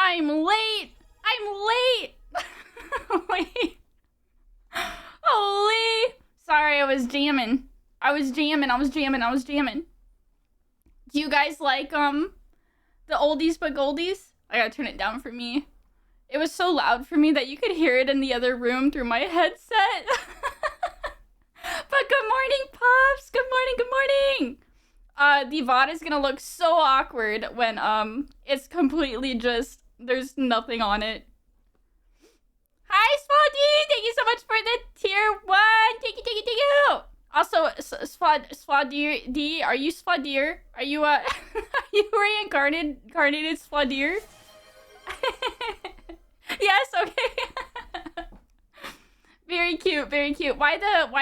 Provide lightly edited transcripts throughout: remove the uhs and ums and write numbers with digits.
I'm late. I'm late. Wait. Holy. Sorry, I was jamming. I was jamming. Do you guys like the oldies but goldies? I gotta turn it down for me. It was so loud for me that you could hear it in the other room through my headset. But good morning, Pops. Good morning. The VOD is gonna look so awkward when it's completely just there's nothing on it. Hi, Swadi! Thank you so much for the tier 1. Thank you. Also, Swadir, are you Swadir? Are you are you reincarnated Swadir? Yes, okay. Very cute. Why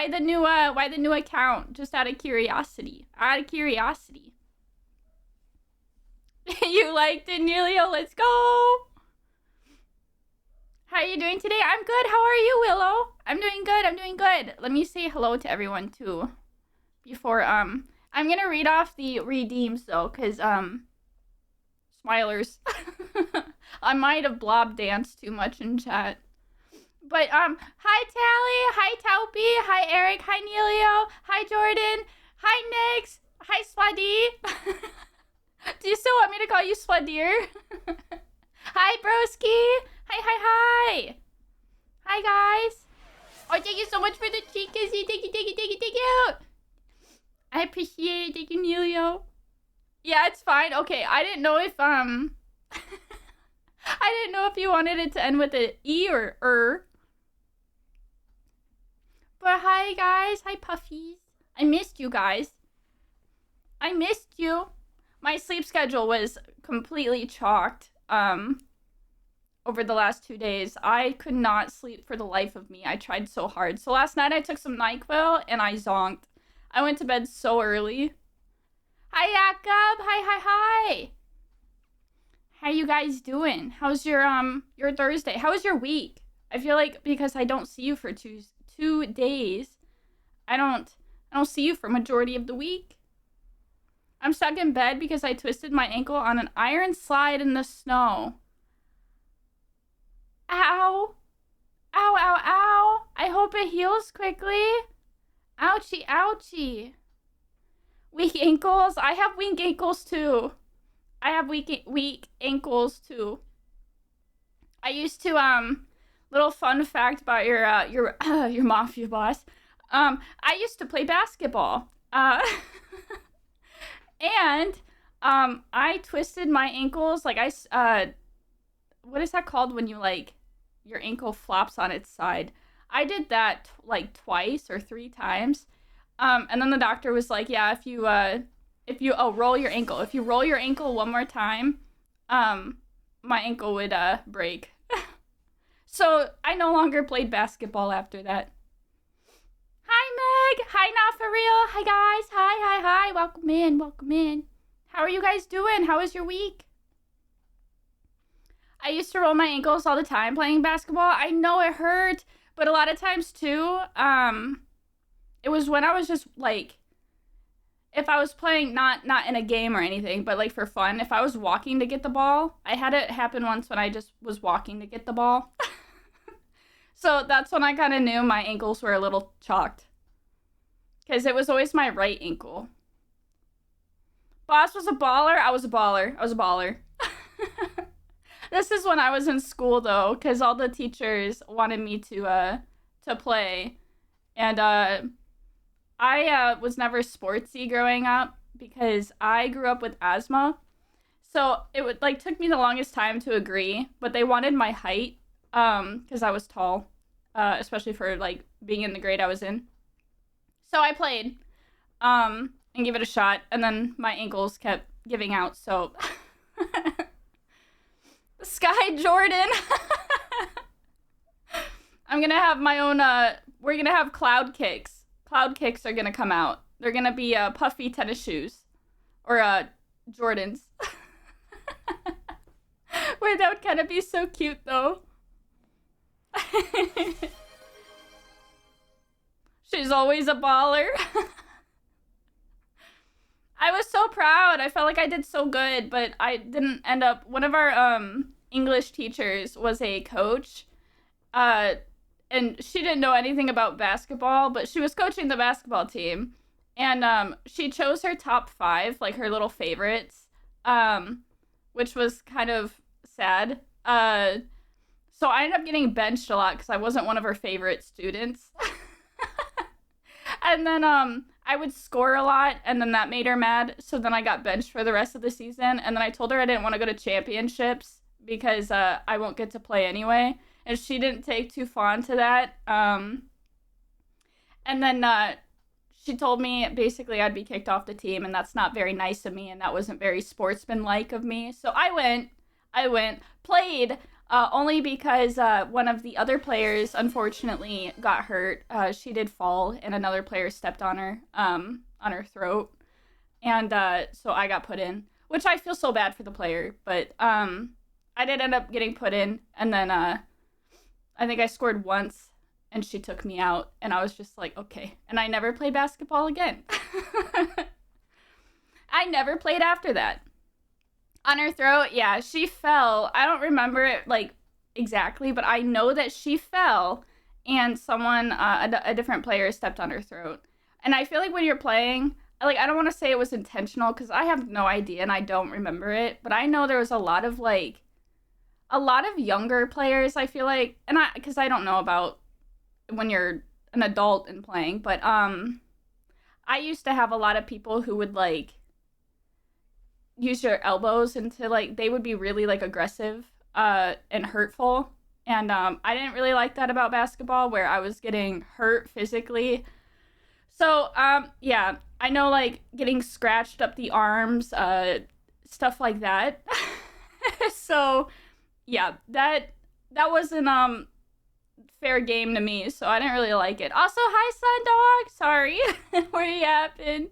the new account? Just out of curiosity. You liked it, Nelio. Let's go. How are you doing today? I'm good. How are you, Willow? I'm doing good. Let me say hello to everyone too. Before I'm gonna read off the redeems though, cause smilers. I might have blob danced too much in chat. But hi Tally, hi Taupy, hi Eric, hi Nelio, hi Jordan, hi Nix, hi Swadi. Do you still want me to call you Swadir? Hi Broski. Hi. Hi guys. Oh, thank you so much for the cheek kissy. Thank you. I appreciate it. Thank you, Nelio. Yeah, it's fine. Okay, I didn't know if I didn't know if you wanted it to end with an E or er. But hi guys. Hi puffies. I missed you guys. I missed you. My sleep schedule was completely chalked. Over the last 2 days, I could not sleep for the life of me. I tried so hard. So last night I took some NyQuil and I zonked. I went to bed so early. Hi, Jakob. Hi. How you guys doing? How's your Thursday? How was your week? I feel like because I don't see you for two days, I don't see you for majority of the week. I'm stuck in bed because I twisted my ankle on an iron slide in the snow. Ow. I hope it heals quickly. Ouchie. Weak ankles? I have weak ankles too. Weak ankles too. I used to, little fun fact about your mafia boss. I used to play basketball. And, I twisted my ankles, like what is that called when you, like, your ankle flops on its side? I did that, like, twice or 3 times. And then the doctor was like, yeah, if you roll your ankle. If you roll your ankle one more time, my ankle would, break. So, I no longer played basketball after that. Hi, Meg! Hi, Not For Real! Hi, guys! Hi! Welcome in! How are you guys doing? How was your week? I used to roll my ankles all the time playing basketball. I know it hurt, but a lot of times too, it was when I was just like, if I was playing not in a game or anything, but like for fun, if I was walking to get the ball, I had it happen once when I just was walking to get the ball. So that's when I kind of knew my ankles were a little chalked. Because it was always my right ankle. Boss was a baller. I was a baller. This is when I was in school though, because all the teachers wanted me to play, and I was never sportsy growing up because I grew up with asthma, so it would like took me the longest time to agree, but they wanted my height, because I was tall, especially for like being in the grade I was in. So I played, and gave it a shot, and then my ankles kept giving out, so. Sky Jordan. I'm gonna have my own, we're gonna have cloud kicks. Cloud kicks are gonna come out. They're gonna be, puffy tennis shoes. Or, Jordans. Wait, that would kind of be so cute, though. She's always a baller. I was so proud. I felt like I did so good, but I didn't end up. One of our English teachers was a coach. Uh, and she didn't know anything about basketball, but she was coaching the basketball team. And she chose her top five, like her little favorites, which was kind of sad. So I ended up getting benched a lot because I wasn't one of her favorite students. And then I would score a lot, and then that made her mad. So then I got benched for the rest of the season. And then I told her I didn't want to go to championships because I won't get to play anyway. And she didn't take too fond to that. And then she told me basically I'd be kicked off the team, and that's not very nice of me, and that wasn't very sportsmanlike of me. So I went, played, only because one of the other players unfortunately got hurt. She did fall, and another player stepped on her throat, and so I got put in, which I feel so bad for the player, but I did end up getting put in, and then I think I scored once, and she took me out, and I was just like, okay, and I never played basketball again. I never played after that. On her throat, yeah, she fell. I don't remember it, like, exactly, but I know that she fell, and someone, a different player stepped on her throat. And I feel like when you're playing, like, I don't want to say it was intentional, because I have no idea, and I don't remember it, but I know there was a lot of younger players, I feel like, and because I don't know about when you're an adult and playing, but, I used to have a lot of people who would, like, use your elbows into, like, they would be really, like, aggressive and hurtful, and I didn't really like that about basketball, where I was getting hurt physically. So yeah, I know, like, getting scratched up the arms, stuff like that. So yeah, that wasn't fair game to me, so I didn't really like it. Also, hi Sun Dog, sorry. Where you at, been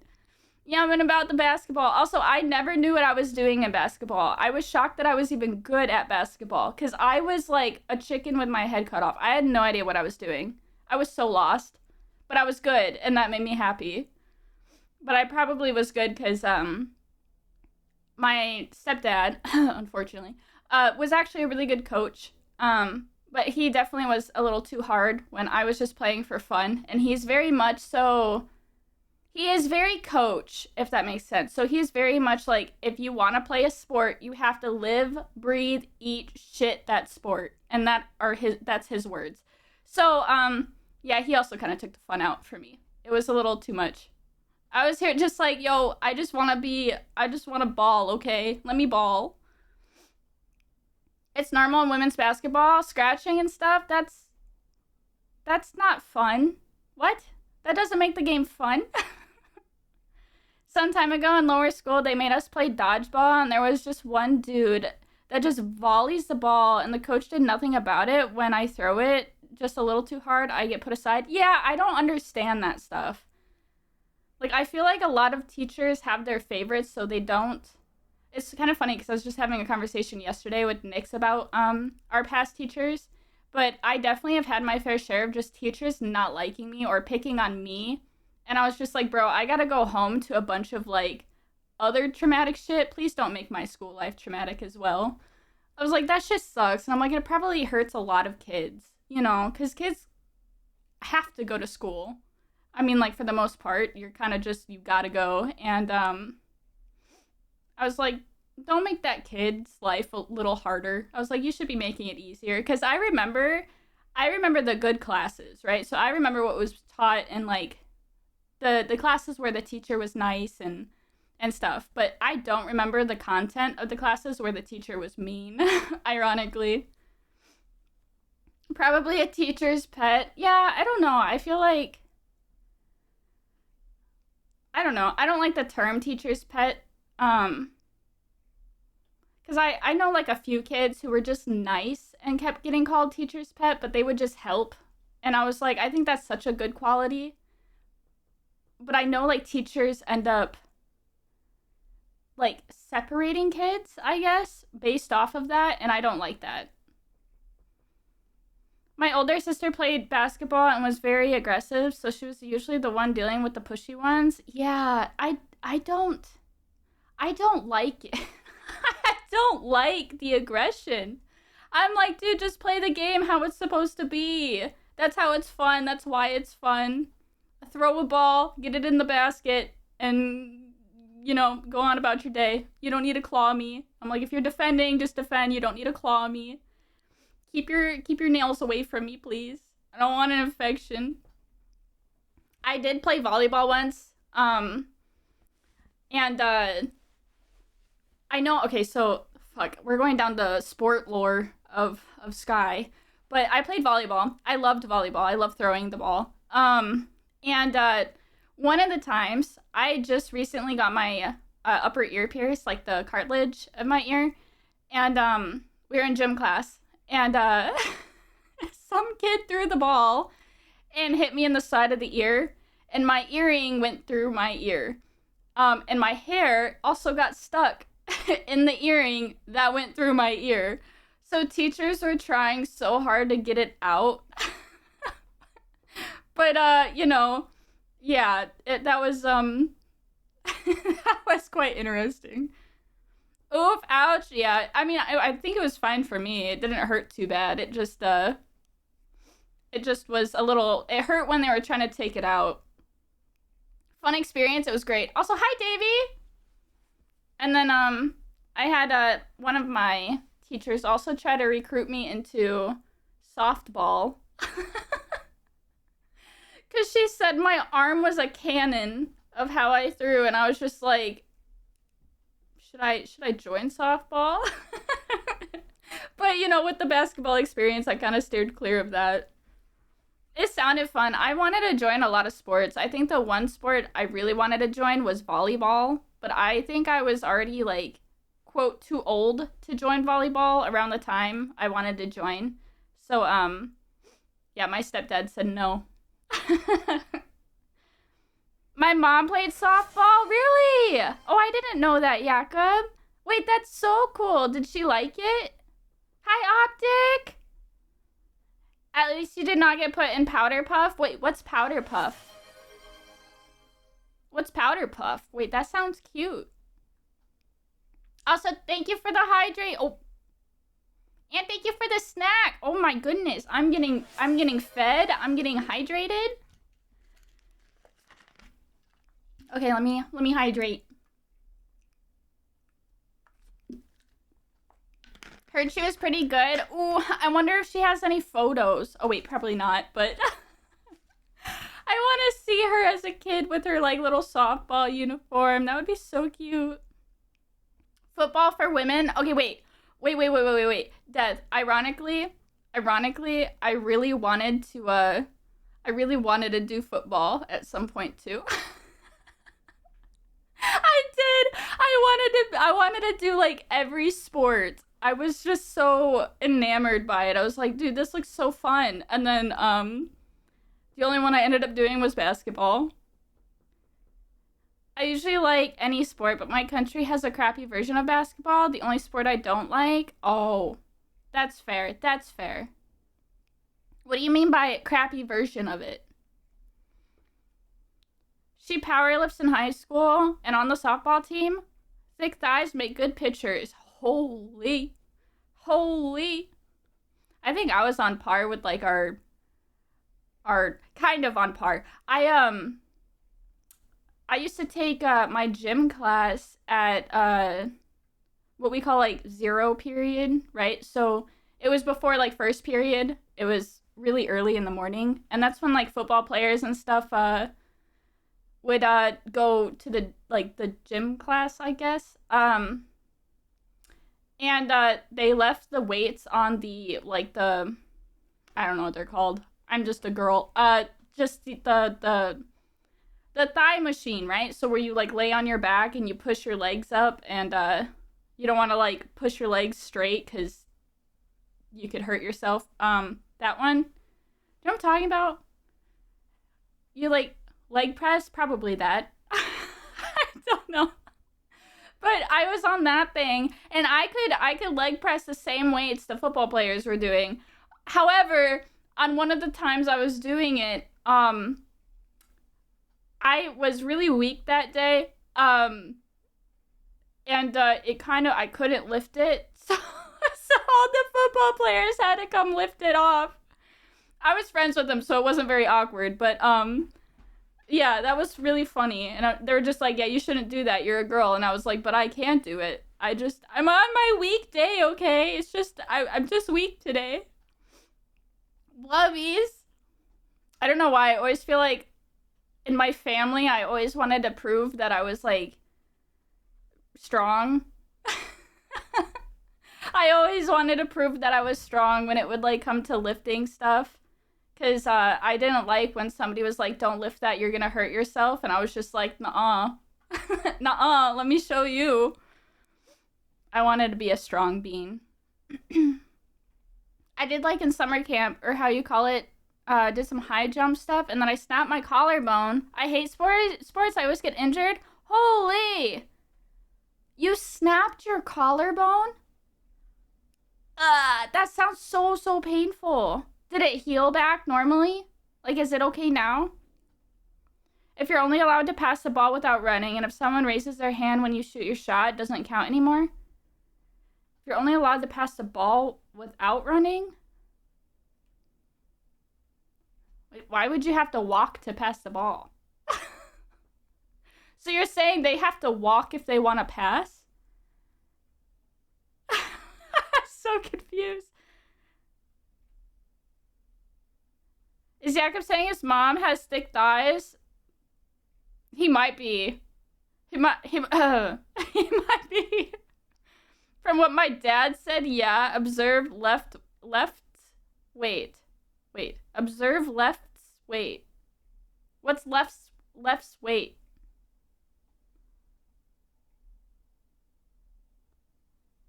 yamming about the basketball. Also, I never knew what I was doing in basketball. I was shocked that I was even good at basketball, because I was like a chicken with my head cut off. I had no idea what I was doing. I was so lost, but I was good, and that made me happy. But I probably was good because my stepdad, unfortunately, was actually a really good coach. But he definitely was a little too hard when I was just playing for fun, and he's very much so. He is very coach, if that makes sense. So he's very much like, if you want to play a sport, you have to live, breathe, eat, shit that sport. And that's his words. So, yeah, he also kind of took the fun out for me. It was a little too much. I was here just like, yo, I just want to ball, okay? Let me ball. It's normal in women's basketball, scratching and stuff. That's not fun. What? That doesn't make the game fun. Some time ago in lower school, they made us play dodgeball, and there was just one dude that just volleys the ball, and the coach did nothing about it. When I throw it just a little too hard, I get put aside. Yeah, I don't understand that stuff. Like, I feel like a lot of teachers have their favorites, so they don't. It's kind of funny because I was just having a conversation yesterday with Nix about our past teachers, but I definitely have had my fair share of just teachers not liking me or picking on me. And I was just like, bro, I gotta go home to a bunch of, like, other traumatic shit. Please don't make my school life traumatic as well. I was like, that shit sucks. And I'm like, it probably hurts a lot of kids, you know, because kids have to go to school. I mean, like, for the most part, you're kind of just, you gotta go. And I was like, don't make that kid's life a little harder. I was like, you should be making it easier. Because I remember the good classes, right? So I remember what was taught in, like, the classes where the teacher was nice and stuff, but I don't remember the content of the classes where the teacher was mean. Ironically, probably a teacher's pet. Yeah, I don't know. I feel like, I don't know, I don't like the term teacher's pet, because I know, like, a few kids who were just nice and kept getting called teacher's pet, but they would just help, and I was like, I think that's such a good quality. But I know, like, teachers end up, like, separating kids, I guess, based off of that, and I don't like that. My older sister played basketball and was very aggressive, so she was usually the one dealing with the pushy ones. Yeah, I don't like it. I don't like the aggression. I'm like, dude, just play the game how it's supposed to be. That's how it's fun. That's why it's fun. Throw a ball, get it in the basket, and go on about your day. You don't need to claw me. I'm like, if you're defending, just defend. You don't need to claw me. Keep your nails away from me, please. I don't want an infection. I did play volleyball once. And I know. Okay, so fuck, we're going down the sport lore of Sky, but I played volleyball. I loved volleyball. I love throwing the ball. And one of the times I just recently got my upper ear pierced, like the cartilage of my ear, and we were in gym class, and some kid threw the ball and hit me in the side of the ear, and my earring went through my ear. And my hair also got stuck in the earring that went through my ear. So teachers were trying so hard to get it out. But, yeah, that was, that was quite interesting. Oof, ouch, yeah. I mean, I think it was fine for me. It didn't hurt too bad. It just was a little, it hurt when they were trying to take it out. Fun experience. It was great. Also, hi, Davey. And then I had one of my teachers also try to recruit me into softball. Because she said my arm was a cannon of how I threw, and I was just like, should I join softball? But, with the basketball experience, I kind of steered clear of that. It sounded fun. I wanted to join a lot of sports. I think the one sport I really wanted to join was volleyball, but I think I was already, like, quote, too old to join volleyball around the time I wanted to join. So, yeah, my stepdad said no. My mom played softball? Really? Oh, I didn't know that, Jakob. Wait, that's so cool. Did she like it? Hi, Optic. At least you did not get put in Powder Puff. Wait, what's Powder Puff? What's Powder Puff? Wait, that sounds cute. Also, thank you for the hydrate. Oh. And thank you for the snack. Oh my goodness. I'm getting fed. I'm getting hydrated. Okay, let me hydrate. Heard she was pretty good. Ooh, I wonder if she has any photos. Oh wait, probably not, but I want to see her as a kid with her like little softball uniform. That would be so cute. Football for women. Okay, wait. Death. Ironically, I really wanted to do football at some point too. I did. I wanted to do like every sport. I was just so enamored by it. I was like, dude, this looks so fun. And then the only one I ended up doing was basketball. I usually like any sport, but my country has a crappy version of basketball. The only sport I don't like? Oh, that's fair. That's fair. What do you mean by crappy version of it? She powerlifts in high school and on the softball team. Thick thighs make good pitchers. Holy. I think I was on par with like our kind of on par. I used to take my gym class at what we call like zero period, right? So it was before like first period. It was really early in the morning, and that's when like football players and stuff would go to the gym class, I guess. And they left the weights on the I don't know what they're called. I'm just a girl. Just the thigh machine, right? So where you like lay on your back and you push your legs up, and you don't want to like push your legs straight because you could hurt yourself. That one. Do you know what I'm talking about? You like leg press? Probably that. I don't know. But I was on that thing, and I could leg press the same weights the football players were doing. However, on one of the times I was doing it, I was really weak that day, and I couldn't lift it, so So all the football players had to come lift it off. I was friends with them, so it wasn't very awkward. But yeah, that was really funny. And they were just like, "Yeah, you shouldn't do that. You're a girl." And I was like, "But I can't do it. I'm on my weekday, okay? It's just I'm just weak today." Lovies. I don't know why. I always feel like in my family, I always wanted to prove that I was like strong. I always wanted to prove that I was strong when it would like come to lifting stuff. Cause I didn't like when somebody was like, "Don't lift that, you're gonna hurt yourself," and I was just like, "Nuh-uh, nuh-uh, let me show you." I wanted to be a strong being. I did like in summer camp, or how you call it, did some high jump stuff, and then I snapped my collarbone. I hate sports. I always get injured. Holy! You snapped your collarbone? That sounds so painful. Did it heal back normally? Like, is it okay now? If you're only allowed to pass the ball without running, and if someone raises their hand when you shoot your shot, it doesn't count anymore? If you're only allowed to pass the ball without running? Wait, why would you have to walk to pass the ball? So you're saying they have to walk if they want to pass? I'm so confused. Is Jacob saying his mom has thick thighs? He might be. He might be. From what my dad said, yeah. Observe left. Wait. Observe left's weight. What's left's weight?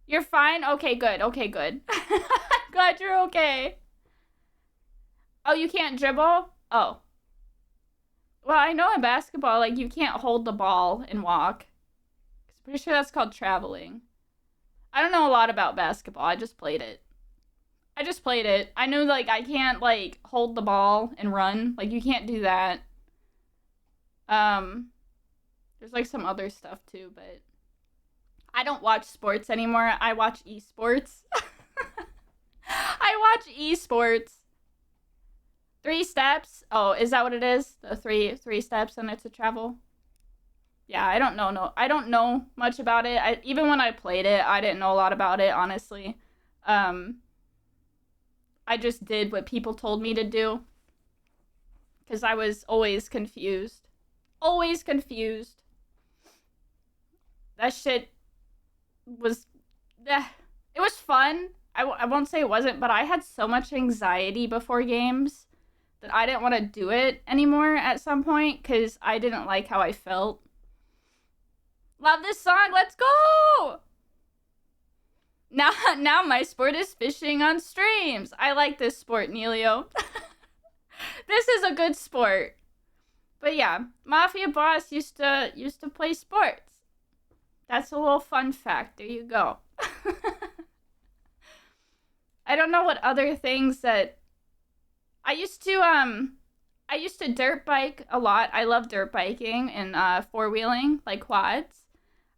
You're fine? Okay, good. I'm glad you're okay. Oh, you can't dribble? Oh. Well, I know in basketball, like, you can't hold the ball and walk. I'm pretty sure that's called traveling. I don't know a lot about basketball. I just played it. I know, like, I can't, like, hold the ball and run. Like, you can't do that. There's, like, some other stuff, too, but I don't watch sports anymore. I watch esports. I watch esports. 3 steps. Oh, is that what it is? The three steps and it's a travel? Yeah, I don't know. No, I don't know much about it. Even when I played it, I didn't know a lot about it, honestly. I just did what people told me to do. Because I was always confused. Always confused. That shit was... It was fun. I won't say it wasn't, but I had so much anxiety before games that I didn't want to do it anymore at some point because I didn't like how I felt. Love this song. Let's go! Now my sport is fishing on streams. I like this sport, Neilio. This is a good sport. But yeah, Mafia Boss used to play sports. That's a little fun fact. There you go. I don't know what other things that I used to dirt bike a lot. I love dirt biking and four-wheeling, like quads.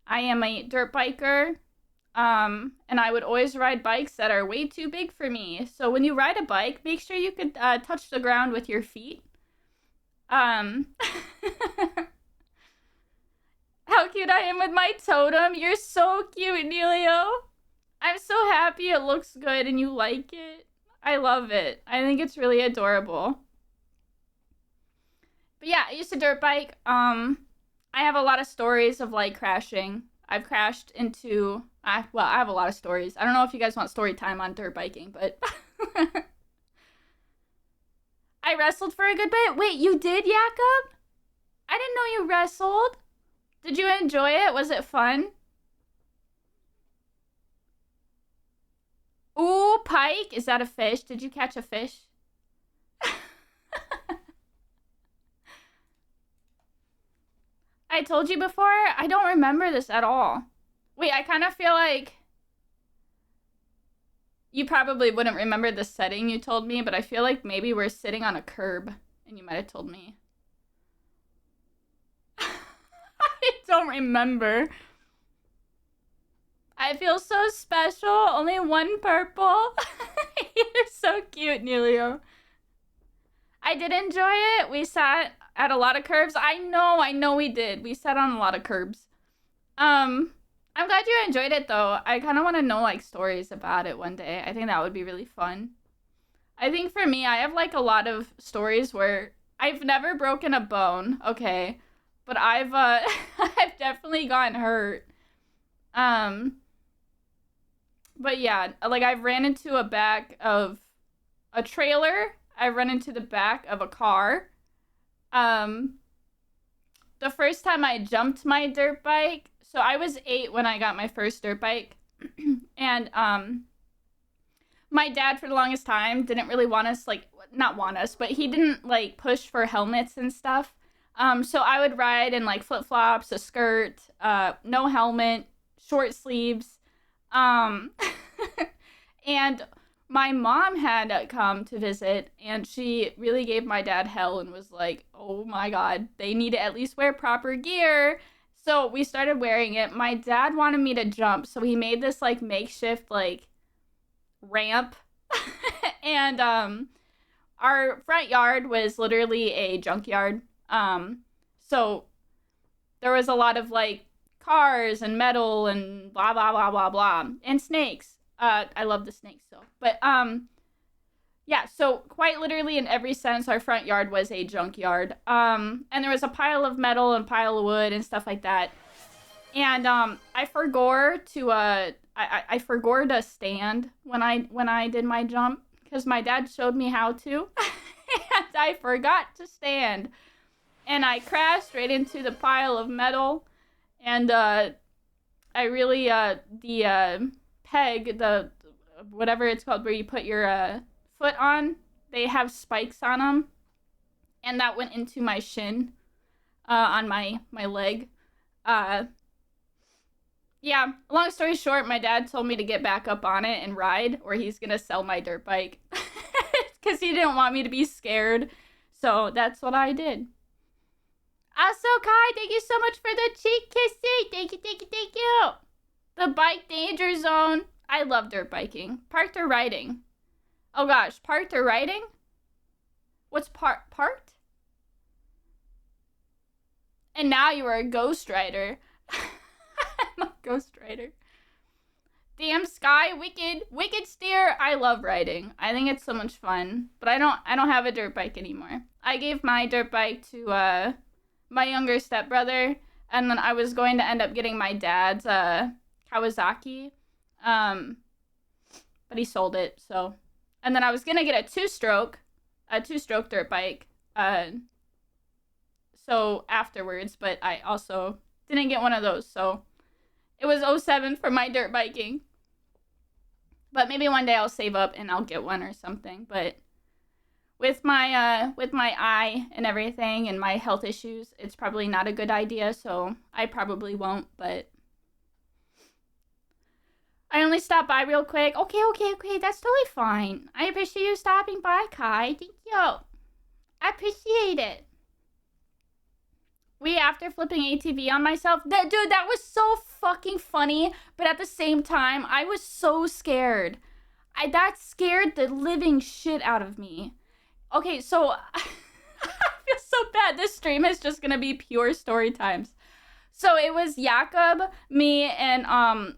I am a dirt biker. And I would always ride bikes that are way too big for me. So when you ride a bike, make sure you could touch the ground with your feet. How cute I am with my totem. You're so cute, Neilio. I'm so happy it looks good and you like it. I love it. I think it's really adorable. But yeah, I used to dirt bike. I have a lot of stories of like crashing. I've crashed into... I have a lot of stories. I don't know if you guys want story time on dirt biking, but... I wrestled for a good bit. Wait, you did, Jakob? I didn't know you wrestled. Did you enjoy it? Was it fun? Ooh, pike. Is that a fish? Did you catch a fish? I told you before, I don't remember this at all. Wait, I kind of feel like you probably wouldn't remember the setting you told me, but I feel like maybe we're sitting on a curb and you might have told me. I don't remember. I feel so special. Only one purple. You're so cute, Nelio. I did enjoy it. We sat at a lot of curbs. I know we did. We sat on a lot of curbs. Um, I'm glad you enjoyed it though. I kind of want to know like stories about it one day. I think that would be really fun. I think for me, I have like a lot of stories where I've never broken a bone, okay, but I've I've definitely gotten hurt. Um, but yeah, like I've ran into a back of a trailer. I run into the back of a car. Um, the first time I jumped my dirt bike, so I was 8 when I got my first dirt bike, and my dad for the longest time didn't really want us like not want us, but he didn't like push for helmets and stuff. So I would ride in like flip flops, a skirt, no helmet, short sleeves. Um, and my mom had come to visit, and she really gave my dad hell and was like, "Oh my god, they need to at least wear proper gear." So we started wearing it. My dad wanted me to jump, so he made this like makeshift like ramp, and our front yard was literally a junkyard. So there was a lot of like cars and metal and blah blah blah blah blah and snakes. I love the snakes though. But yeah, so quite literally in every sense our front yard was a junkyard. And there was a pile of metal and pile of wood and stuff like that. And I forgot to I forgot to stand when I did my jump because my dad showed me how to, and I forgot to stand, and I crashed right into the pile of metal, and I really the peg, the whatever it's called where you put your foot on, they have spikes on them, and that went into my shin on my leg. Uh, yeah, long story short, my dad told me to get back up on it and ride, or he's gonna sell my dirt bike. Because he didn't want me to be scared. So that's what I did. Also, Kai, thank you so much for the cheek kissing. Thank you, thank you, thank you. The bike danger zone. I love dirt biking. Parked or riding? Oh gosh, parked or riding? What's parked? And now you are a ghost rider. I'm a ghost rider. Damn Sky, wicked steer. I love riding. I think it's so much fun. But I don't have a dirt bike anymore. I gave my dirt bike to my younger stepbrother, and then I was going to end up getting my dad's Kawasaki. But he sold it, so. And then I was gonna get a two-stroke dirt bike. So afterwards, but I also didn't get one of those, so it was '07 for my dirt biking. But maybe one day I'll save up and I'll get one or something. But with my eye and everything and my health issues, it's probably not a good idea, so I probably won't, but I only stopped by real quick. Okay, that's totally fine. I appreciate you stopping by, Kai. Thank you. I appreciate it. We after flipping ATV on myself. Dude, that was so fucking funny, but at the same time, I was so scared. That scared the living shit out of me. Okay, so I feel so bad. This stream is just gonna be pure story times. So it was Jakob, me, and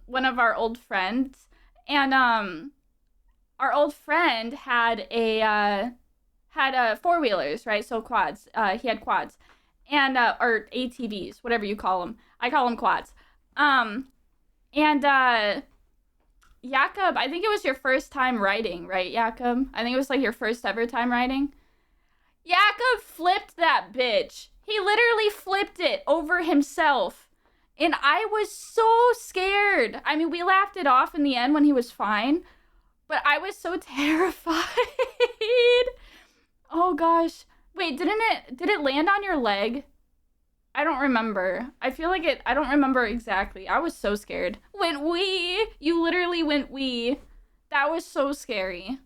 one of our old friends, and our old friend had four-wheelers, right? So quads. He had quads. And or ATVs, whatever you call them. I call them quads. And Jakob, I think it was your first time riding, right, Jakob? I think it was like your first ever time riding. Jakob flipped that bitch. He literally flipped it over himself. And I was so scared. I mean, we laughed it off in the end when he was fine, but I was so terrified. Oh gosh. Wait, did it land on your leg? I don't remember. I feel like I don't remember exactly. I was so scared. Went wee. You literally went wee. That was so scary.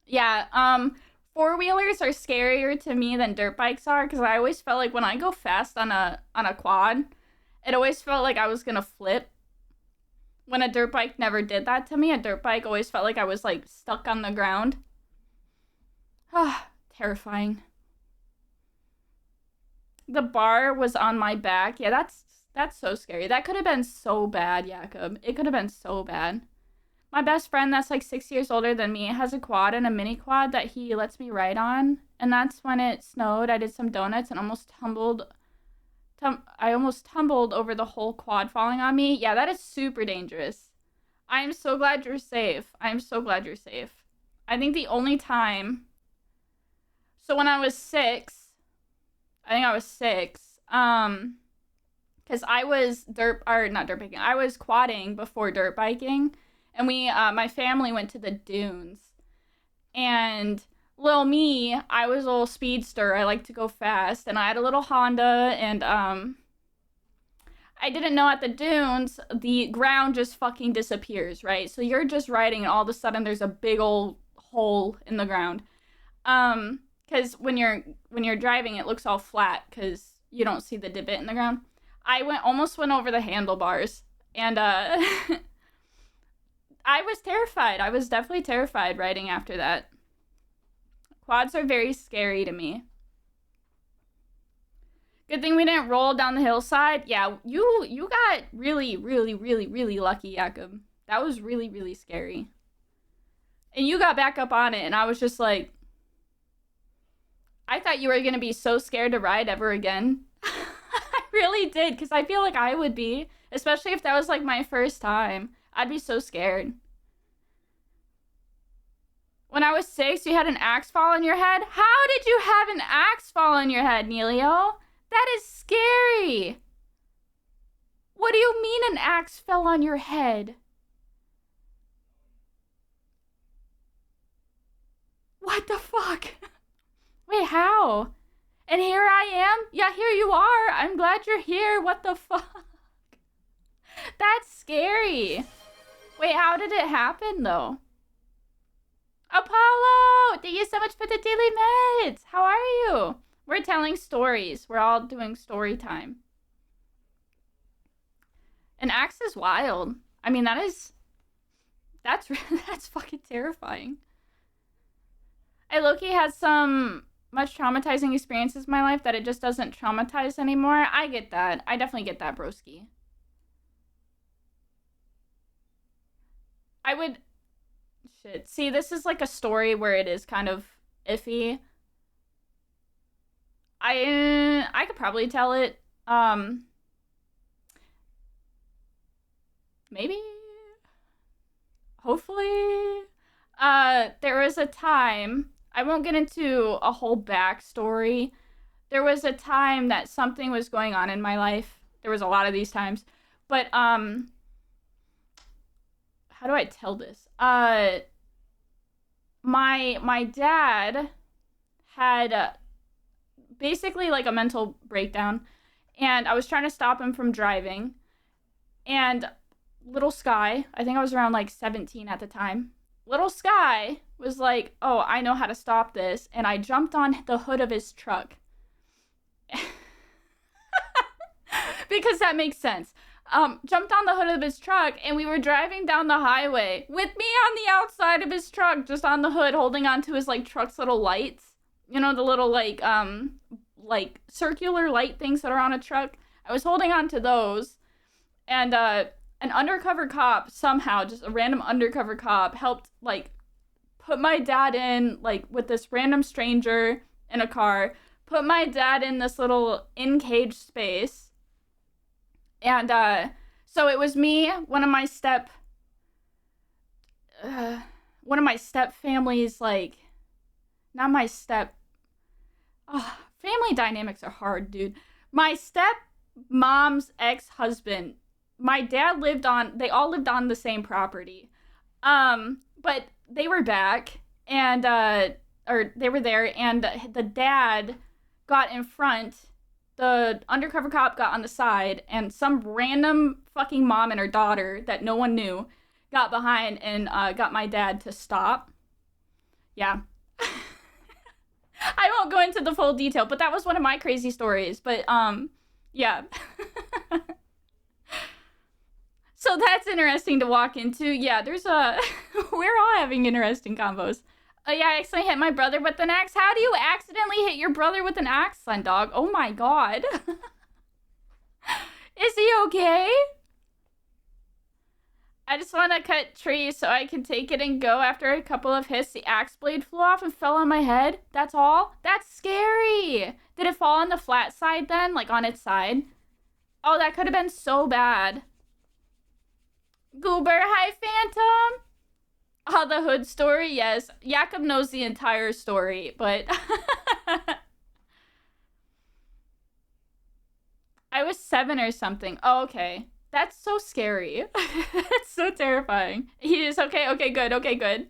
Yeah, four-wheelers are scarier to me than dirt bikes are, because I always felt like when I go fast on a quad, it always felt like I was gonna flip. when a dirt bike never did that to me. A dirt bike always felt like I was like stuck on the ground. Ah, terrifying. The bar was on my back. Yeah, that's so scary. That could have been so bad, Jakob. It could have been so bad. My best friend that's like 6 years older than me has a quad and a mini quad that he lets me ride on. And that's when it snowed. I did some donuts and I almost tumbled over the whole quad falling on me. Yeah, that is super dangerous. I am so glad you're safe. I am so glad you're safe. I think the only time. So when I was 6, I think I was 6. Because I was not dirt biking. I was quadding before dirt biking, and my family went to the dunes, and little me, I was a little speedster. I like to go fast, and I had a little Honda, and I didn't know at the dunes the ground just fucking disappears, right? So you're just riding, and all of a sudden there's a big old hole in the ground. Because when you're driving, it looks all flat because you don't see the divot in the ground. I almost went over the handlebars, and I was terrified. I was definitely terrified riding after that. Quads are very scary to me. Good thing we didn't roll down the hillside. Yeah, you got really, really, really, really lucky, Jakob. That was really, really scary. And you got back up on it, and I was just like, I thought you were going to be so scared to ride ever again. I really did, because I feel like I would be, especially if that was like my first time. I'd be so scared. When I was 6, you had an axe fall on your head? How did you have an axe fall on your head, Neilio? That is scary. What do you mean an axe fell on your head? What the fuck? Wait, how? And here I am? Yeah, here you are. I'm glad you're here. What the fuck? That's scary. Wait, how did it happen, though? Apollo! Thank you so much for the daily meds. How are you? We're telling stories. We're all doing story time. An axe is wild. I mean, that's fucking terrifying. I low-key had some much traumatizing experiences in my life that it just doesn't traumatize anymore. I get that. I definitely get that, broski. I would... Shit. See, this is like a story where it is kind of iffy. I could probably tell it. Maybe. Hopefully. There was a time, I won't get into a whole backstory. There was a time that something was going on in my life. There was a lot of these times. But, how do I tell this? My dad had basically like a mental breakdown, and I was trying to stop him from driving, and little Sky, I think I was around like 17 at the time, little Sky was like, oh, I know how to stop this, and I jumped on the hood of his truck. Because that makes sense. Jumped on the hood of his truck, and we were driving down the highway with me on the outside of his truck, just on the hood, holding onto his like truck's little lights. You know, the little like circular light things that are on a truck. I was holding on to those, and an undercover cop somehow, just a random undercover cop, helped like put my dad in like with this random stranger in a car, put my dad in this little in-cage space. And so it was me, one of my step families, like, not my step, family dynamics are hard, dude. My step mom's ex-husband, my dad they all lived on the same property. But they were back, and, or they were there, and the dad got in front, the undercover cop got on the side, and some random fucking mom and her daughter that no one knew got behind and got my dad to stop. Yeah. I won't go into the full detail, but that was one of my crazy stories. But, yeah. So So that's interesting to walk into. Yeah, there's a. We're all having interesting combos. Oh yeah, I accidentally hit my brother with an axe. How do you accidentally hit your brother with an axe, son dog? Oh my god. Is he okay? I just want to cut trees so I can take it and go. After a couple of hits, the axe blade flew off and fell on my head. That's all? That's scary. Did it fall on the flat side then? Like on its side? Oh, that could have been so bad. Goober, hi, Phantom. Oh, the hood story? Yes. Jakob knows the entire story, but... I was 7 or something. Oh, okay. That's so scary. That's so terrifying. He is okay. Okay, good. Okay, good.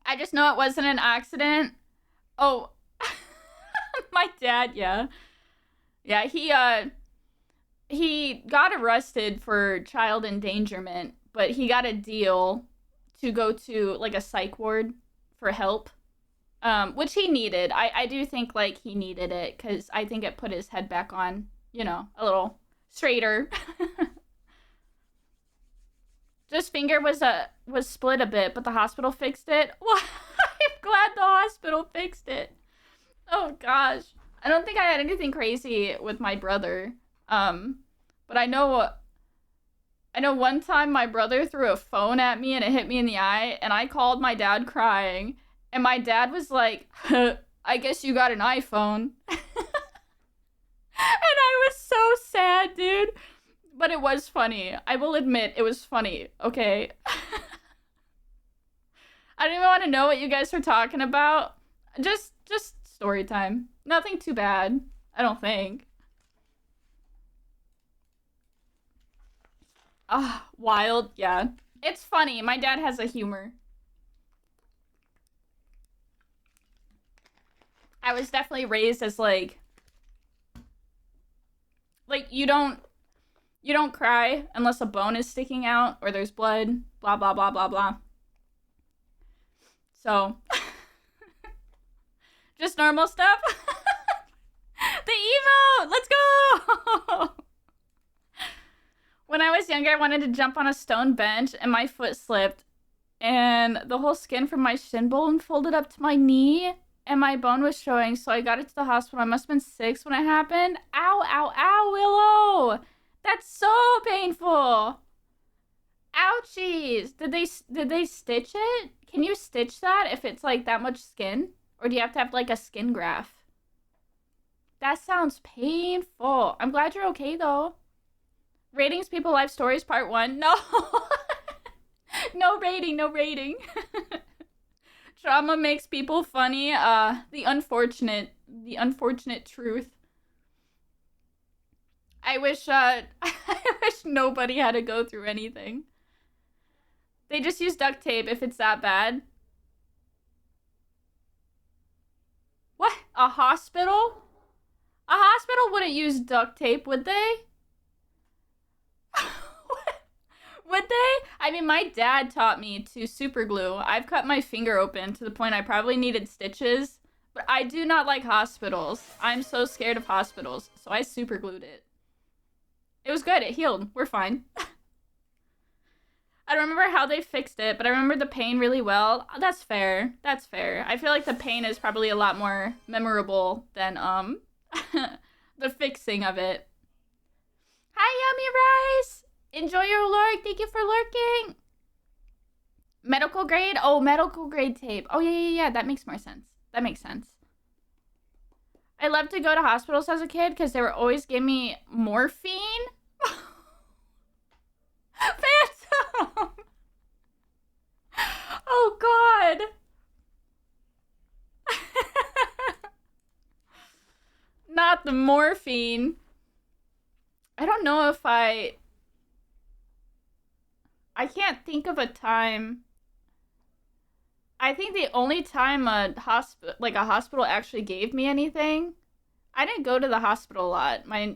I just know it wasn't an accident. Oh, my dad, yeah. Yeah, he got arrested for child endangerment, but he got a deal to go to like a psych ward for help. Which he needed. I do think like he needed it because I think it put his head back on, you know, a little straighter. Just finger was split a bit, but the hospital fixed it. Well, I'm glad the hospital fixed it. Oh gosh. I don't think I had anything crazy with my brother. But I know one time my brother threw a phone at me and it hit me in the eye, and I called my dad crying, and my dad was like, I guess you got an iPhone. And I was so sad, dude. But it was funny. I will admit, it was funny, okay? I don't even want to know what you guys were talking about. Just story time. Nothing too bad, I don't think. Ah, wild, yeah. It's funny. My dad has a humor. I was definitely raised as like you don't cry unless a bone is sticking out or there's blood, blah blah blah blah blah. So, just normal stuff. The emote, let's go. When I was younger, I wanted to jump on a stone bench and my foot slipped and the whole skin from my shin bone folded up to my knee and my bone was showing, so I got it to the hospital. I must have been 6 when it happened. Ow, ow, ow, Willow. That's so painful. Ouchies. Did they stitch it? Can you stitch that if it's like that much skin? Or do you have to have like a skin graft? That sounds painful. I'm glad you're okay though. Ratings People Life Stories Part 1. No. No rating, no rating. Trauma makes people funny. The unfortunate truth. I wish I wish nobody had to go through anything. They just use duct tape if it's that bad. What? A hospital? A hospital wouldn't use duct tape, would they? Would they? I mean, my dad taught me to super glue. I've cut my finger open to the point I probably needed stitches, but I do not like hospitals. I'm so scared of hospitals, so I super glued it. It was good. It healed. We're fine. I don't remember how they fixed it, but I remember the pain really well. That's fair. That's fair. I feel like the pain is probably a lot more memorable than the fixing of it. Hi, Yummy Rice! Enjoy your lurk. Thank you for lurking. Medical grade? Oh, medical grade tape. Oh, yeah. That makes more sense. That makes sense. I loved to go to hospitals as a kid because they were always giving me morphine. Phantom! Oh, God. Not the morphine. I don't know if I can't think of a time. I think the only time a hospital actually gave me anything, I didn't go to the hospital a lot. My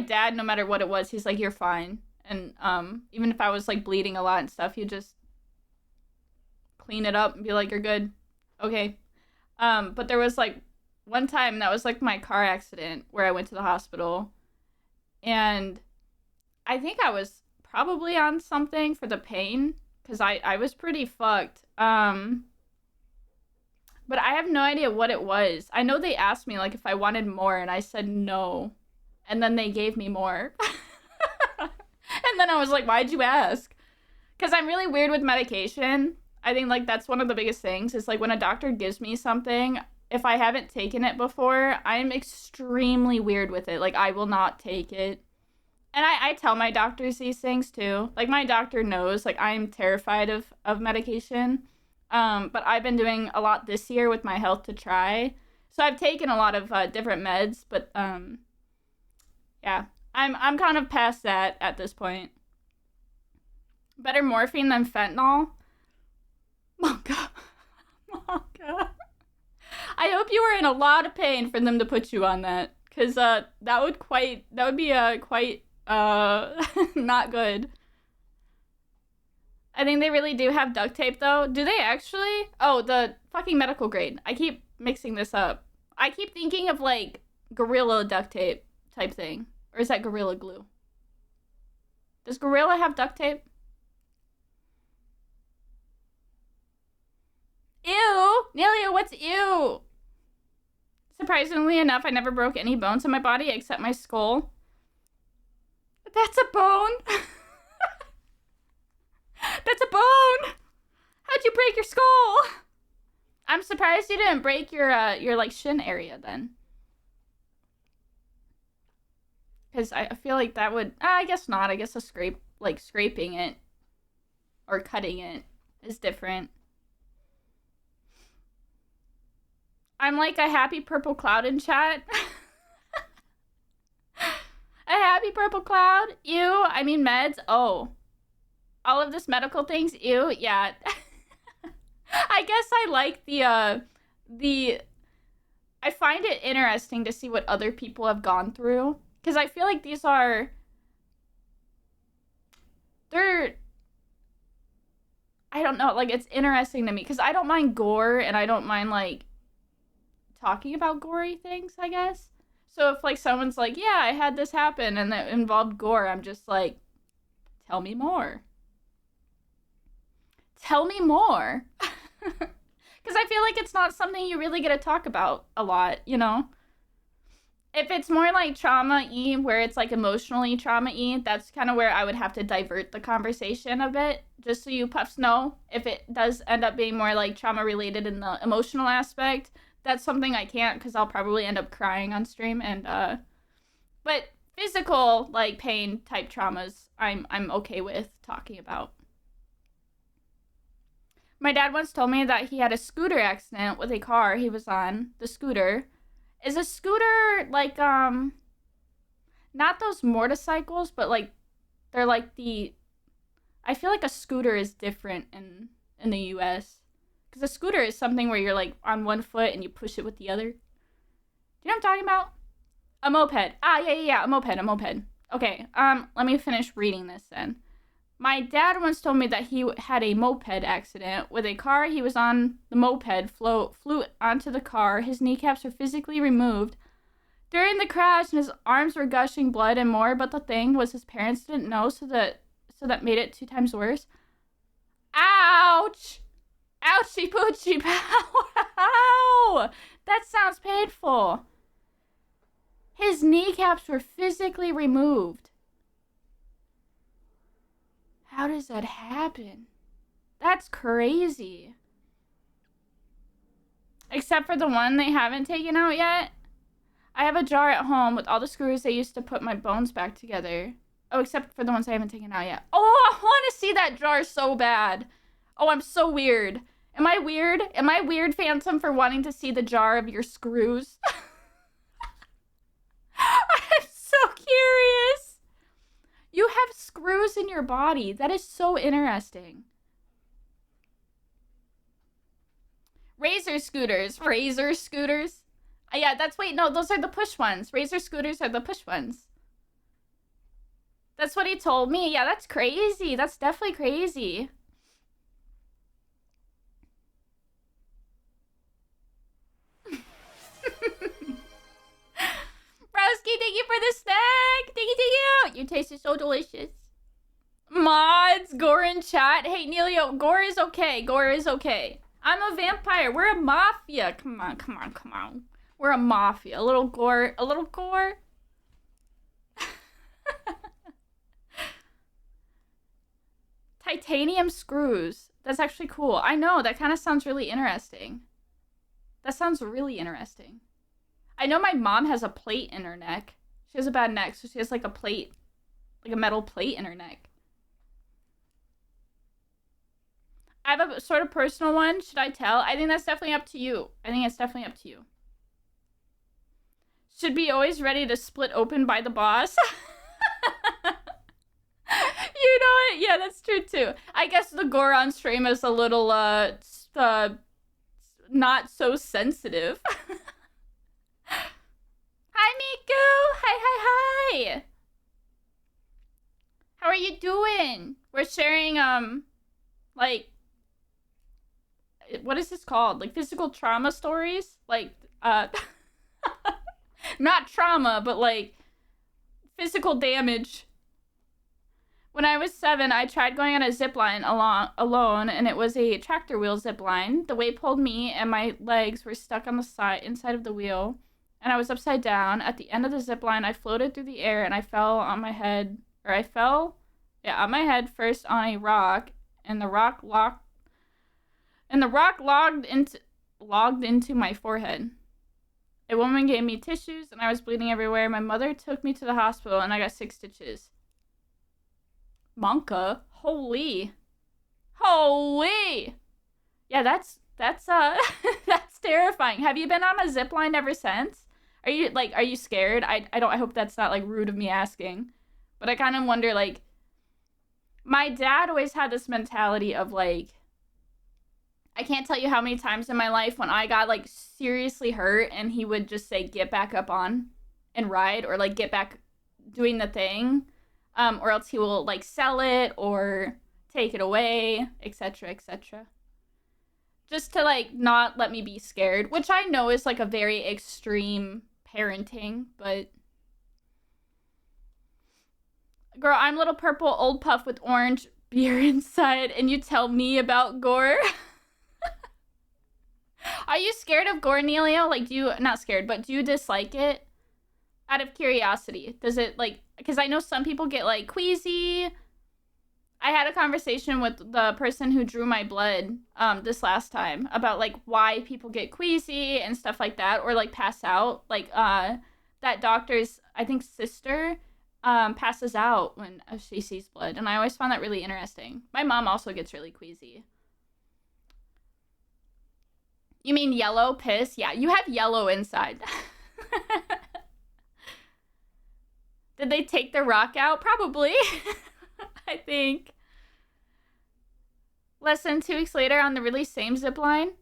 dad, no matter what it was, he's like, you're fine. And even if I was like bleeding a lot and stuff, he'd just clean it up and be like, you're good. Okay. But there was like one time that was like my car accident where I went to the hospital, and I think I was probably on something for the pain because I was pretty fucked. But I have no idea what it was. I know they asked me like if I wanted more, and I said no, and then they gave me more. And then I was like, "Why'd you ask?" Because I'm really weird with medication. I think like that's one of the biggest things. Is like when a doctor gives me something, if I haven't taken it before, I'm extremely weird with it. Like I will not take it. And I tell my doctors these things too. Like my doctor knows, like I'm terrified of medication. But I've been doing a lot this year with my health to try. So I've taken a lot of different meds, but yeah, I'm kind of past that at this point. Better morphine than fentanyl. Oh god, oh god. I hope you were in a lot of pain for them to put you on that, cause that would be quite not good. I think they really do have duct tape though. Do they actually? Oh, the fucking medical grade. I keep mixing this up. I keep thinking of like Gorilla duct tape type thing, or is that Gorilla Glue? Does Gorilla have duct tape? Ew, Nelia, what's ew? Surprisingly enough, I never broke any bones in my body except my skull. That's a bone. That's a bone. How'd you break your skull? I'm surprised you didn't break your like shin area then. Because I feel like that would. I guess not. I guess scraping it or cutting it is different. I'm like a happy purple cloud in chat. A happy purple cloud? Ew. I mean meds. Oh. All of this medical things? Ew. Yeah. I guess I like the I find it interesting to see what other people have gone through. Because I feel like they're, I don't know, like it's interesting to me. Because I don't mind gore and I don't mind like talking about gory things, I guess. So if like someone's like, yeah, I had this happen and that involved gore, I'm just like, tell me more. Tell me more. Because I feel like it's not something you really get to talk about a lot, you know? If it's more like trauma-y, where it's like emotionally trauma-y, that's kind of where I would have to divert the conversation a bit, just so you puffs know. If it does end up being more like trauma-related in the emotional aspect, that's something I can't, because I'll probably end up crying on stream, and, but physical, like, pain type traumas, I'm okay with talking about. My dad once told me that he had a scooter accident with a car he was on, the scooter. Is a scooter like not those motorcycles, but like they're like the I feel like a scooter is different in the US. Cuz a scooter is something where you're like on one foot and you push it with the other. Do you know what I'm talking about? A moped. Ah, yeah, a moped. Okay, let me finish reading this then. My dad once told me that he had a moped accident with a car he was on. The moped flew onto the car. His kneecaps were physically removed during the crash, and his arms were gushing blood and more. But the thing was, his parents didn't know, so that made it 2 times worse. Ouch! Ouchie poochie pow! Ow! That sounds painful. His kneecaps were physically removed. How does that happen? That's crazy. Except for the one they haven't taken out yet. I have a jar at home with all the screws they used to put my bones back together. Oh, except for the ones I haven't taken out yet. Oh, I want to see that jar so bad. Oh, I'm so weird. Am I weird? Am I weird, Phantom, for wanting to see the jar of your screws? I'm so curious. You have screws in your body. That is so interesting. Razor scooters. Razor scooters? Yeah, wait, no, those are the push ones. Razor scooters are the push ones. That's what he told me. Yeah, that's crazy. That's definitely crazy. Bros, Brosky, thank you for the snack. Thank you. Your taste is so delicious. Mods, Gore in chat. Hey, Neilio, Gore is okay. Gore is okay. I'm a vampire. We're a mafia. Come on. We're a mafia. A little gore. Titanium screws. That's actually cool. I know, that kind of sounds really interesting. I know my mom has a plate in her neck. She has a bad neck, so she has like a plate, like a metal plate in her neck. I have a sort of personal one. Should I tell? I think that's definitely up to you. Should be always ready to split open by the boss. You know it? Yeah, that's true too. I guess the gore on stream is a little, not so sensitive. Hi, Miku! Hi! How are you doing? We're sharing, like, what is this called? Like, physical trauma stories? Like, not trauma, but, like, physical damage. When I was 7, I tried going on a zip line alone, and it was a tractor wheel zip line. The weight pulled me, and my legs were stuck on the inside of the wheel, and I was upside down. At the end of the zip line, I floated through the air, and I fell on my head, on my head first on a rock, and the rock logged into my forehead. A woman gave me tissues, and I was bleeding everywhere. My mother took me to the hospital, and I got 6 stitches. Monka, holy. Yeah, that's that's terrifying. Have you been on a zip line ever since? Are you scared? I hope that's not like rude of me asking, but I kind of wonder, like, my dad always had this mentality of like, I can't tell you how many times in my life when I got like seriously hurt and he would just say, get back up on and ride, or like get back doing the thing. Or else he will, like, sell it or take it away, etc., etc. Just to, like, not let me be scared, which I know is, like, a very extreme parenting, but... Girl, I'm little purple old puff with orange beer inside, and you tell me about gore? Are you scared of gore, Neilio? Like, not scared, but do you dislike it? Out of curiosity, does it, like, because I know some people get, like, queasy. I had a conversation with the person who drew my blood this last time about, like, why people get queasy and stuff like that, or, like, pass out. Like, that doctor's, I think, sister passes out when she sees blood, and I always found that really interesting. My mom also gets really queasy. You mean yellow piss? Yeah, you have yellow inside. Did they take the rock out? Probably. I think. Less than 2 weeks later on the really same zip line?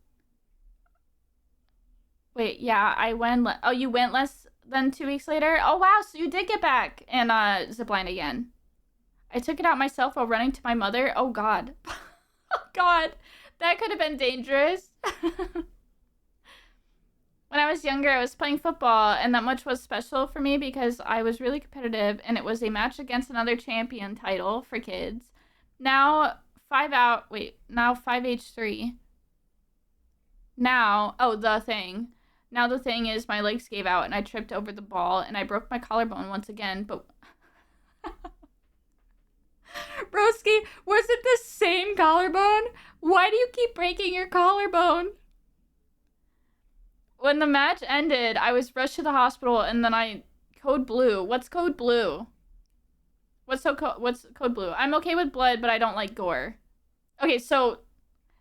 Wait, yeah, I went. You went less than 2 weeks later? Oh, wow, so you did get back and zip line again. I took it out myself while running to my mother. Oh, God. Oh, God. That could have been dangerous. When I was younger, I was playing football, and that much was special for me because I was really competitive, and it was a match against another champion title for kids. Now 5H3. Now the thing is my legs gave out, and I tripped over the ball, and I broke my collarbone once again, but... Broski, was it the same collarbone? Why do you keep breaking your collarbone? When the match ended, I was rushed to the hospital, and then code blue. What's code blue? What's code blue? I'm okay with blood, but I don't like gore. Okay, so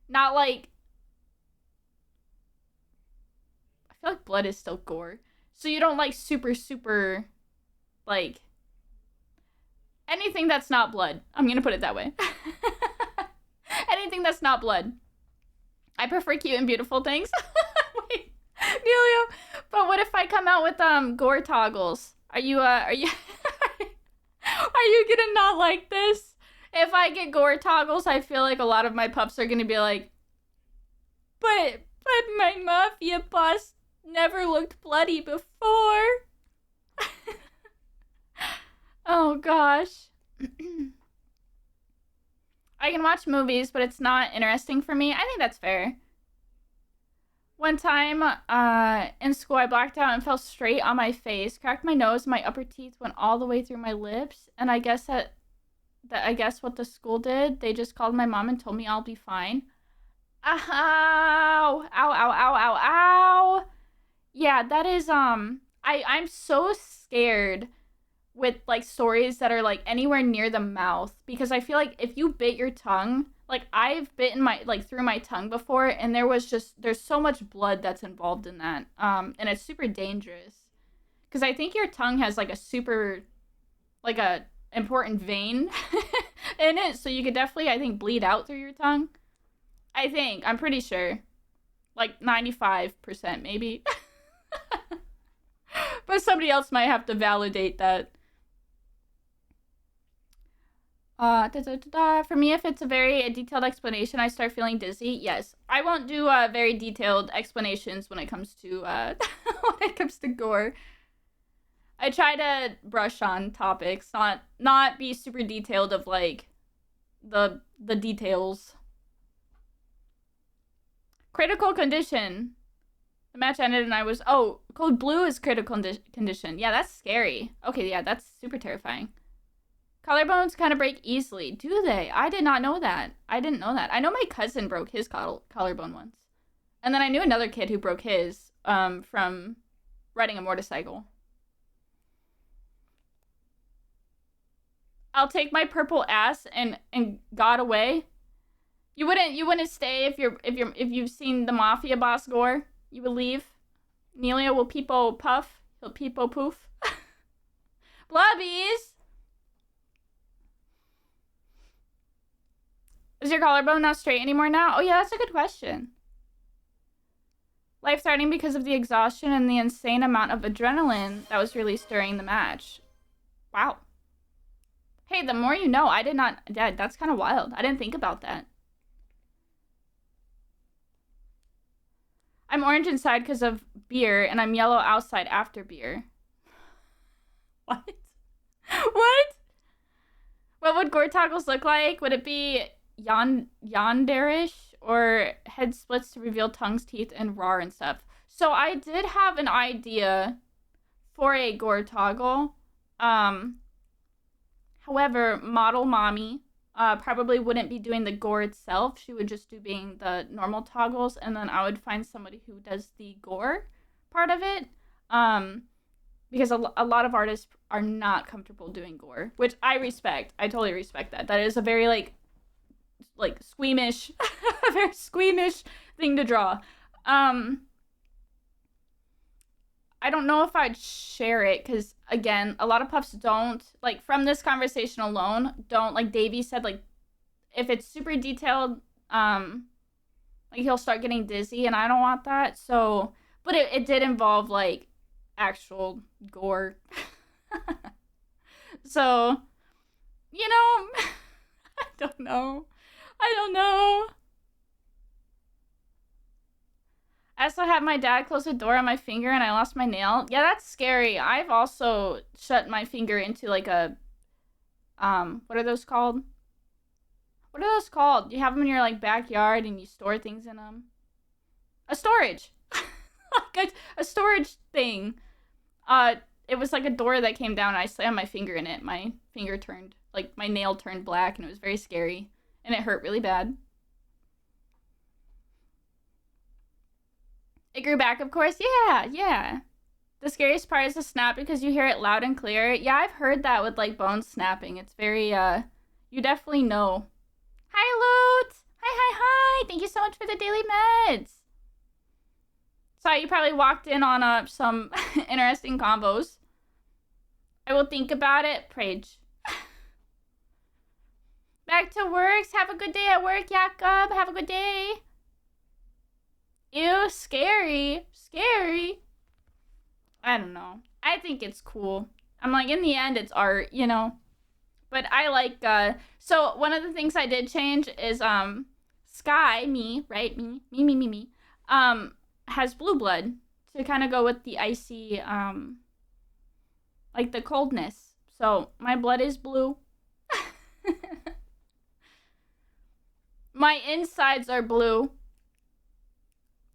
not like... I feel like blood is still gore. So you don't like super, like... anything that's not blood. I'm gonna put it that way. Anything that's not blood. I prefer cute and beautiful things. Wait, Neilio, but what if I come out with gore toggles? Are you are you gonna not like this? If I get gore toggles, I feel like a lot of my pups are gonna be like, but my mafia boss never looked bloody before. Oh gosh. I can watch movies, but it's not interesting for me. I think that's fair. One time, in school, I blacked out and fell straight on my face, cracked my nose, my upper teeth went all the way through my lips, and I guess what the school did, they just called my mom and told me I'll be fine. Ow! Ow! Ow! Ow! Ow! Ow! Yeah, that is I'm so scared with like stories that are like anywhere near the mouth because I feel like if you bit your tongue, like I've bitten my like through my tongue before and there's so much blood that's involved in that. And it's super dangerous. Cuz I think your tongue has like a super like a important vein in it, so you could definitely I think bleed out through your tongue. I'm pretty sure. Like 95% maybe. But somebody else might have to validate that. For me, if it's a very detailed explanation, I start feeling dizzy. Yes, I won't do very detailed explanations when it comes to when it comes to gore. I try to brush on topics, not be super detailed of like the details. Critical condition. The match ended and I was code blue is critical condition. Yeah, that's scary. Okay, yeah, that's super terrifying. Collarbones kind of break easily. Do they? I did not know that. I didn't know that. I know my cousin broke his collarbone once. And then I knew another kid who broke his from riding a motorcycle. I'll take my purple ass and God away. You wouldn't stay if you've seen the mafia boss Gore. You would leave. Nelia will peepo puff. He'll peepo poof. Blubbies! Is your collarbone not straight anymore now? Oh yeah, that's a good question. Life-threatening because of the exhaustion and the insane amount of adrenaline that was released during the match. Wow. Hey, the more you know. I did not... Dad, that's kind of wild. I didn't think about that. I'm orange inside because of beer, and I'm yellow outside after beer. What? What? What would gore toggles look like? Would it be yanderish or head splits to reveal tongues, teeth, and roar and stuff? So I did have an idea for a gore toggle. However, model mommy probably wouldn't be doing the gore itself. She would just do being the normal toggles, and then I would find somebody who does the gore part of it. Because a lot of artists are not comfortable doing gore, which I respect. I totally respect that. That is a very like squeamish, a very squeamish thing to draw. I don't know if I'd share it because again, a lot of puffs don't like from this conversation alone. Don't like Davey said like if it's super detailed, like he'll start getting dizzy, and I don't want that. So, but it did involve like actual gore. So, you know, I don't know. I don't know. I also had my dad close the door on my finger and I lost my nail. Yeah, that's scary. I've also shut my finger into like a what are those called? What are those called? You have them in your like backyard and you store things in them. A storage. Like a storage thing. It was like a door that came down and I slammed my finger in it. My finger turned like my nail turned black and it was very scary and it hurt really bad. It grew back, of course. Yeah, yeah. The scariest part is the snap because you hear it loud and clear. Yeah, I've heard that with like bones snapping. It's very you definitely know. Hi Loot! Hi. Thank you so much for the daily meds. So you probably walked in on some interesting combos. I will think about it, Prage. Back to works. Have a good day at work, Jakob. Have a good day. Ew, scary. Scary. I don't know. I think it's cool. I'm like, in the end, it's art, you know? But I like, so one of the things I did change is, Sky, me, right? Me, has blue blood to kind of go with the icy, like the coldness. So my blood is blue. My insides are blue,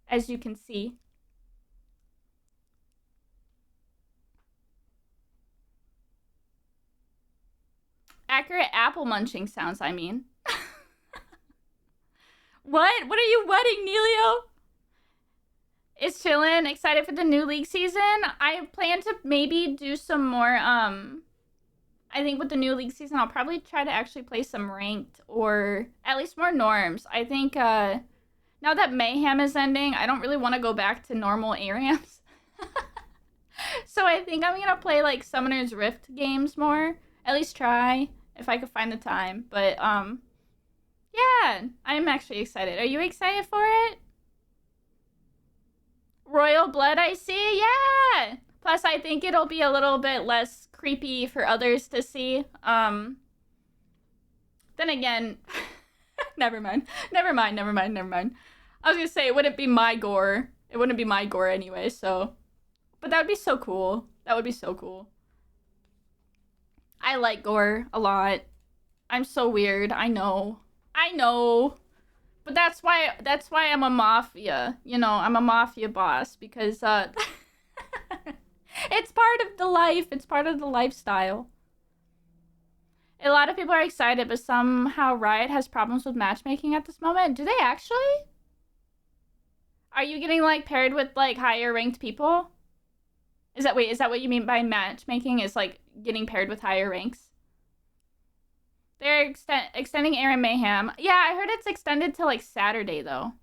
as you can see. Accurate apple munching sounds, I mean. What? What are you wedding, Neilio? It's chillin'. Excited for the new league season. I plan to maybe do some more, I think with the new league season, I'll probably try to actually play some ranked or at least more norms. I think, now that Mayhem is ending, I don't really want to go back to normal ARAMs. So I think I'm gonna play, like, Summoner's Rift games more. At least try, if I could find the time. But, yeah, I'm actually excited. Are you excited for it? Royal Blood, I see. Yeah. Plus, I think it'll be a little bit less creepy for others to see. Then again, never mind. I was gonna say, it wouldn't be my gore. It wouldn't be my gore anyway, so. But that would be so cool. That would be so cool. I like gore a lot. I'm so weird. I know. But that's why I'm a mafia. You know, I'm a mafia boss because it's part of the life. It's part of the lifestyle. A lot of people are excited, but somehow Riot has problems with matchmaking at this moment. Do they actually? Are you getting, like, paired with, like, higher ranked people? Is that what you mean by matchmaking? Is, like, getting paired with higher ranks? They're extending Aram Mayhem. Yeah, I heard it's extended to, like, Saturday, though.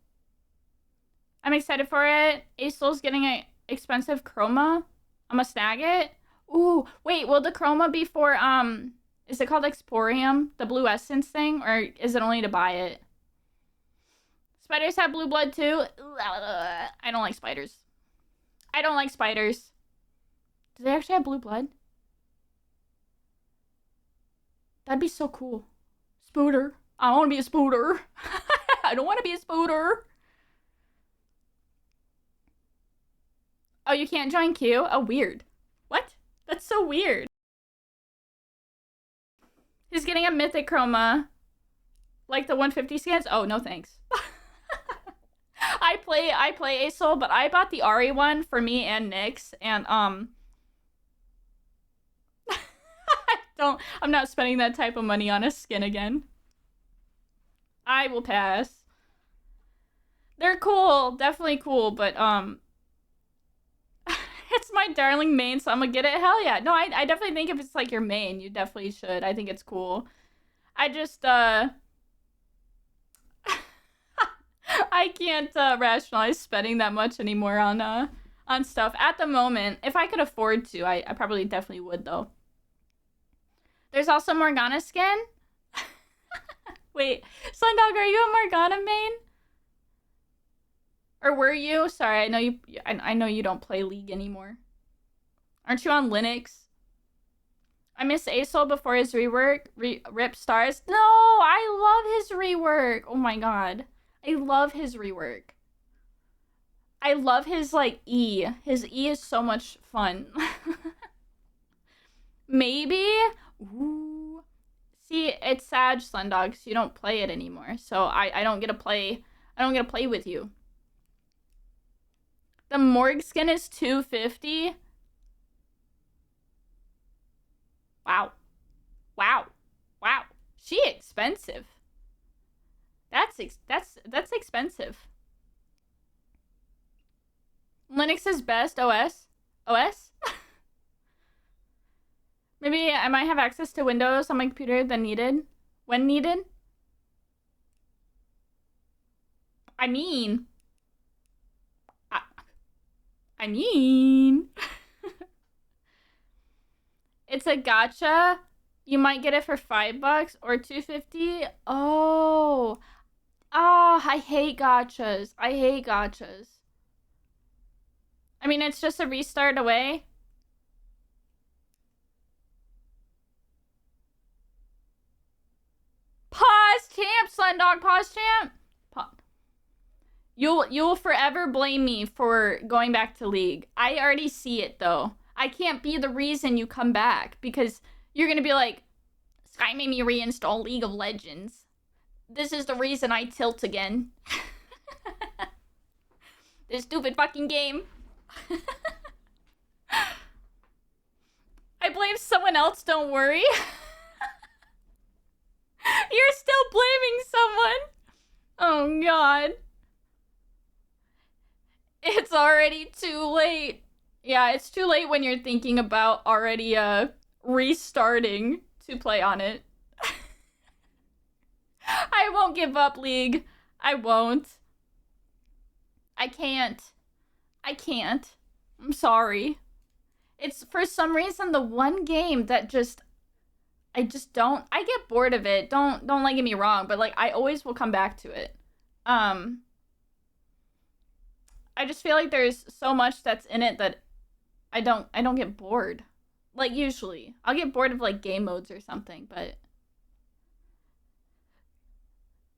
I'm excited for it. Asol's getting an expensive chroma. I'm gonna snag it. Ooh, wait, will the chroma be for, is it called Exporium? The blue essence thing? Or is it only to buy it? Spiders have blue blood, too? I don't like spiders. Do they actually have blue blood? That'd be so cool. Spooter. I want to be a spooter. I don't want to be a spooter. Oh, you can't join queue? Oh, weird. What? That's so weird. He's getting a mythic chroma. Like the 150 scans? Oh, no thanks. I play Asol, but I bought the Ari one for me and Nyx, and I'm not spending that type of money on a skin again. I will pass. They're cool, definitely cool, but it's my darling main, so I'm gonna get it. Hell yeah. No, I definitely think if it's like your main, you definitely should. I think it's cool. I just I can't rationalize spending that much anymore on stuff at the moment. If I could afford to, I probably definitely would though. There's also Morgana skin. Wait, Slendog, are you a Morgana main? Or were you? Sorry, I know you don't play League anymore. Aren't you on Linux? I miss Asol before his rework. Rip stars. No, I love his rework. Oh my god. I love his rework. I love his, like, E. His E is so much fun. Maybe? Ooh. See, it's sad, Slendog, so you don't play it anymore. So I don't get to play with you. The Morg skin is $250. Wow. She expensive. That's expensive. Linux is best OS? Maybe I might have access to Windows on my computer when needed. I mean, it's a gacha. You might get it for $5 or $250. Oh, I hate gachas. I mean, it's just a restart away. Pause champ, Slendog, pause champ. You'll forever blame me for going back to League. I already see it though. I can't be the reason you come back because You're gonna be like, Sky made me reinstall League of Legends. This is the reason I tilt again. This stupid fucking game. I blame someone else, don't worry. You're still blaming someone. Oh god. It's already too late. Yeah, it's too late when you're thinking about already restarting to play on it. I won't give up, League. I won't. I can't. I'm sorry. It's for some reason the one game that I get bored of it. Don't like get me wrong, but like I always will come back to it. I just feel like there's so much that's in it that I don't get bored. Like usually. I'll get bored of like game modes or something, but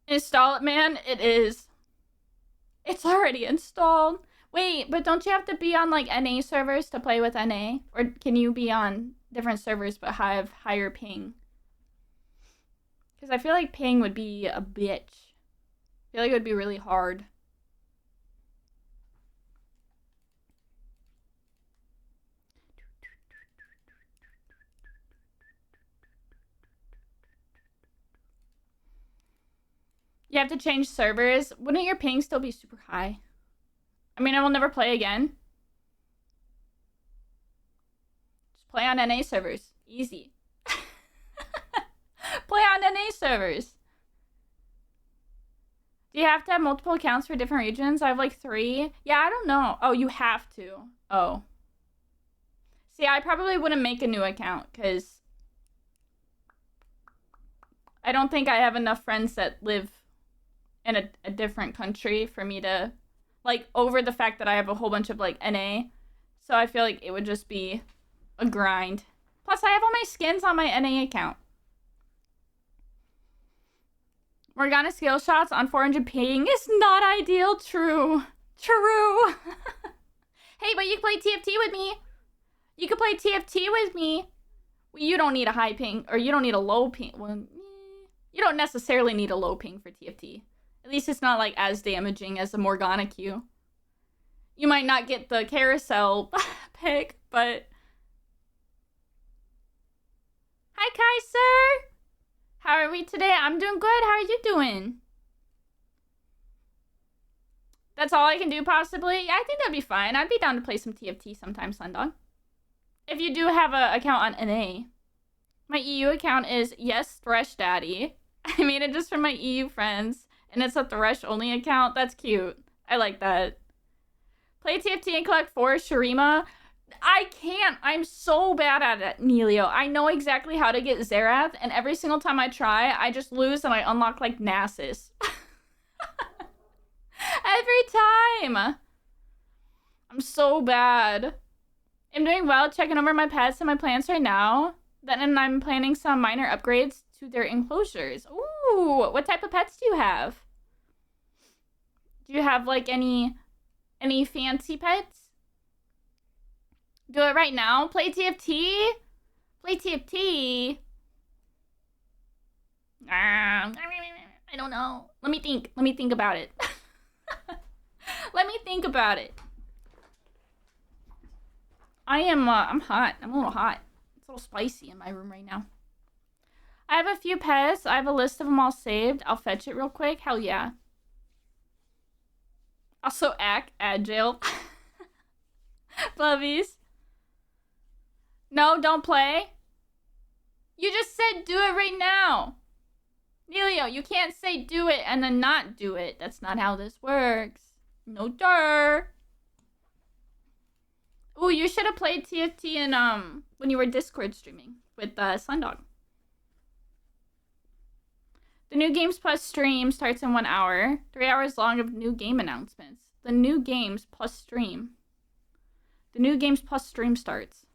install it, man. It is. It's already installed. Wait, but don't you have to be on like NA servers to play with NA? Or can you be on different servers but have higher ping? Because I feel like ping would be a bitch. I feel like it would be really hard. You have to change servers. Wouldn't your ping still be super high? I mean, I will never play again. Just play on NA servers. Easy. Play on NA servers. Do you have to have multiple accounts for different regions? I have like 3. Yeah, I don't know. Oh, you have to. Oh. See, I probably wouldn't make a new account because I don't think I have enough friends that live in a different country for me to, like, over the fact that I have a whole bunch of, like, NA. So I feel like it would just be a grind. Plus, I have all my skins on my NA account. Morgana skill shots on 400 ping is not ideal. True. True. Hey, but you can play TFT with me. You can play TFT with me. You don't need a high ping, or you don't need a low ping. Well, you don't necessarily need a low ping for TFT. At least it's not like as damaging as a Morgana Q. You might not get the carousel pick, but... Hi, Kaiser! How are we today? I'm doing good. How are you doing? That's all I can do, possibly? Yeah, I think that'd be fine. I'd be down to play some TFT sometime, Sundog. If you do have an account on NA. My EU account is Yes Thresh Daddy. I made it just for my EU friends. And it's a Thresh only account. That's cute. I like that. Play TFT and collect 4 Shurima. I can't. I'm so bad at it, Nelio. I know exactly how to get Xerath, and every single time I try, I just lose and I unlock, like, Nasus. Every time! I'm so bad. I'm doing well, checking over my pets and my plants right now. Then I'm planning some minor upgrades to their enclosures. Ooh, what type of pets do you have? Do you have, like, any fancy pets? Do it right now. Play TFT. Play TFT. I don't know. Let me think. Let me think about it. Let me think about it. I'm hot. I'm a little hot. It's a little spicy in my room right now. I have a few pets. I have a list of them all saved. I'll fetch it real quick. Hell yeah. Also, agile. Bubbies. No, don't play. You just said do it right now. Nelio, you can't say do it and then not do it. That's not how this works. No dirt. Ooh, you should have played TFT in, when you were Discord streaming with Sundog. The New Games Plus stream starts in 1 hour. 3 hours long of new game announcements. The New Games Plus stream. The New Games Plus stream starts.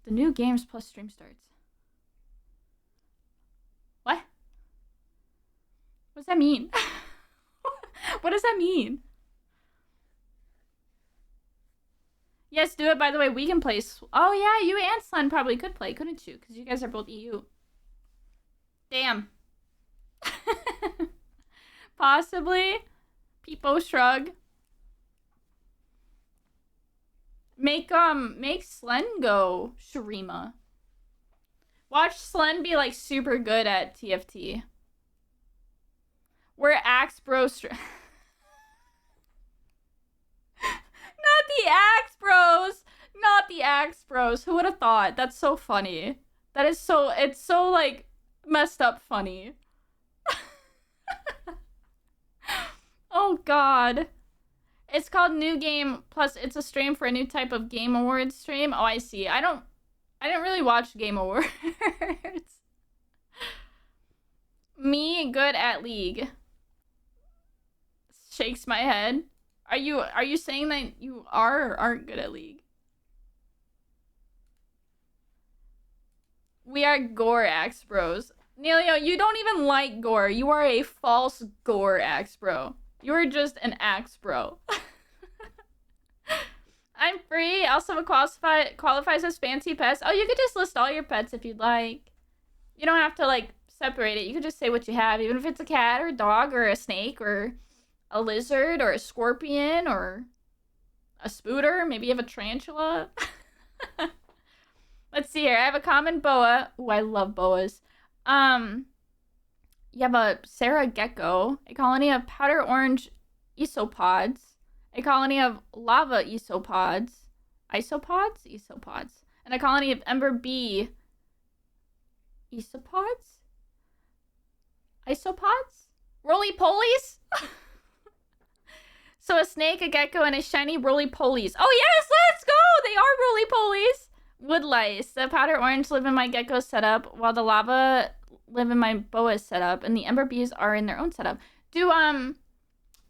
The New Games Plus stream starts. What? What does that mean? What does that mean? Yes, do it. By the way, we can play. Oh, yeah, you and Slen probably could play, couldn't you? Because you guys are both EU. Damn. Possibly. Peepo shrug. Make Slen go, Shurima. Watch Slen be like super good at TFT. We're Axe Bros. Not the Axe Bros. Not the Axe Bros. Who would have thought? That's so funny. That is so, it's so like messed up funny. Oh god. It's called New Game, plus it's a stream for a new type of Game Awards stream. Oh, I see. I don't really watch Game Awards. Me good at League. Shakes my head. Are you saying that you are or aren't good at League? We are Gore Axe Bros. Neilio, you don't even like Gore. You are a false Gore Axe Bro. You're just an Axe Bro. I'm free. Also, it qualifies as fancy pets. Oh, you could just list all your pets if you'd like. You don't have to, like, separate it. You could just say what you have, even if it's a cat or a dog or a snake or a lizard or a scorpion or a spooter. Maybe you have a tarantula. Let's see here. I have a common boa. Ooh, I love boas. You have a Sarah gecko, a colony of powder orange isopods, a colony of lava isopods, and a colony of ember bee isopods, roly-polies? So a snake, a gecko, and a shiny roly-polies. Oh yes, let's go! They are roly-polies! Wood lice. The powder orange live in my gecko setup, while the lava live in my boa setup, and the ember bees are in their own setup. Do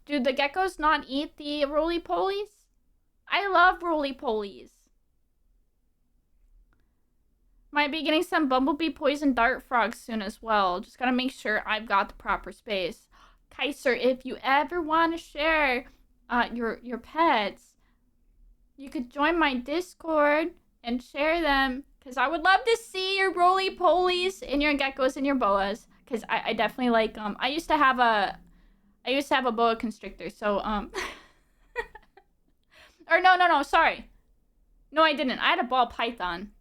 the geckos not eat the roly-polies? I love roly-polies. Might be getting some bumblebee poison dart frogs soon as well. Just gotta make sure I've got the proper space. Kaiser, if you ever want to share your pets, you could join my Discord and share them, because I would love to see your roly-polies and your geckos and your boas, because I definitely like I used to have a boa constrictor, so or no, sorry. No, I didn't. I had a ball python.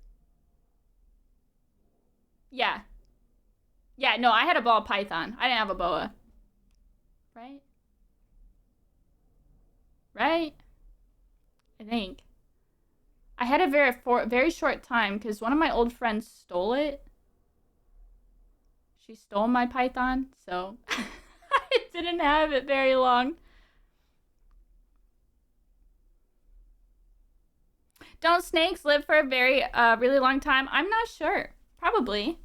Yeah. Yeah, no, I had a ball python. I didn't have a boa. Right? Right? I think. I had it for a very short time because one of my old friends stole it. She stole my python, so I didn't have it very long. Don't snakes live for a really long time? I'm not sure. Probably.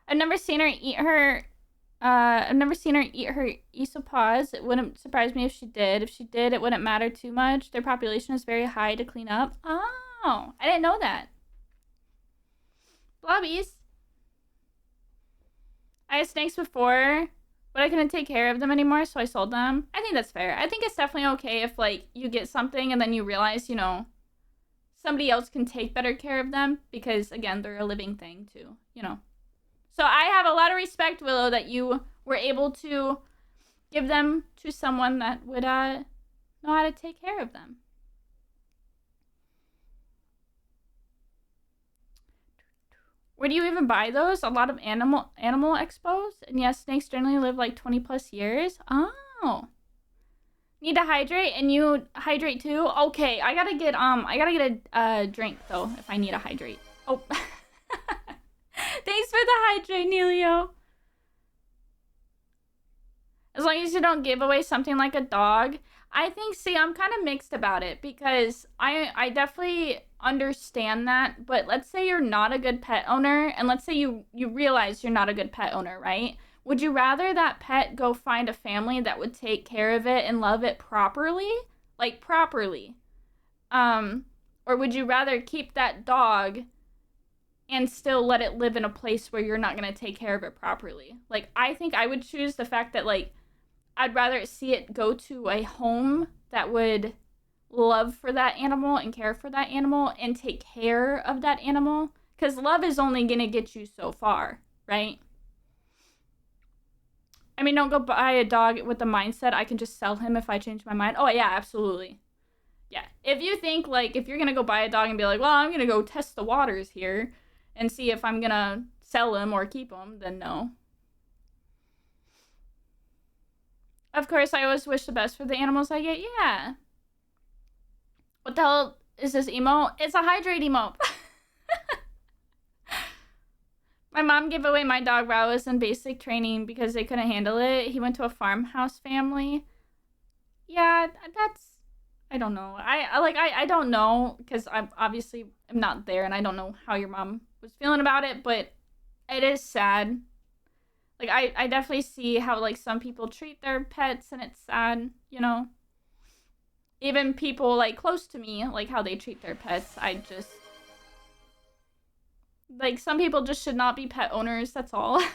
I've never seen her eat her isopods. It wouldn't surprise me if she did. If she did, it wouldn't matter too much. Their population is very high to clean up. Oh, I didn't know that. Blobbies. I had snakes before, but I couldn't take care of them anymore, so I sold them. I think that's fair. I think it's definitely okay if, like, you get something and then you realize, you know, somebody else can take better care of them because, again, they're a living thing, too, you know. So I have a lot of respect, Willow, that you were able to give them to someone that would know how to take care of them. Where do you even buy those? A lot of animal expos? And yes, snakes generally live like 20 plus years. Oh. Need to hydrate, and you hydrate too? Okay, I gotta get a drink though if I need to hydrate. Oh. Thanks for the hydrate, Neilio. As long as you don't give away something like a dog. I think, see, I'm kind of mixed about it because I definitely understand that. But let's say you're not a good pet owner, and let's say you realize you're not a good pet owner, right? Would you rather that pet go find a family that would take care of it and love it properly? Like, properly. Or would you rather keep that dog and still let it live in a place where you're not going to take care of it properly? Like, I think I would choose the fact that, like, I'd rather see it go to a home that would love for that animal and care for that animal and take care of that animal, because love is only going to get you so far, right? I mean, don't go buy a dog with the mindset I can just sell him if I change my mind. Oh, yeah, absolutely. Yeah. If you think, like, if you're going to go buy a dog and be like, well, I'm going to go test the waters here and see if I'm going to sell him or keep him, then no. Of course, I always wish the best for the animals I get. Yeah. What the hell is this emo? It's a hydrate emo. My mom gave away my dog while I was in basic training because they couldn't handle it. He went to a farmhouse family. Yeah, that's... I don't know. I don't know because I obviously am not there and I don't know how your mom was feeling about it, but it is sad. Like, I definitely see how, like, some people treat their pets and it's sad, you know? Even people, like, close to me, like, how they treat their pets, I just... Like, some people just should not be pet owners, that's all. Willow,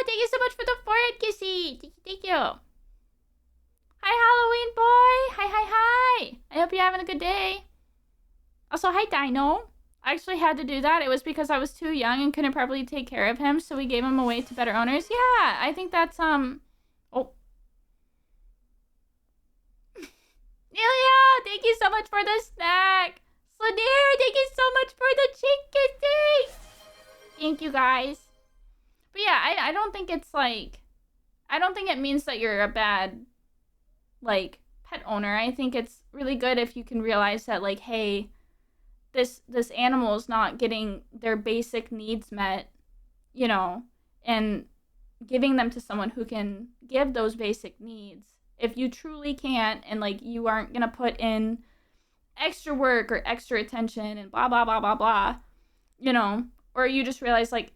thank you so much for the forehead kissy. Thank you. Hi, Halloween boy. Hi. I hope you're having a good day. Also, hi, Dino. I actually had to do that. It was because I was too young and couldn't properly take care of him, so we gave him away to better owners. Yeah, I think that's, Oh. Nelia, thank you so much for the snack. Slaneer, thank you so much for the chicken. Thank you, guys. But yeah, I don't think it's like... I don't think it means that you're a bad, like, pet owner. I think it's really good if you can realize that, like, hey, this animal is not getting their basic needs met, you know, and giving them to someone who can give those basic needs. If you truly can't, and, like, you aren't gonna put in extra work or extra attention and blah, blah, blah, blah, blah, you know, or you just realize, like,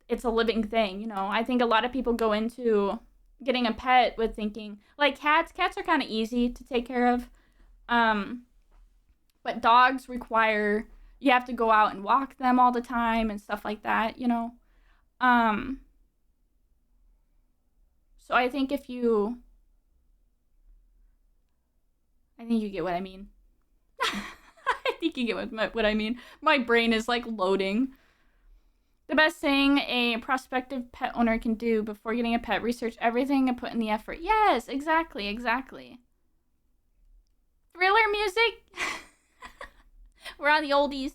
it's a living thing, you know. I think a lot of people go into getting a pet with thinking, like, cats are kind of easy to take care of, but dogs require, you have to go out and walk them all the time and stuff like that, you know. So I think I think you get what I mean. I think you get what I mean. My brain is, like, loading. The best thing a prospective pet owner can do before getting a pet, research everything and put in the effort. Yes, exactly. Thriller music? We're on the oldies.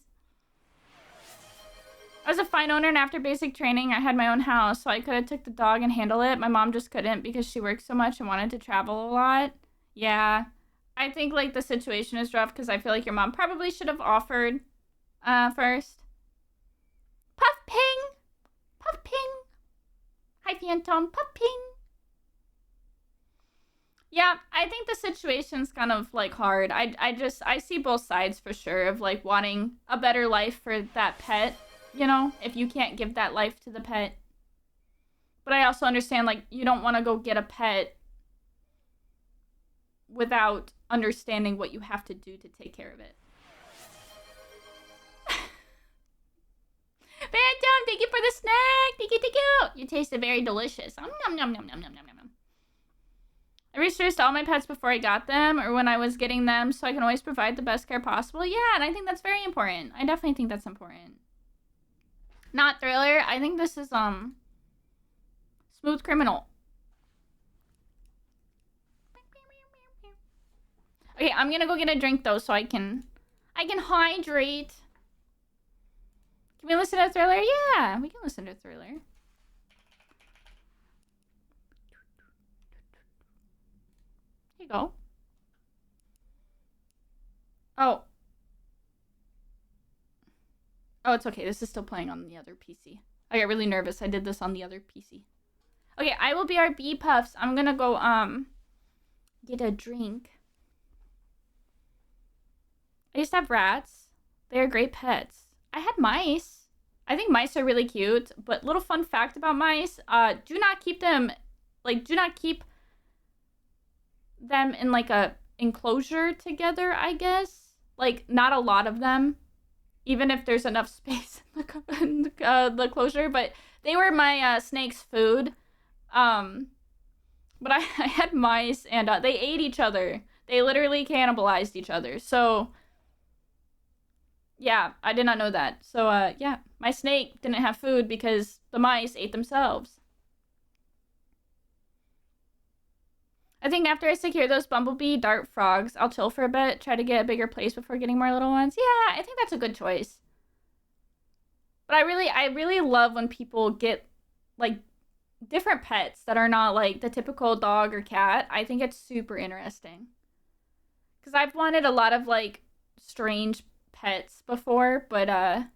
I was a fine owner, and after basic training, I had my own house, so I could have took the dog and handle it. My mom just couldn't because she worked so much and wanted to travel a lot. Yeah. I think, like, the situation is rough because I feel like your mom probably should have offered first. Puff ping! Hi, Phantom. Puff ping! Yeah, I think the situation's kind of, like, hard. I see both sides for sure of, like, wanting a better life for that pet, you know, if you can't give that life to the pet. But I also understand, like, you don't want to go get a pet without understanding what you have to do to take care of it. Phantom, thank you for the snack. Thank you. You tasted very delicious. Nom. I researched all my pets before I got them or when I was getting them so I can always provide the best care possible. Yeah, and I think that's very important. I definitely think that's important. Not Thriller. I think this is, Smooth Criminal. Okay, I'm gonna go get a drink, though, so I can hydrate. Can we listen to Thriller? Yeah, we can listen to Thriller. Here you go. Oh, it's okay. This is still playing on the other PC. I got really nervous. I did this on the other PC. Okay, I will be our bee puffs. I'm gonna go, get a drink. I used to have rats. They are great pets. I had mice. I think mice are really cute, but little fun fact about mice, do not keep them in, like, a enclosure together, I guess. Like, not a lot of them, even if there's enough space in the closure, but they were my snake's food. But I had mice, and they ate each other. They literally cannibalized each other. So, yeah, I did not know that. So, yeah, my snake didn't have food because the mice ate themselves. I think after I secure those bumblebee dart frogs, I'll chill for a bit, try to get a bigger place before getting more little ones. Yeah, I think that's a good choice. But I really love when people get like different pets that are not like the typical dog or cat. I think it's super interesting. Cuz I've wanted a lot of like strange pets before, but kind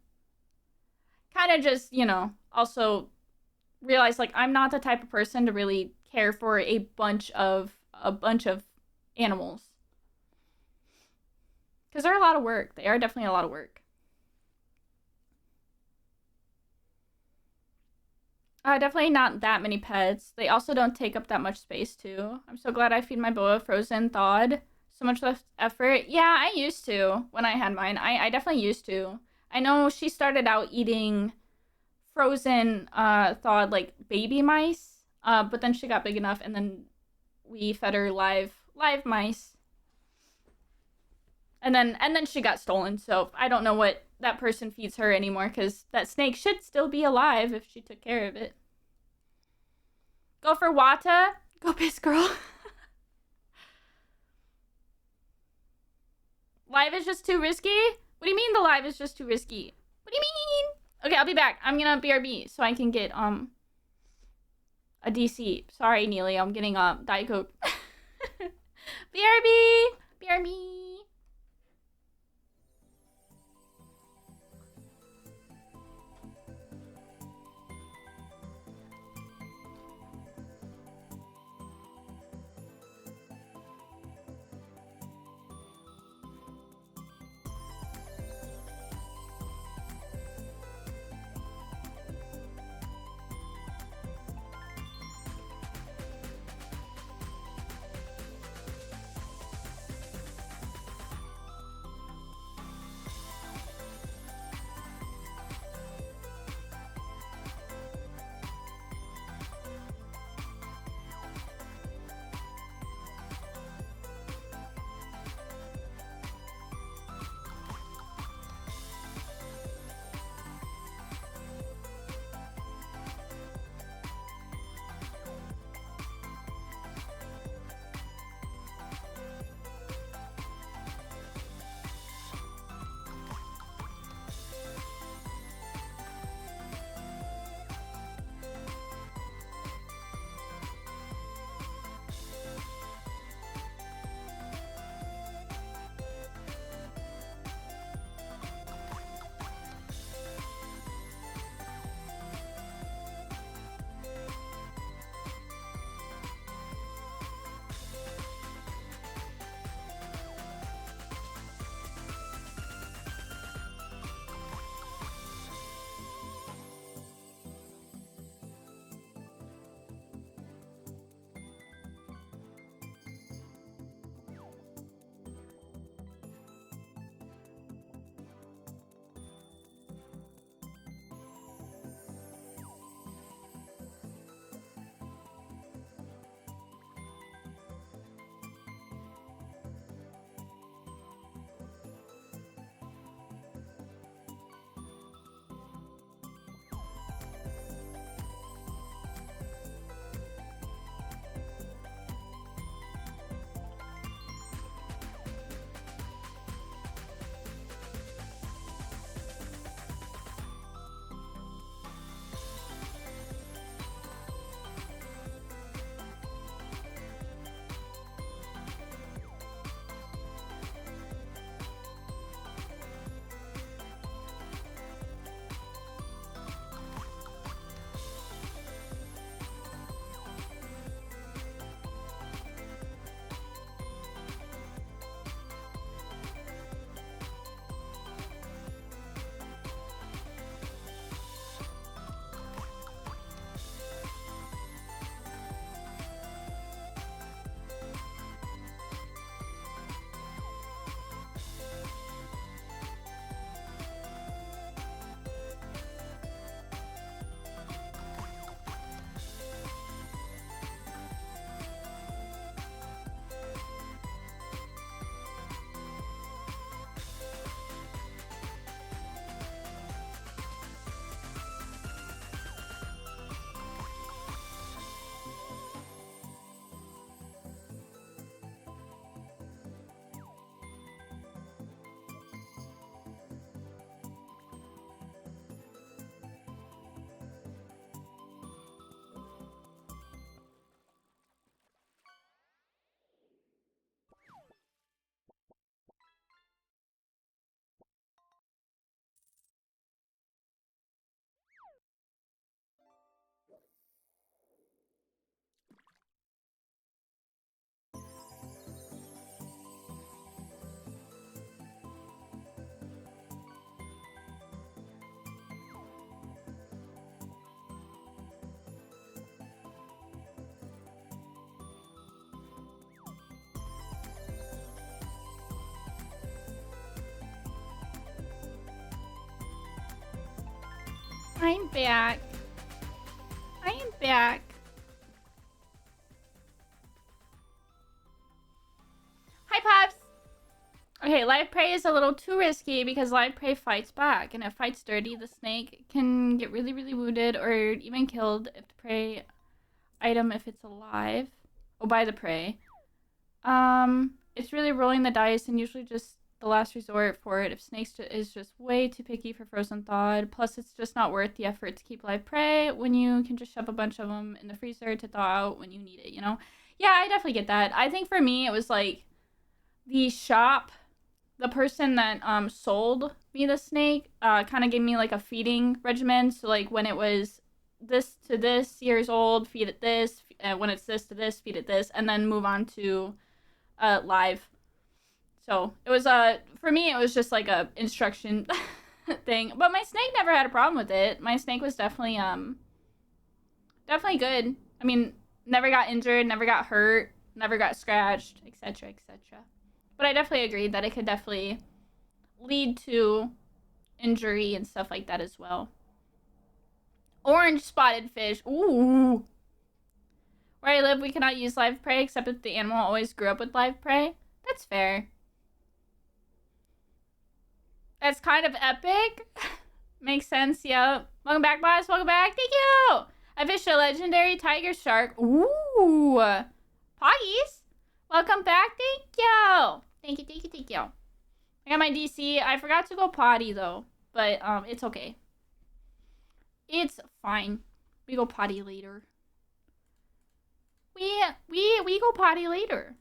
of just, also realize like I'm not the type of person to really care for a bunch of animals. Cuz they're a lot of work. They are definitely a lot of work. Definitely not that many pets. They also don't take up that much space too. I'm so glad I feed my boa frozen thawed. So much less effort. Yeah, I used to when I had mine. I definitely used to. I know she started out eating frozen thawed like baby mice. But then she got big enough and then we fed her live mice. And then she got stolen. So I don't know what that person feeds her anymore cuz that snake should still be alive if she took care of it. Go for Wata. Go piss girl. Live is just too risky? What do you mean the live is just too risky? What do you mean? Okay, I'll be back. I'm gonna BRB so I can get a DC. Sorry, Neely, I'm getting Diet Coke. BRB! BRB! I'm back. I am back. Hi, Pops. Okay, live prey is a little too risky because live prey fights back, and if fights dirty, the snake can get really, really wounded or even killed if the prey item if it's alive. Oh, by the prey. It's really rolling the dice and usually just the last resort for it if snakes is just way too picky for frozen thawed. Plus, it's just not worth the effort to keep live prey when you can just shove a bunch of them in the freezer to thaw out when you need it, you know? Yeah, I definitely get that. I think for me, it was like the shop, the person that sold me the snake kind of gave me like a feeding regimen. So like when it was this to this years old, feed it this, and when it's this to this, feed it this, and then move on to live. So it was for me it was just like a instruction thing. But my snake never had a problem with it. My snake was definitely definitely good. I mean, never got injured, never got hurt, never got scratched, etc., etc. But I definitely agreed that it could definitely lead to injury and stuff like that as well. Orange spotted fish. Ooh. Where I live, we cannot use live prey except if the animal always grew up with live prey. That's fair. That's kind of epic. Makes sense, yep. Welcome back, boss. Welcome back. Thank you. I fished a legendary tiger shark. Ooh. Poggies. Welcome back. Thank you. Thank you, thank you, thank you. I got my DC. I forgot to go potty, though. But, it's okay. It's fine. We go potty later. We go potty later.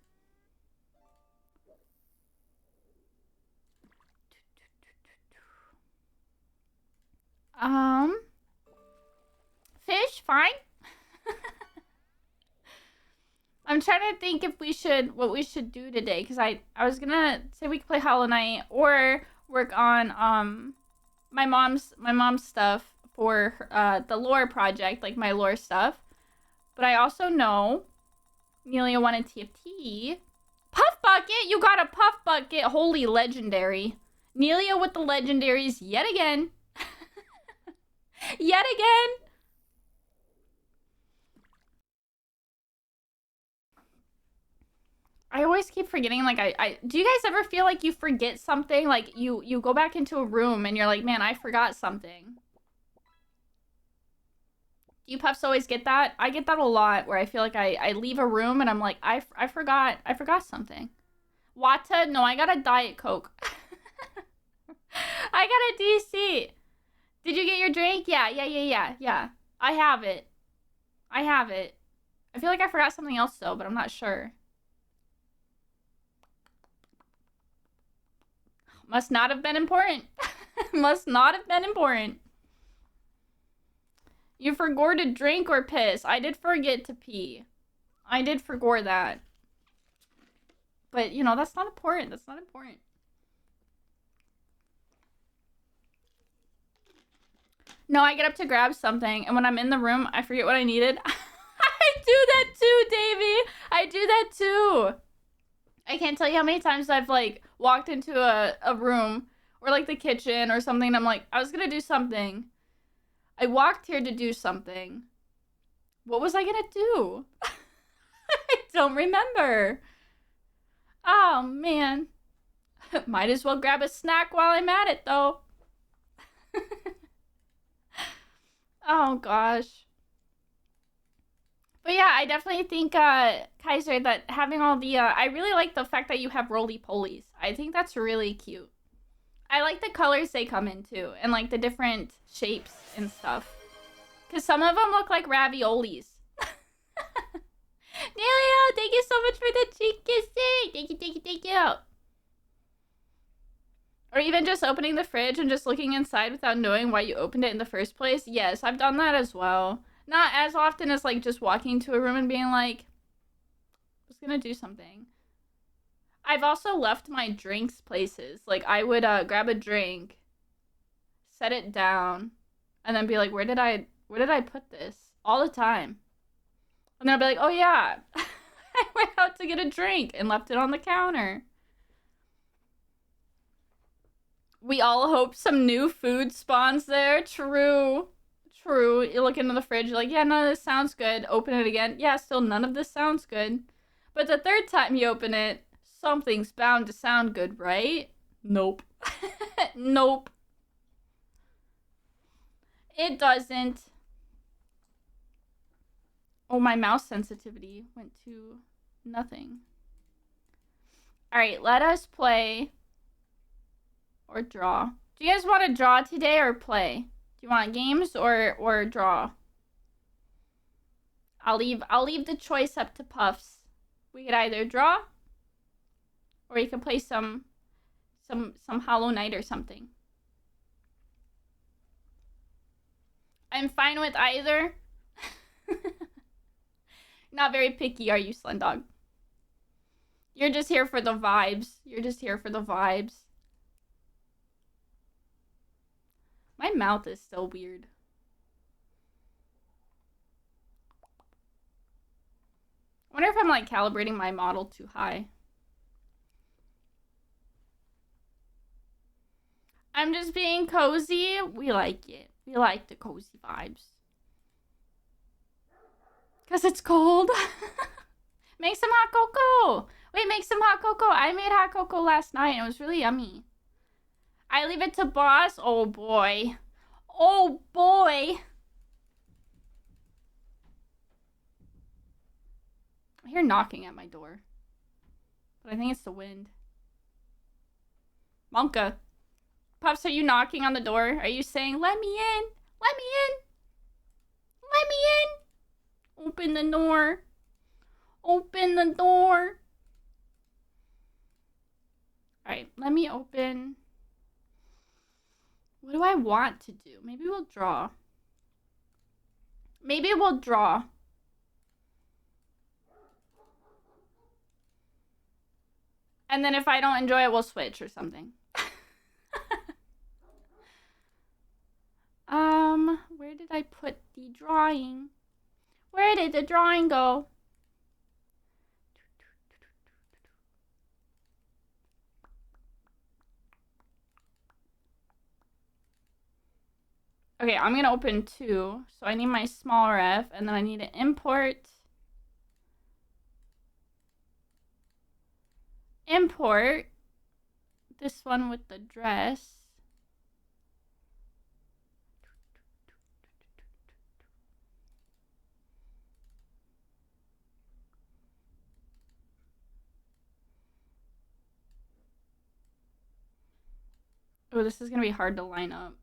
Fish, fine. I'm trying to think if what we should do today, because I was gonna say we could play Hollow Knight or work on my mom's stuff for her, the lore project, like my lore stuff. But I also know Nelia wanted TFT. Puff Bucket! You got a Puff Bucket! Holy legendary. Nelia with the legendaries yet again. Yet again! I always keep forgetting, like, I do you guys ever feel like you forget something? Like, you go back into a room and you're like, man, I forgot something. Do you puffs always get that? I get that a lot, where I feel like I leave a room and I'm like, I forgot something. Wata? No, I got a Diet Coke. I got a DC. Did you get your drink? Yeah. I have it. I feel like I forgot something else, though, but I'm not sure. Must not have been important. Must not have been important. You forgot to drink or piss. I did forget to pee. I did forget that. But, you know, that's not important. That's not important. No, I get up to grab something, and when I'm in the room, I forget what I needed. I do that too, Davey. I do that too. I can't tell you how many times I've, like, walked into a room or, like, the kitchen or something, and I'm like, I was gonna do something. I walked here to do something. What was I gonna do? I don't remember. Oh, man. Might as well grab a snack while I'm at it, though. Oh, gosh. But yeah, I definitely think, Kaiser, that having all the, I really like the fact that you have roly-polies. I think that's really cute. I like the colors they come in, too, and, like, the different shapes and stuff. Because some of them look like raviolis. Nelia, thank you so much for the cheek kissing. Thank you. Or even just opening the fridge and just looking inside without knowing why you opened it in the first place. Yes, I've done that as well. Not as often as, like, just walking into a room and being like, I was gonna do something. I've also left my drinks places. Like, I would grab a drink, set it down, and then be like, where did I put this? All the time. And then I'll be like, oh yeah, I went out to get a drink and left it on the counter. We all hope some new food spawns there. True. true. You look into the fridge, you're like, yeah, none of this sounds good. Open it again. Yeah, still none of this sounds good. But the third time you open it, something's bound to sound good, right? Nope. Nope. It doesn't. Oh, my mouse sensitivity went to nothing. Alright, let us play. Or draw. Do you guys want to draw today or play? Do you want games or draw? I'll leave the choice up to Puffs. We could either draw or you can play some Hollow Knight or something. I'm fine with either. Not very picky, are you, Slendog? You're just here for the vibes. You're just here for the vibes. My mouth is so weird. I wonder if I'm like calibrating my model too high. I'm just being cozy. We like it. We like the cozy vibes. Because it's cold. Make some hot cocoa. Wait, make some hot cocoa. I made hot cocoa last night. It was really yummy. I leave it to boss. Oh, boy. Oh, boy. I hear knocking at my door. But I think it's the wind. Monka. Puffs, are you knocking on the door? Are you saying, let me in? Let me in? Let me in? Open the door. Open the door. Alright, let me open. What do I want to do? Maybe we'll draw. Maybe we'll draw. And then if I don't enjoy it, we'll switch or something. Where did I put the drawing? Where did the drawing go? Okay, I'm gonna open 2. So I need my smaller F, and then I need to import this one with the dress. Oh, this is gonna be hard to line up.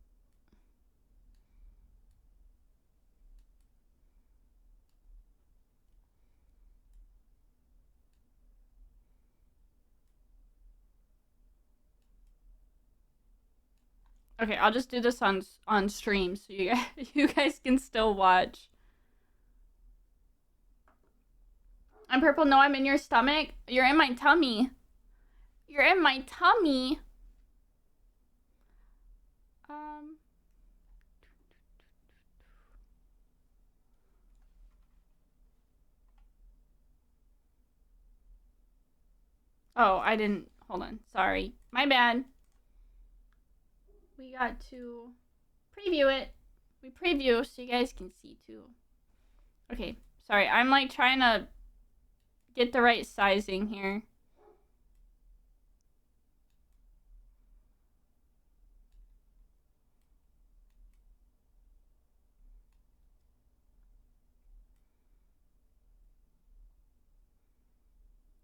Okay, I'll just do this on stream so you guys can still watch. I'm purple. No, I'm in your stomach. You're in my tummy. You're in my tummy. Oh, I didn't. Hold on. Sorry. My bad. We got to preview it. We preview so you guys can see too. Okay. Sorry. I'm like trying to get the right sizing here.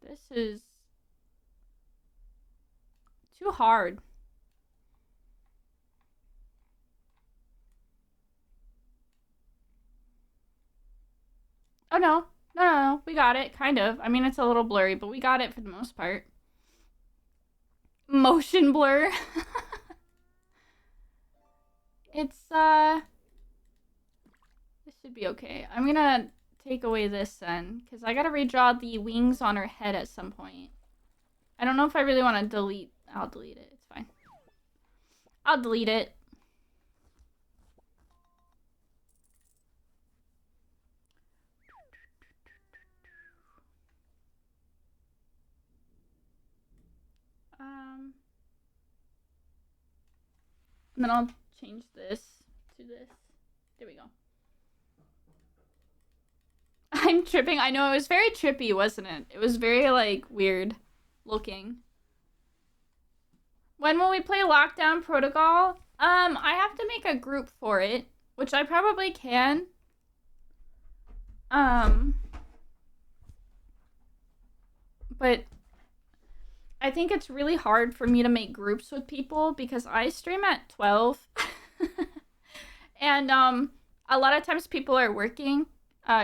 This is too hard. Oh, no. No. We got it. Kind of. I mean, it's a little blurry, but we got it for the most part. Motion blur. It's, this should be okay. I'm gonna take away this then, because I gotta redraw the wings on her head at some point. I don't know if I really want to delete. I'll delete it. It's fine. I'll delete it. And then I'll change this to this. There we go. I'm tripping. I know it was very trippy, wasn't it? It was very like weird looking. When will we play Lockdown Protocol? I have to make a group for it, which I probably can. But I think it's really hard for me to make groups with people because I stream at 12. And a lot of times people are working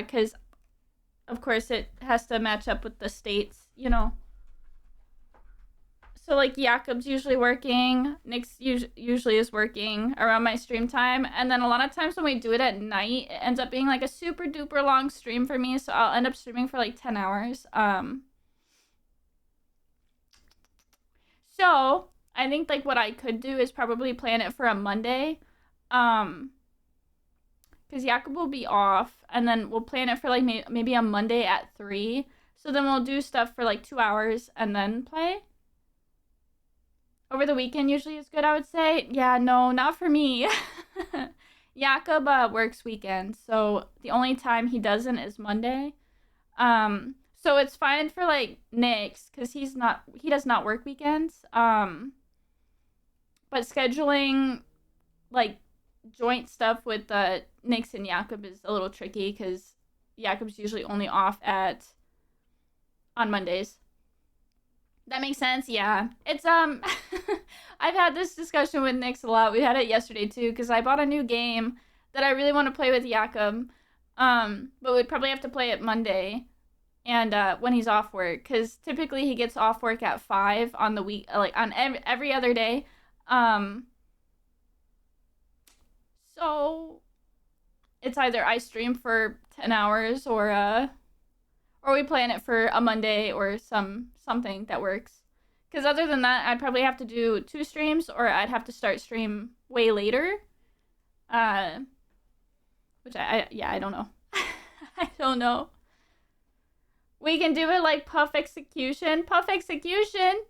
cuz of course it has to match up with the states, you know. So like Jakob's usually working, Nick's usually is working around my stream time, and then a lot of times when we do it at night, it ends up being like a super duper long stream for me, so I'll end up streaming for like 10 hours. So I think like what I could do is probably plan it for a Monday, because Jakob will be off, and then we'll plan it for like maybe a Monday at 3. So then we'll do stuff for like 2 hours and then play. Over the weekend usually is good, I would say. Yeah, no, not for me. Jakob works weekends, so the only time he doesn't is Monday. So it's fine for like Nick's because he does not work weekends. But scheduling like joint stuff with Nick's and Jakob is a little tricky because Jakob's usually only off on Mondays. That makes sense. Yeah. It's I've had this discussion with Nix a lot. We had it yesterday too because I bought a new game that I really want to play with Jakob. But we'd probably have to play it Monday and when he's off work cuz typically he gets off work at 5 on the week, like on every other day. So it's either I stream for 10 hours or we plan it for a Monday or something that works. Because other than that, I'd probably have to do 2 streams, or I'd have to start stream way later. Which I don't know. I don't know. We can do it like Puff Execution. Puff Execution?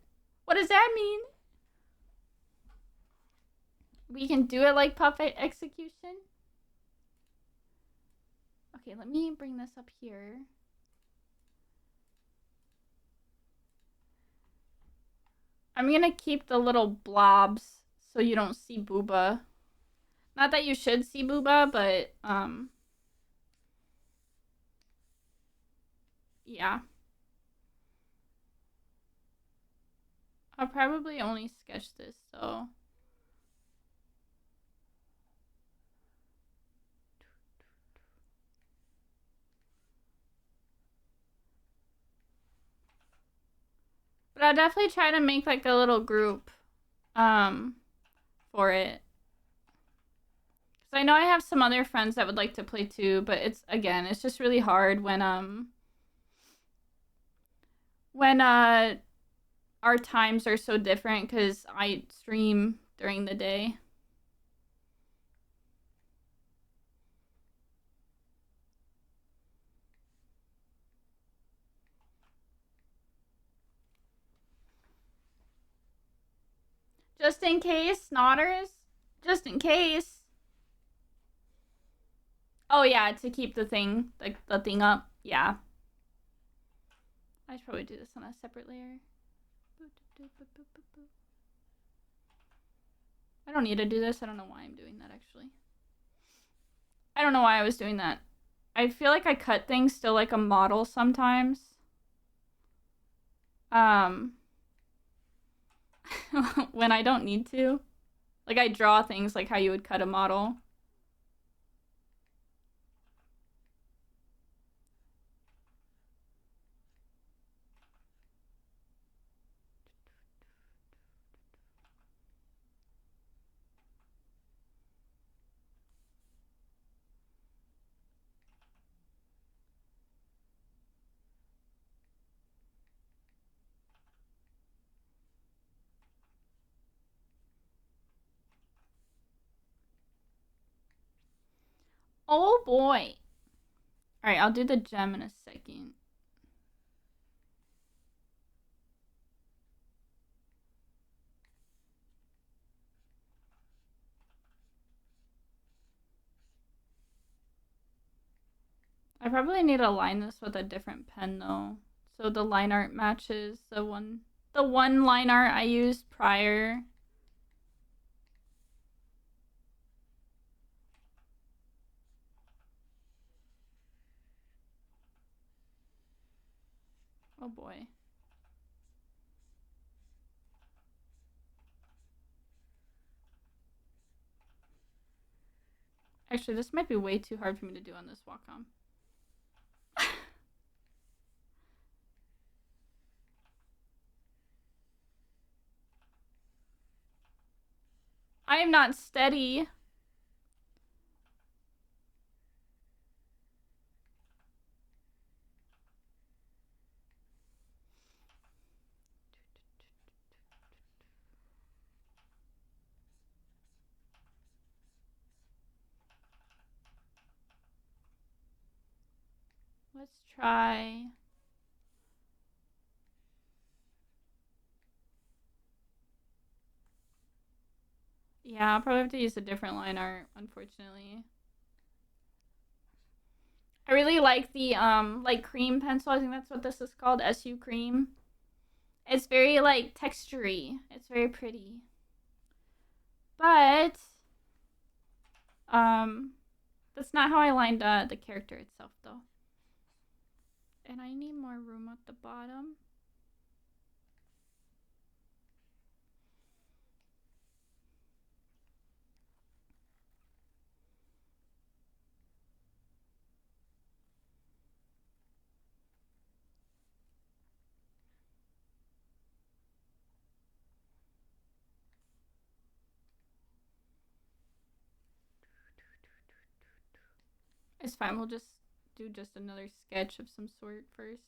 What does that mean? We can do it like Puff Execution? Okay, let me bring this up here. I'm gonna keep the little blobs so you don't see Booba. Not that you should see Booba, but, yeah. I'll probably only sketch this, so... But I'll definitely try to make, like, a little group, for it. Because I know I have some other friends that would like to play too, but it's just really hard when our times are so different because I stream during the day. Just in case, Snotters? Just in case. Oh yeah, to keep the thing, the thing up. Yeah. I should probably do this on a separate layer. I don't need to do this. I don't know why I'm doing that, actually. I don't know why I was doing that. I feel like I cut things still like a model sometimes. When I don't need to. Like, I draw things like how you would cut a model. Oh boy. Alright, I'll do the gem in a second. probably need to line this with a different pen though. So the line art matches the one line art I used prior. Oh boy. Actually, this might be way too hard for me to do on this Wacom. I am not steady. Let's try. Yeah, I'll probably have to use a different line art, unfortunately. I really like the like cream pencil. I think that's what this is called, SU cream. It's very like textury. It's very pretty. But that's not how I lined the character itself though. And I need more room at the bottom. It's fine. We'll just do just another sketch of some sort first.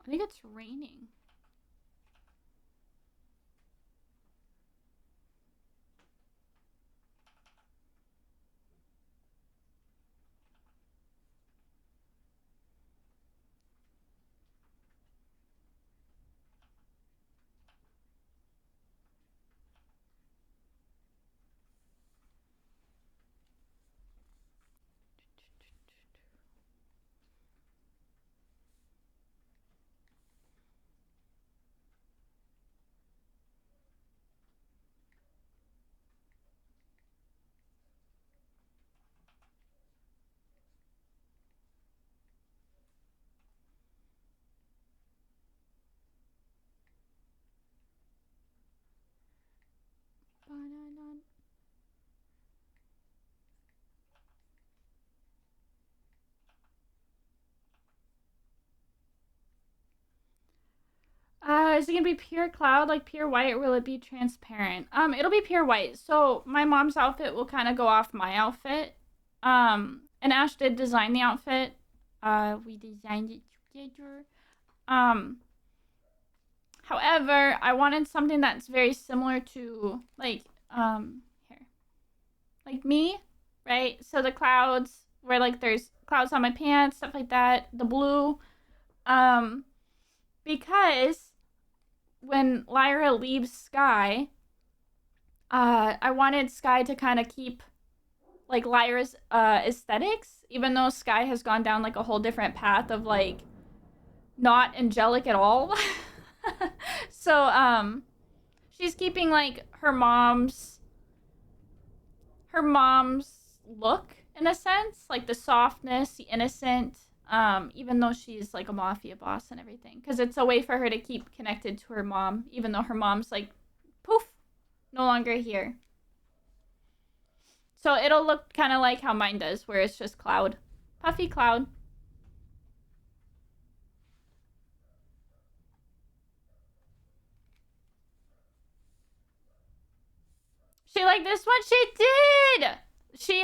I think it's raining. Is it gonna be pure cloud, like pure white, or will it be transparent? It'll be pure white. So my mom's outfit will kind of go off my outfit. And Ash did design the outfit. We designed it together. Um, However, I wanted something that's very similar to here, like me, right? So the clouds, where like there's clouds on my pants, stuff like that. The blue, um, because when Lyra leaves Sky, I wanted Sky to kind of keep like Lyra's aesthetics, even though Sky has gone down like a whole different path of like not angelic at all. So she's keeping like her mom's look in a sense, like the softness, the innocent, even though she's like a mafia boss and everything, because it's a way for her to keep connected to her mom, even though her mom's like poof, no longer here. So it'll look kind of like how mine does, where it's just cloud, puffy cloud. She liked this one. She did. She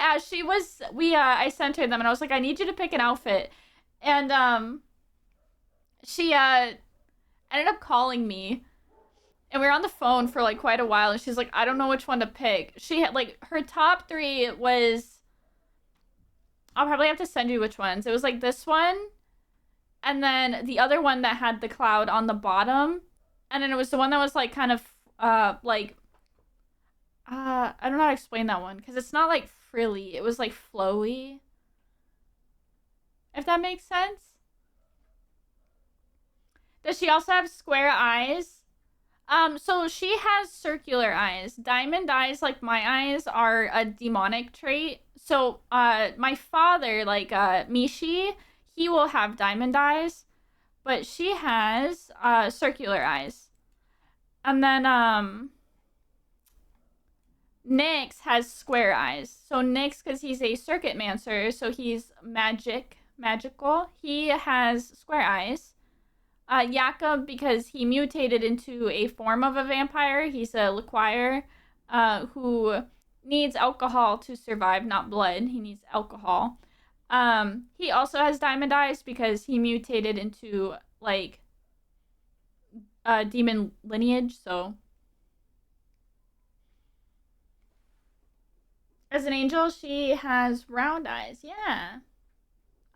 As she was, I sent her them, and I was like, I need you to pick an outfit, and she ended up calling me, and we were on the phone for like quite a while, and she's like, I don't know which one to pick. She had like her top three was, I'll probably have to send you which ones. It was like this one, and then the other one that had the cloud on the bottom, and then it was the one that was like kind of like I don't know how to explain that one because it's not like frilly. It was like flowy. If that makes sense. Does she also have square eyes? So she has circular eyes. Diamond eyes, like my eyes, are a demonic trait. So, my father, like, Mishi, he will have diamond eyes, but she has, circular eyes. And then, Nyx has square eyes. So Nyx, because he's a circuit mancer, so he's magical, he has square eyes. Jakob, because he mutated into a form of a vampire. He's a liquire who needs alcohol to survive, not blood. He needs alcohol. He also has diamond eyes because he mutated into, like, a demon lineage, so. As an angel, she has round eyes. Yeah.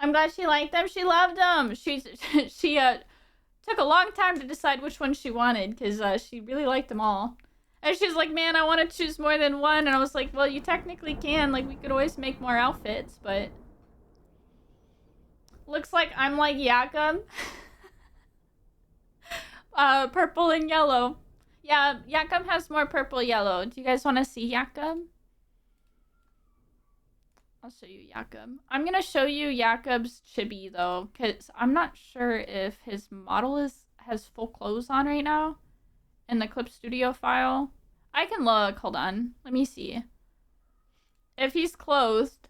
I'm glad she liked them. She loved them. She took a long time to decide which one she wanted because she really liked them all. And she's like, man, I want to choose more than one. And I was like, well, you technically can. Like, we could always make more outfits, but... Looks like I'm like Jakob. Purple and yellow. Yeah, Jakob has more purple yellow. Do you guys want to see Jakob? I'll show you Jakob. I'm gonna show you Jakob's chibi though, because I'm not sure if his model has full clothes on right now in the Clip Studio file. I can look. Hold on. Let me see. If he's clothed,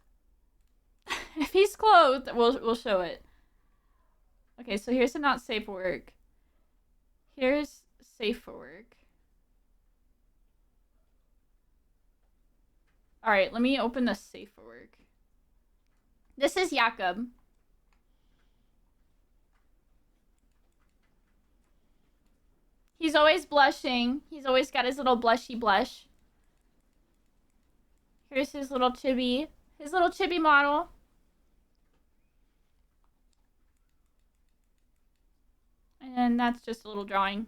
if he's clothed, we'll show it. Okay, so here's a not safe for work. Here's safe for work. All right, let me open the safe for work. This is Jakob. He's always blushing. He's always got his little blushy blush. Here's his little chibi. His little chibi model. And that's just a little drawing.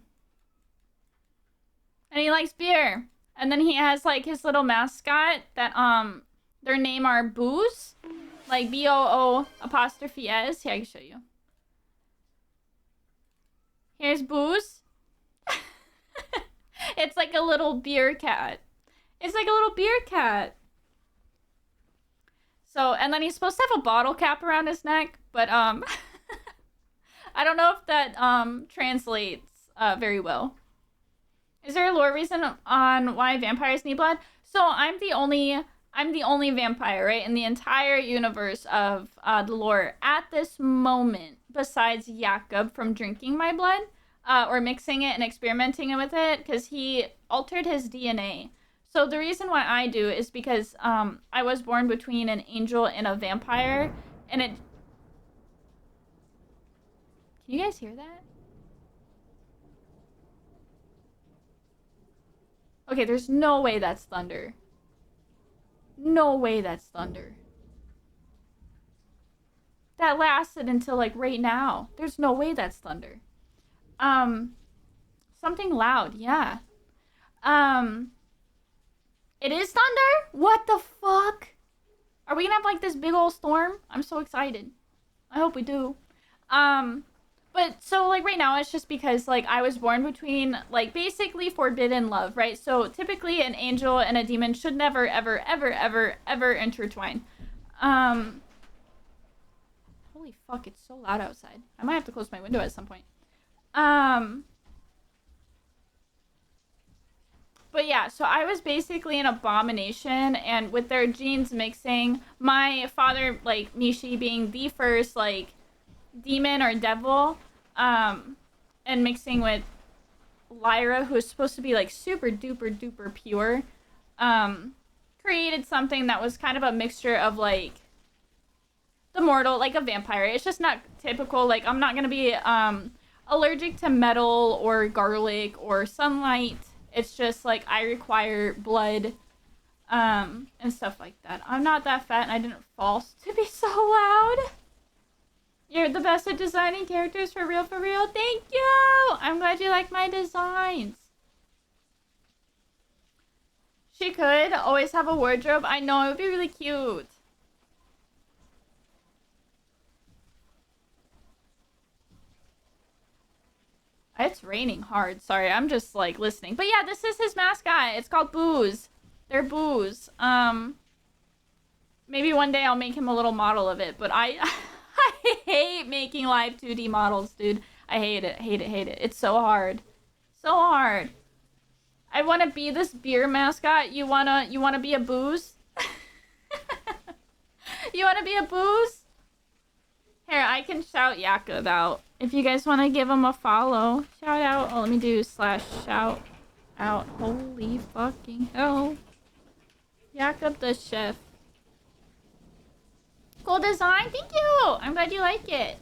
And he likes beer. And then he has like his little mascot that their name are Booze. Like B-O-O''S. Here, I can show you. Here's Booze. It's like a little beer cat. It's like a little beer cat. So, and then he's supposed to have a bottle cap around his neck, but I don't know if that translates very well. Is there a lore reason on why vampires need blood? So I'm the only vampire, right, in the entire universe of the lore at this moment, besides Jakob from drinking my blood, or mixing it and experimenting with it, because he altered his DNA. So the reason why I do is because I was born between an angel and a vampire, and it... Can you guys hear that? Okay, there's no way that's thunder. No way that's thunder. That lasted until like right now. There's no way that's thunder. Something loud, yeah. It is thunder? What the fuck? Are we gonna have like this big old storm? I'm so excited. I hope we do. But so like right now it's just because like I was born between like basically forbidden love, right? So typically an angel and a demon should never ever ever ever ever intertwine. Holy fuck, it's so loud outside. I might have to close my window at some point. But yeah, so I was basically an abomination, and with their genes mixing, my father, like Mishi being the first like demon or devil, and mixing with Lyra, who is supposed to be like super duper duper pure. Correct created something that was kind of a mixture of like the mortal, like a vampire. It's just not typical. Like I'm not gonna be allergic to metal or garlic or sunlight. It's just like I require blood and stuff like that. I'm not that fat and I didn't fall to be so loud. You're the best at designing characters for real, for real. Thank you! I'm glad you like my designs. She could always have a wardrobe. I know, it would be really cute. It's raining hard. Sorry, I'm just like listening. But yeah, this is his mascot. It's called Booze. They're Booze. Maybe one day I'll make him a little model of it, but I I hate making live 2D models, dude. I hate it, hate it, hate it. It's so hard. So hard. I want to be this beer mascot. You wanna be a Booze? You wanna be a Booze? Here, I can shout Yakub out. If you guys want to give him a follow. Shout out. Oh, let me do /shout out. Holy fucking hell. Yakub the chef. Cool design. Thank you. I'm glad you like it.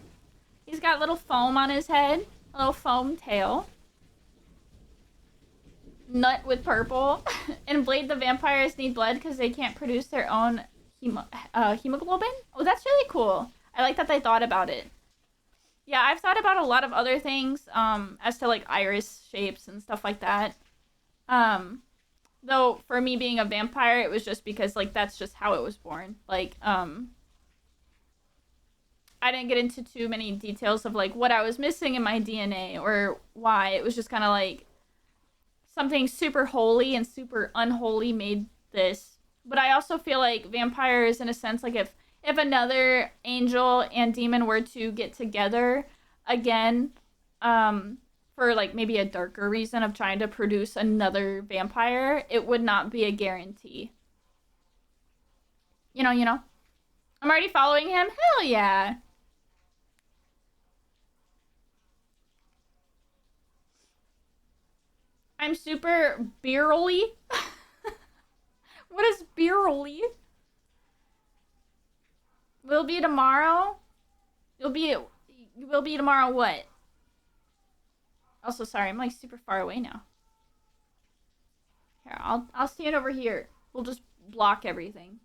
He's got little foam on his head. A little foam tail. Nut with purple. And Blade the vampires need blood because they can't produce their own hemoglobin. Oh, that's really cool. I like that they thought about it. Yeah, I've thought about a lot of other things as to like iris shapes and stuff like that. Though for me being a vampire, it was just because like that's just how it was born. Like I didn't get into too many details of like what I was missing in my DNA or why. It was just kind of like something super holy and super unholy made this. But I also feel like vampires in a sense, like if another angel and demon were to get together again, for like maybe a darker reason of trying to produce another vampire, it would not be a guarantee. You know. I'm already following him. Hell yeah. I'm super beerly. What is beerly? Will be tomorrow? You will be tomorrow what? Also, sorry, I'm like super far away now. Here, I'll stand over here. We'll just block everything.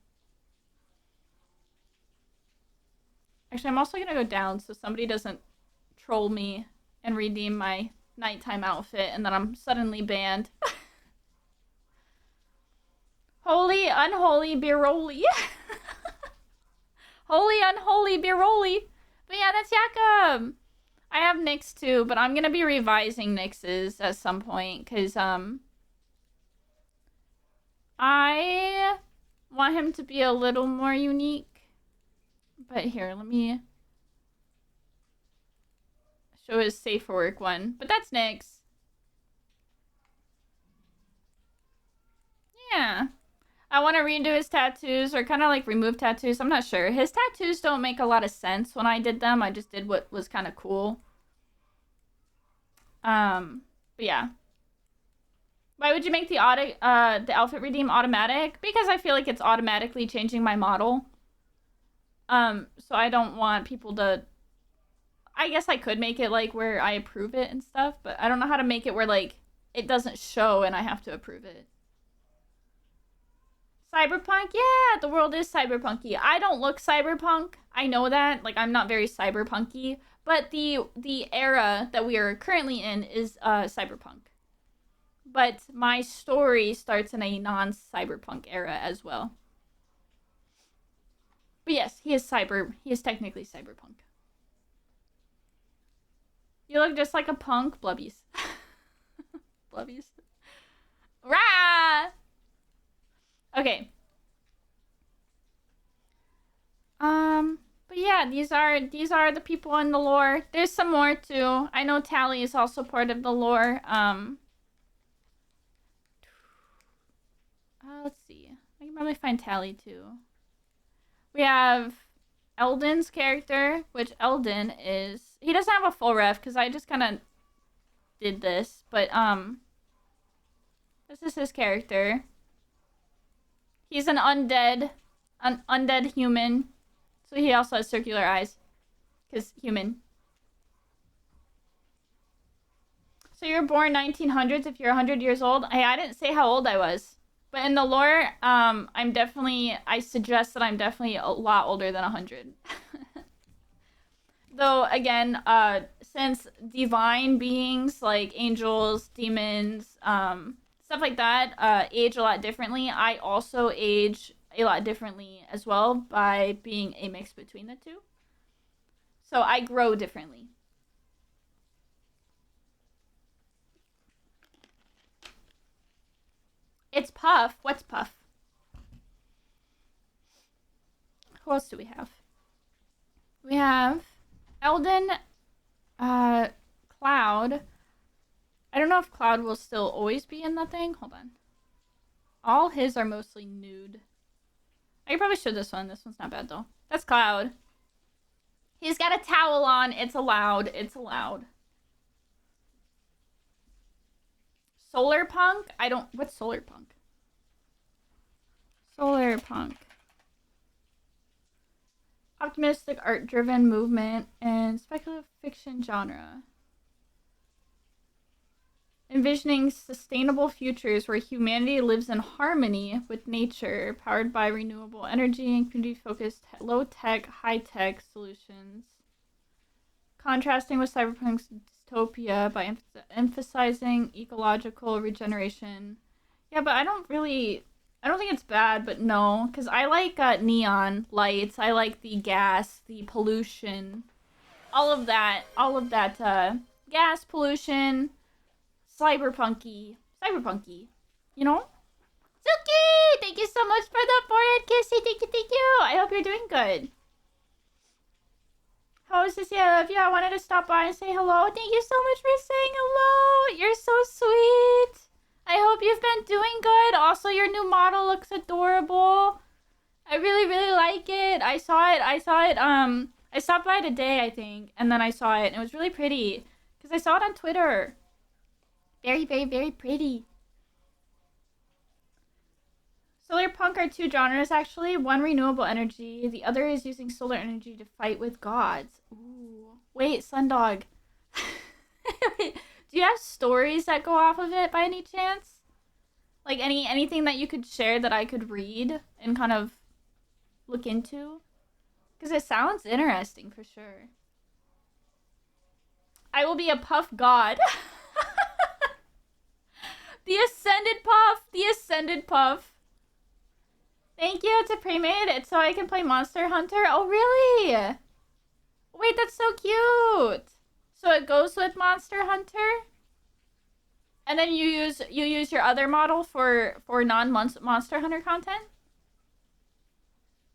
Actually, I'm also gonna go down so somebody doesn't troll me and redeem my nighttime outfit and then I'm suddenly banned. Holy, unholy, beeroli. Holy, unholy, beeroli. But yeah, that's Yakub. I have Nyx too, but I'm gonna be revising Nyx's at some point because I want him to be a little more unique. But here, let me show his safe for work one. But that's Nyx. Yeah. I want to redo his tattoos or kind of like remove tattoos. I'm not sure. His tattoos don't make a lot of sense when I did them. I just did what was kind of cool. But yeah. Why would you make the outfit redeem automatic? Because I feel like it's automatically changing my model. So I don't want people to... I guess I could make it like where I approve it and stuff, but I don't know how to make it where like it doesn't show and I have to approve it. Cyberpunk? Yeah, the world is cyberpunky. I don't look cyberpunk. I know that. Like, I'm not very cyberpunky. But the era that we are currently in is cyberpunk. But my story starts in a non-cyberpunk era as well. But yes, he is technically cyberpunk. You look just like a punk. Blubbies. Blubbies. Rah! Okay. But yeah, these are the people in the lore. There's some more too. I know Tally is also part of the lore. Let's see. I can probably find Tally too. We have Eldon's character, which Eldon is... He doesn't have a full ref because I just kind of did this, but this is his character. He's an undead human. So he also has circular eyes. Because human. So you're born 1900s if you're 100 years old? Hey, I didn't say how old I was. But in the lore, I suggest that I'm definitely a lot older than 100. Though, again, since divine beings like angels, demons, stuff like that, age a lot differently, I also age a lot differently as well by being a mix between the two. So I grow differently. It's Puff. What's Puff? Who else do we have? We have Eldon, Cloud. I don't know if Cloud will still always be in the thing. Hold on. All his are mostly nude. I could probably show this one. This one's not bad, though. That's Cloud. He's got a towel on. It's allowed. It's allowed. Solar Punk? I don't... What's Solar Punk? Solar Punk. Optimistic, art-driven movement and speculative fiction genre. Envisioning sustainable futures where humanity lives in harmony with nature, powered by renewable energy and community-focused low-tech, high-tech solutions. Contrasting with cyberpunk's dystopia by emphasizing ecological regeneration. Yeah, but I don't think it's bad, but no. Because I like neon lights. I like the gas, the pollution. All of that, gas, pollution, cyberpunky, you know? Suki! Thank you so much for the forehead kissy. Thank you. I hope you're doing good. How is this? Yeah, I love you. I wanted to stop by and say hello. Thank you so much for saying hello. You're so sweet. I hope you've been doing good. Also, your new model looks adorable. I really, really like it. I saw it. I stopped by today, I think, and then I saw it, and it was really pretty. Because I saw it on Twitter. Very, very, very pretty. Solar Punk are two genres, actually. One, renewable energy. The other is using solar energy to fight with gods. Ooh. Wait, Sundog. Wait, do you have stories that go off of it by any chance? Like anything that you could share that I could read and kind of look into? Because it sounds interesting for sure. I will be a Puff god. The Ascended Puff. The Ascended Puff. Thank you. It's a pre-made. It's so I can play Monster Hunter. Oh, really? Wait, that's so cute. So it goes with Monster Hunter? And then you use your other model for non-Monster Hunter content?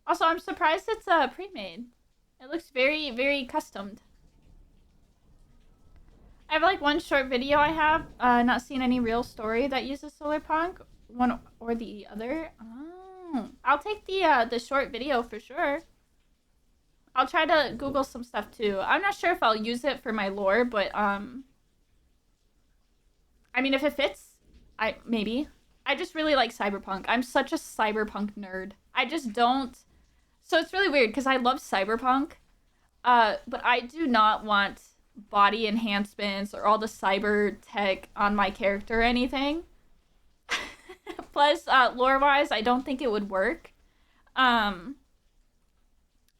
Also, I'm surprised it's pre-made. It looks very, very customed. I have like one short video I have, not seen any real story that uses Solar Punk, one or the other. Oh, I'll take the short video for sure. I'll try to Google some stuff too. I'm not sure if I'll use it for my lore, but I mean, if it fits, maybe. I just really like cyberpunk. I'm such a cyberpunk nerd. I just don't. So it's really weird because I love cyberpunk, but I do not want body enhancements or all the cyber tech on my character or anything. Plus, lore-wise, I don't think it would work. I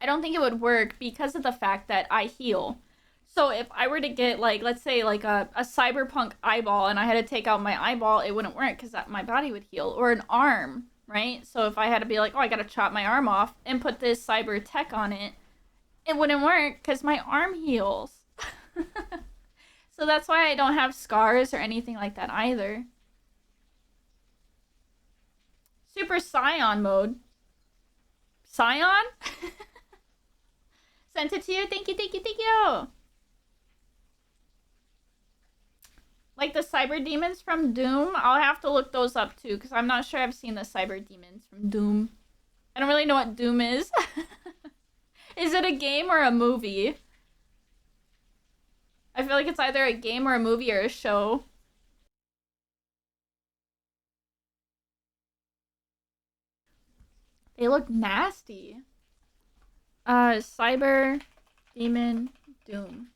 don't think it would work because of the fact that I heal. So if I were to get, like, let's say, like, a cyberpunk eyeball and I had to take out my eyeball, it wouldn't work because my body would heal. Or an arm, right? So if I had to be like, oh, I gotta chop my arm off and put this cyber tech on it, it wouldn't work because my arm heals. So that's why I don't have scars or anything like that either. Super Scion mode. Scion? Sent it to you. Thank you, thank you, thank you. Like the cyber demons from Doom. I'll have to look those up too, because I'm not sure I've seen the cyber demons from Doom. I don't really know what Doom is. Is it a game or a movie? I feel like it's either a game or a movie or a show. They look nasty. Cyber Demon Doom.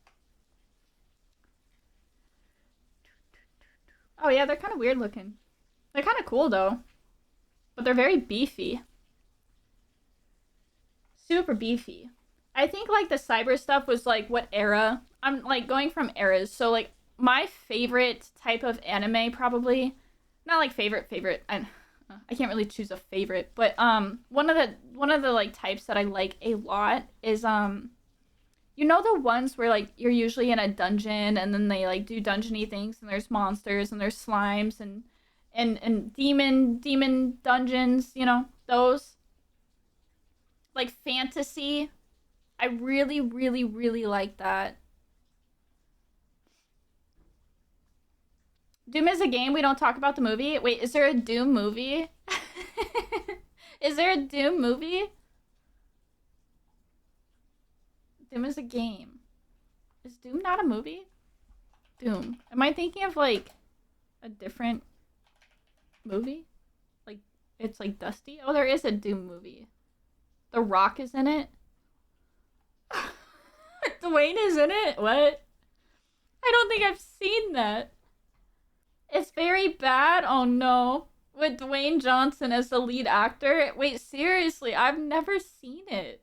Oh yeah, they're kind of weird looking. They're kind of cool though. But they're very beefy. Super beefy. I think like the cyber stuff was like what era? I'm like going from eras. So like my favorite type of anime probably not like favorite. I can't really choose a favorite, but one of the like types that I like a lot is you know the ones where like you're usually in a dungeon and then they like do dungeony things and there's monsters and there's slimes and demon dungeons, you know, those like fantasy. I really like that. Doom is a game. We don't talk about the movie. Wait, is there a Doom movie? Is there a Doom movie? Doom is a game. Is Doom not a movie? Doom. Am I thinking of like a different movie? Like it's like Dusty? Oh, there is a Doom movie. The Rock is in it. Dwayne is in it? What? I don't think I've seen that. It's very bad. Oh no. With Dwayne Johnson as the lead actor. Wait, seriously, I've never seen it.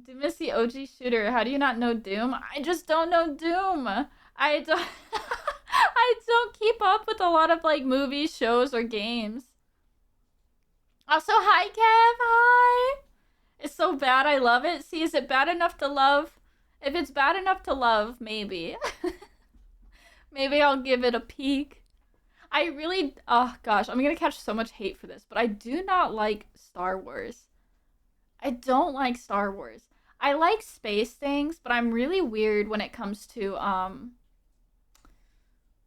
Doom is the OG shooter. How do you not know Doom? I just don't know Doom. I don't I don't keep up with a lot of like movies, shows, or games. Also, hi Kev, hi. It's so bad I love it. See, is it bad enough to love? If it's bad enough to love, maybe. Maybe I'll give it a peek. I really, oh gosh, I'm gonna catch so much hate for this, but I do not like Star Wars. I don't like Star Wars. I like space things, but I'm really weird when it comes to,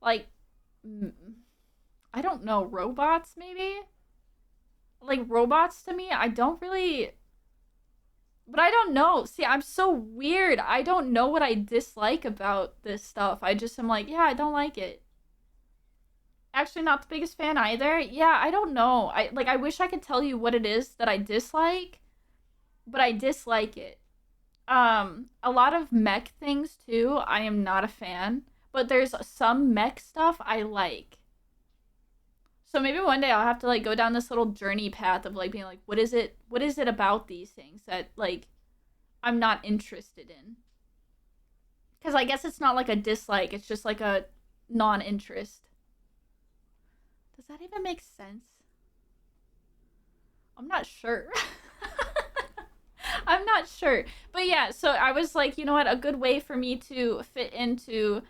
like, I don't know, robots maybe? Like, robots to me, I don't really, but I don't know. See, I'm so weird. I don't know what I dislike about this stuff. I just am like, yeah, I don't like it. Actually, not the biggest fan either. Yeah, I don't know. I wish I could tell you what it is that I dislike, but I dislike it. A lot of mech things too. I am not a fan, but there's some mech stuff I like. So maybe one day I'll have to like go down this little journey path of like being like, what is it? What is it about these things that like I'm not interested in? Because I guess it's not like a dislike. It's just like a non-interest. Does that even make sense? I'm not sure. I'm not sure. But yeah, so I was like, you know what? A good way for me to fit into,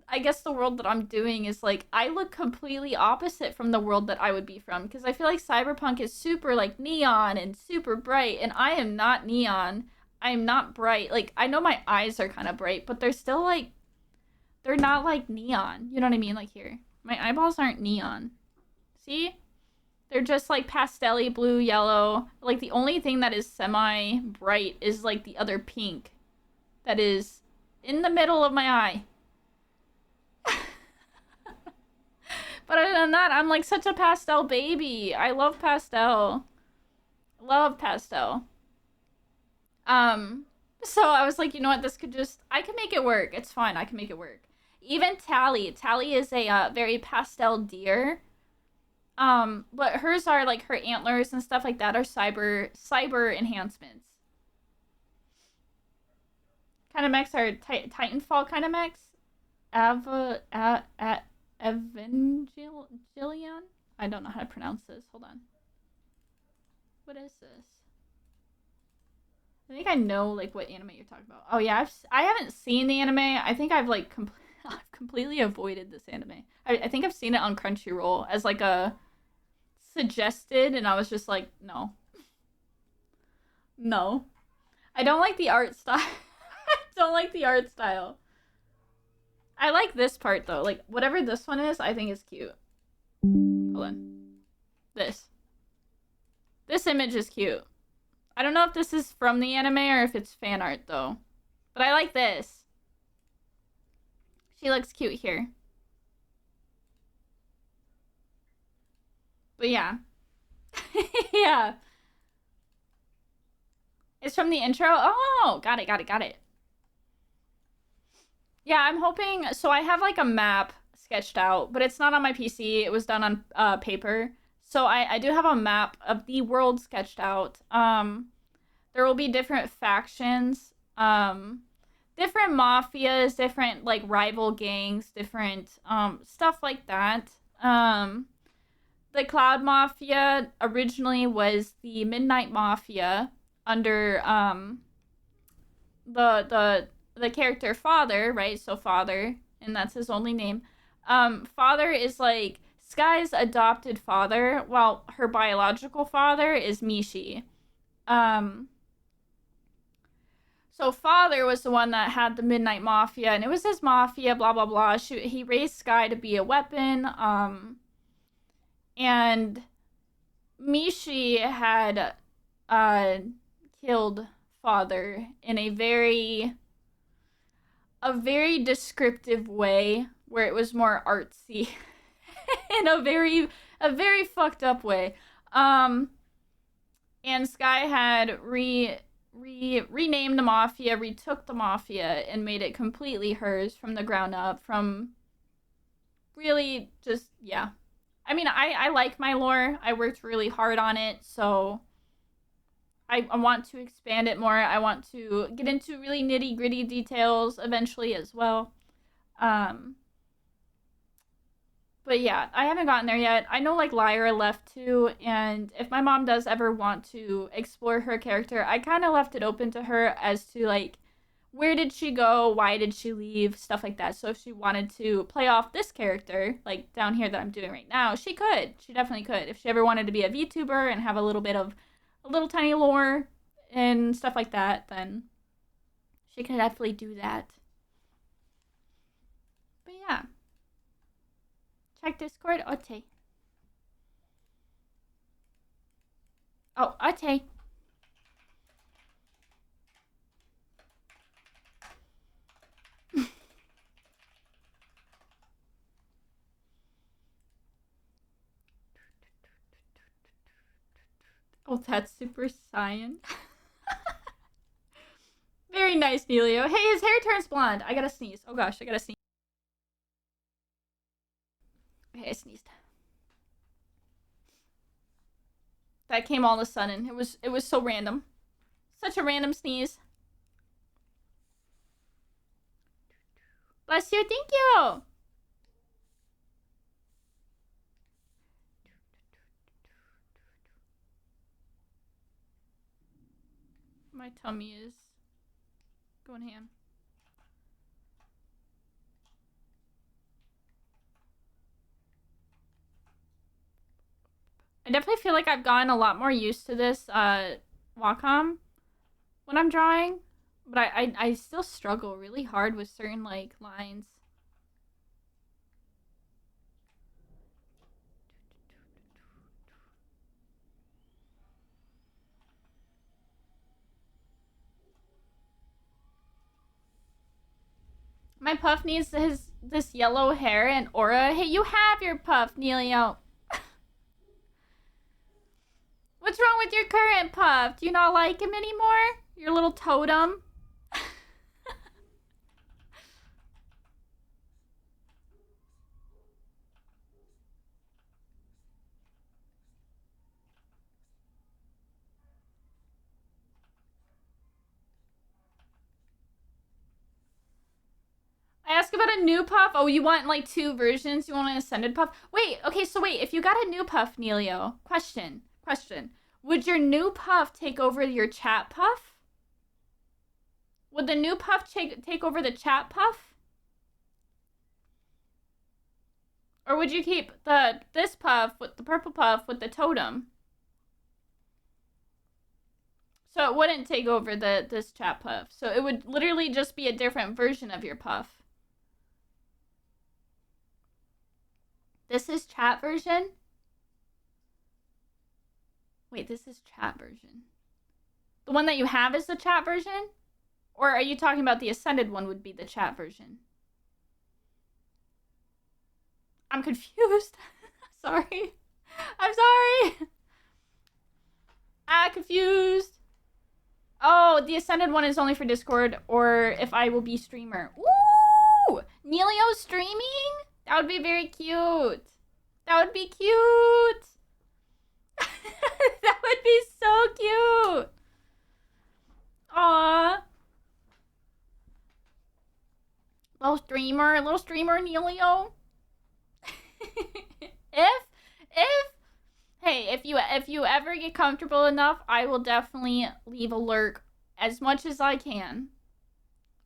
I guess, the world that I'm doing is like, I look completely opposite from the world that I would be from. Because I feel like cyberpunk is super like neon and super bright. And I am not neon. I am not bright. Like, I know my eyes are kind of bright, but they're still like, they're not like neon. You know what I mean? Like here. My eyeballs aren't neon. See? They're just like pastel-y blue, yellow. Like the only thing that is semi-bright is like the other pink that is in the middle of my eye. But other than that, I'm like such a pastel baby. I love pastel. Love pastel. So I was like, you know what? This could just, I can make it work. It's fine. I can make it work. Even Tally. Tally is a very pastel deer. But hers are like her antlers and stuff like that are cyber enhancements. Kind of mechs are Titanfall kind of mechs. Evangelion? I don't know how to pronounce this. Hold on. What is this? I think I know like what anime you're talking about. Oh yeah, I haven't seen the anime. I think I've like I've completely avoided this anime. I think I've seen it on Crunchyroll as like a suggested, and I was just like, no. No. I don't like the art style. I don't like the art style. I like this part though. Like whatever this one is, I think is cute. Hold on. This. This image is cute. I don't know if this is from the anime or if it's fan art though. But I like this. She looks cute here. But yeah. Yeah. It's from the intro. Oh, got it, got it, got it. Yeah, I'm hoping. So I have like a map sketched out, but it's not on my PC. It was done on paper. So I do have a map of the world sketched out. There will be different factions, different mafias, different like rival gangs, different stuff like that. The Cloud Mafia originally was the Midnight Mafia under the character Father, right? So Father, and that's his only name. Father is like Sky's adopted father, while her biological father is Mishi. Um, so Father was the one that had the Midnight Mafia, and it was his mafia, blah blah blah. He raised Sky to be a weapon. And Mishi had uh killed Father in a very descriptive way where it was more artsy in a very fucked up way. Um and Sky had renamed the mafia, retook the mafia and made it completely hers from the ground up from really just yeah. I mean, I like my lore. I worked really hard on it, so I want to expand it more. I want to get into really nitty gritty details eventually as well. Um, but yeah, I haven't gotten there yet. I know like Lyra left too, and if my mom does ever want to explore her character, I kind of left it open to her as to like where did she go, why did she leave, stuff like that. So if she wanted to play off this character, like down here that I'm doing right now, she could. She definitely could. If she ever wanted to be a VTuber and have a little bit of a little tiny lore and stuff like that, then she could definitely do that. But yeah, check Discord. Ote. Oh, Ote. Oh, that's Super Saiyan. Very nice, Nelio. Hey, his hair turns blonde. I gotta sneeze. Oh gosh, I gotta sneeze. Okay, I sneezed. That came all of a sudden. It was so random. Such a random sneeze. Bless you. Thank you. My tummy is going ham. I definitely feel like I've gotten a lot more used to this Wacom when I'm drawing, but I still struggle really hard with certain like lines. My puff needs this yellow hair and aura. Hey, you have your puff, Nelio. What's wrong with your current puff? Do you not like him anymore? Your little totem? I asked about a new puff. Oh, you want like two versions? You want an ascended puff? Wait, okay, so wait, if you got a new puff, Nelio, question. Would your new puff take over your chat puff? Would the new puff take over the chat puff? Or would you keep this puff with the purple puff with the totem? So it wouldn't take over this chat puff. So it would literally just be a different version of your puff. This is chat version? Wait, this is chat version. The one that you have is the chat version? Or are you talking about the ascended one would be the chat version? I'm confused. Sorry. I'm sorry. Ah, confused. Oh, the Ascended one is only for Discord, or if I will be streamer. Ooh! Neilio streaming? That would be very cute. That would be cute. That would be so cute. Aww. Little streamer Neilio. if hey, if you ever get comfortable enough, I will definitely leave a lurk as much as I can.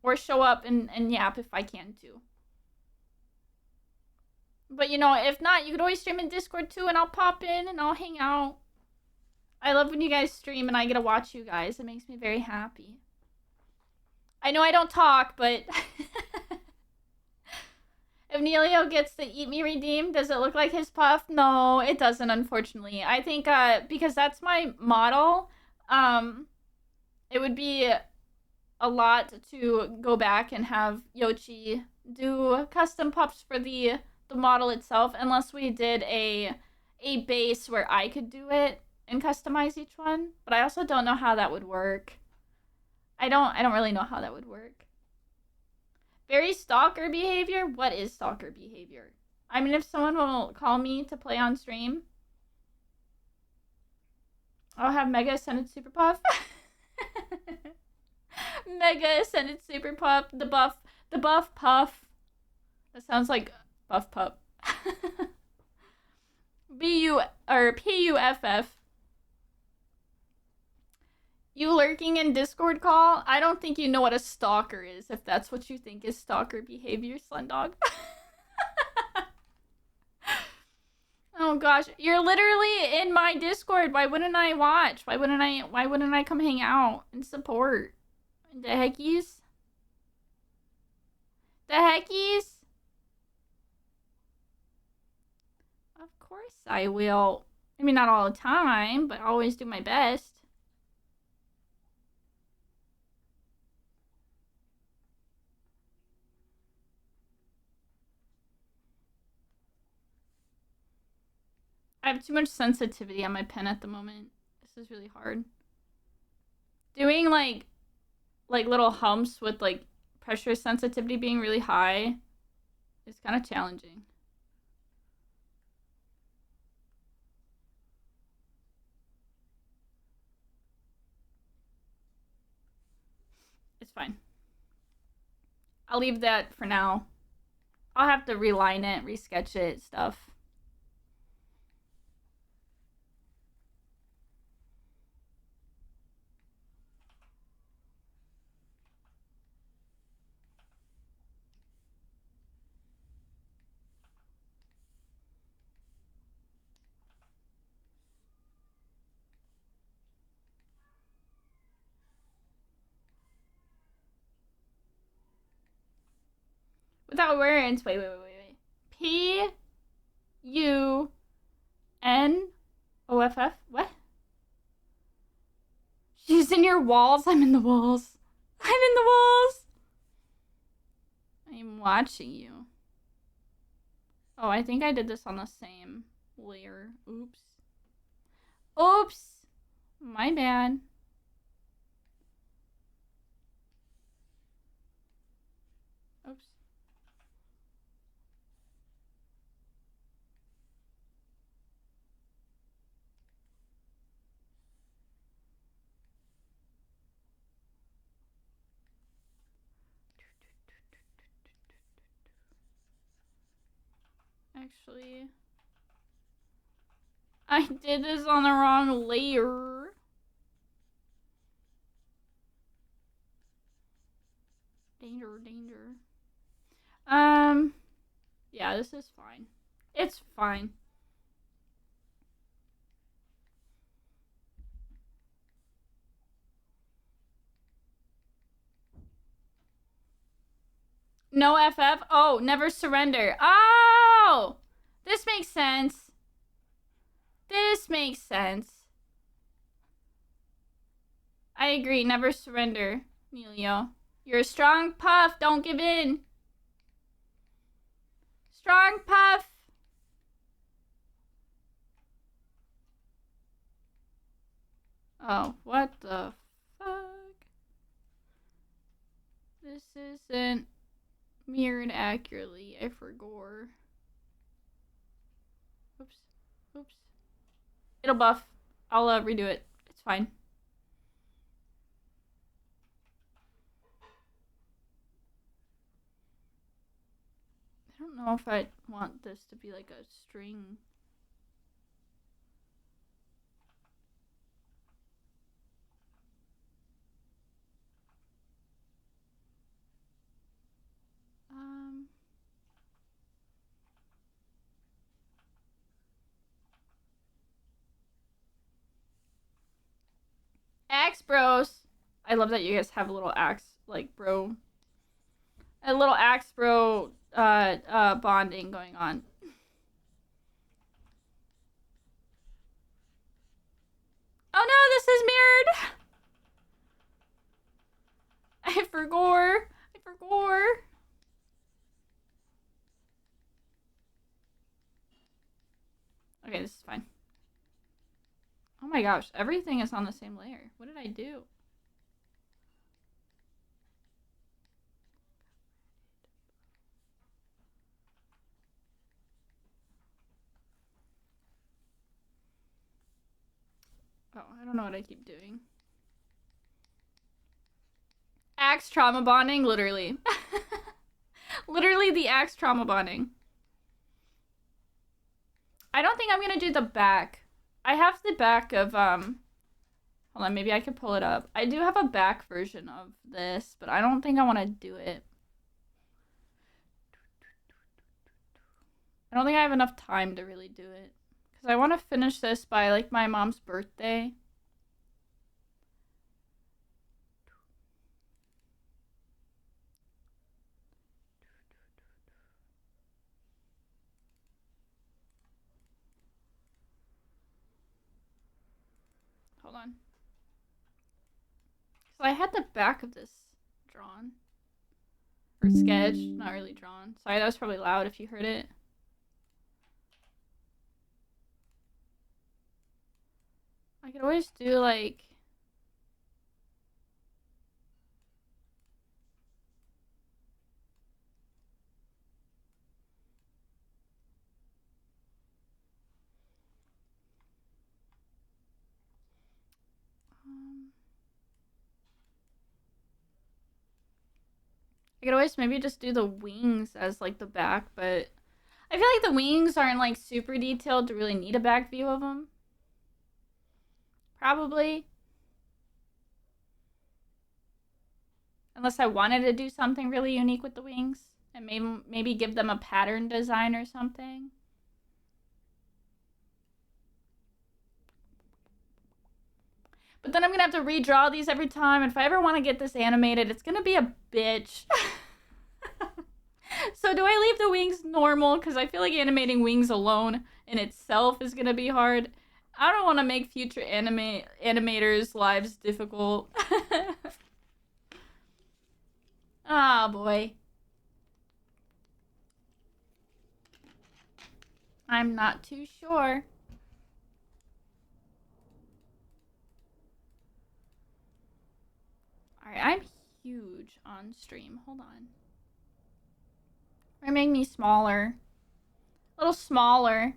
Or show up and yap if I can too. But you know, if not, you could always stream in Discord too, and I'll pop in and I'll hang out. I love when you guys stream and I get to watch you guys. It makes me very happy. I know I don't talk, but if Neilio gets the Eat Me redeem, does it look like his puff? No, it doesn't, unfortunately. I think because that's my model, it would be a lot to go back and have Yoshi do custom puffs for the model itself, unless we did a base where I could do it and customize each one. But I also don't know how that would work. I don't really know how that would work. Very stalker behavior? What is stalker behavior? I mean, if someone will call me to play on stream, I'll have Mega Ascended Super Puff. Mega Ascended Super Puff. The buff puff. That sounds like buff pup. Puff. You lurking in Discord call? I don't think you know what a stalker is, if that's what you think is stalker behavior, Slendog. Oh gosh, you're literally in my Discord. Why wouldn't I watch? Why wouldn't I come hang out and support? The heckies? The heckies? Of course I will. I mean, not all the time, but I always do my best. I have too much sensitivity on my pen at the moment. This is really hard. Doing like little humps with like pressure sensitivity being really high is kind of challenging. It's fine. I'll leave that for now. I'll have to reline it, resketch it, stuff. Without words. Wait. P-U-N-O-F-F? What? She's in your walls? I'm in the walls. I'm in the walls. I'm watching you. Oh, I think I did this on the same layer. Oops. Oops. My bad. Oops. Actually, I did this on the wrong layer. Danger. Yeah, this is fine. It's fine. No FF? Oh, never surrender. Oh! This makes sense. This makes sense. I agree, never surrender, Neilio. You're a strong puff, don't give in. Strong puff. Oh, what the fuck? This isn't mirrored accurately. I forgot. Oops. Oops. It'll buff. I'll redo it. It's fine. I don't know if I want this to be like a string. Axe bros. I love that you guys have a little axe, like, bro. A little axe bro bonding going on. Oh no, this is mirrored. I forgot. I forgot. Okay, this is fine. Oh my gosh, everything is on the same layer. What did I do? Oh, I don't know what I keep doing. Axe trauma bonding, literally. Literally the axe trauma bonding. I don't think I'm gonna do the back. I have the back of, hold on, maybe I could pull it up. I do have a back version of this, but I don't think I want to do it. I don't think I have enough time to really do it. Because I want to finish this by, like, my mom's birthday. Hold on. So I had the back of this drawn. Or sketched, not really drawn. Sorry, that was probably loud if you heard it. I could always do, like... I could always maybe just do the wings as, like, the back, but... I feel like the wings aren't, like, super detailed to really need a back view of them. Probably. Unless I wanted to do something really unique with the wings. And maybe give them a pattern design or something. But then I'm going to have to redraw these every time. And if I ever want to get this animated, it's going to be a bitch. So do I leave the wings normal? Because I feel like animating wings alone in itself is going to be hard. I don't want to make future animators' lives difficult. Oh, boy. I'm not too sure. Alright, I'm huge on stream. Hold on. Or make me smaller. A little smaller.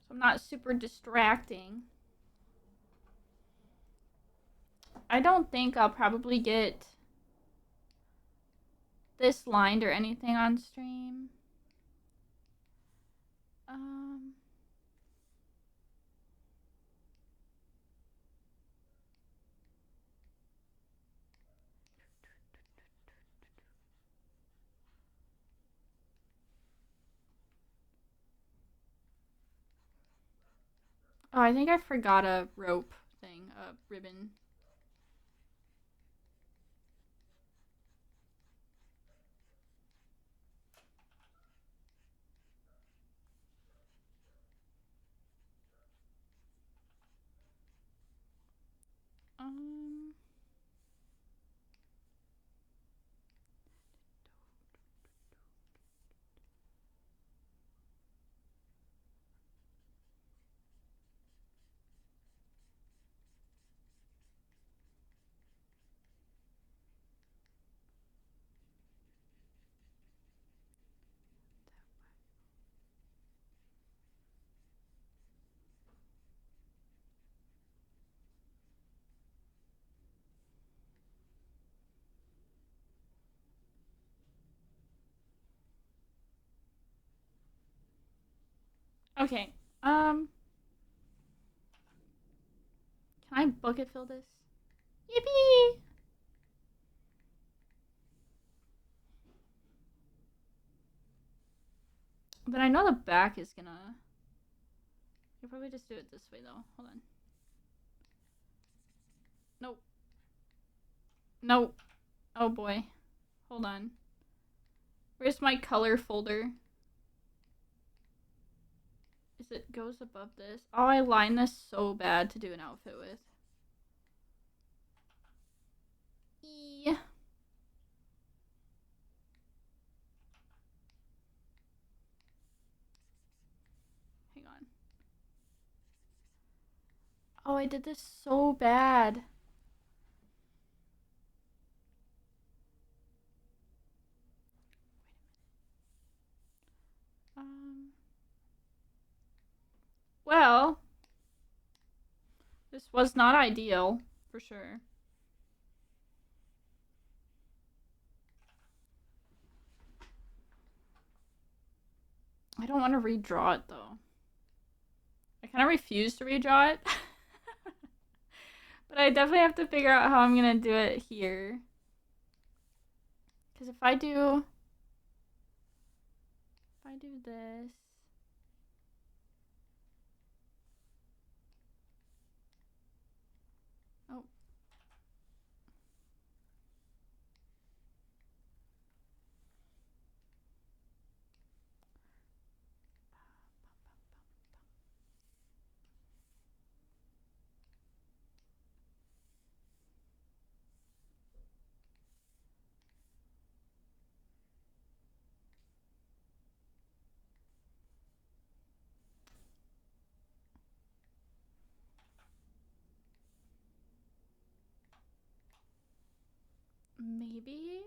So I'm not super distracting. I don't think I'll probably get this lined or anything on stream. Oh, I think I forgot a rope thing, a ribbon. Okay. Can I bucket fill this? Yippee! But I know the back is gonna... I'll probably just do it this way though. Hold on. Nope. Nope. Oh boy. Hold on. Where's my color folder? Is it goes above this? Oh, I lined this so bad to do an outfit with. Yeah. Hang on. Oh, I did this so bad. Well, this was not ideal, for sure. I don't want to redraw it, though. I kind of refuse to redraw it. But I definitely have to figure out how I'm going to do it here. Because if I do this... Oh. Maybe?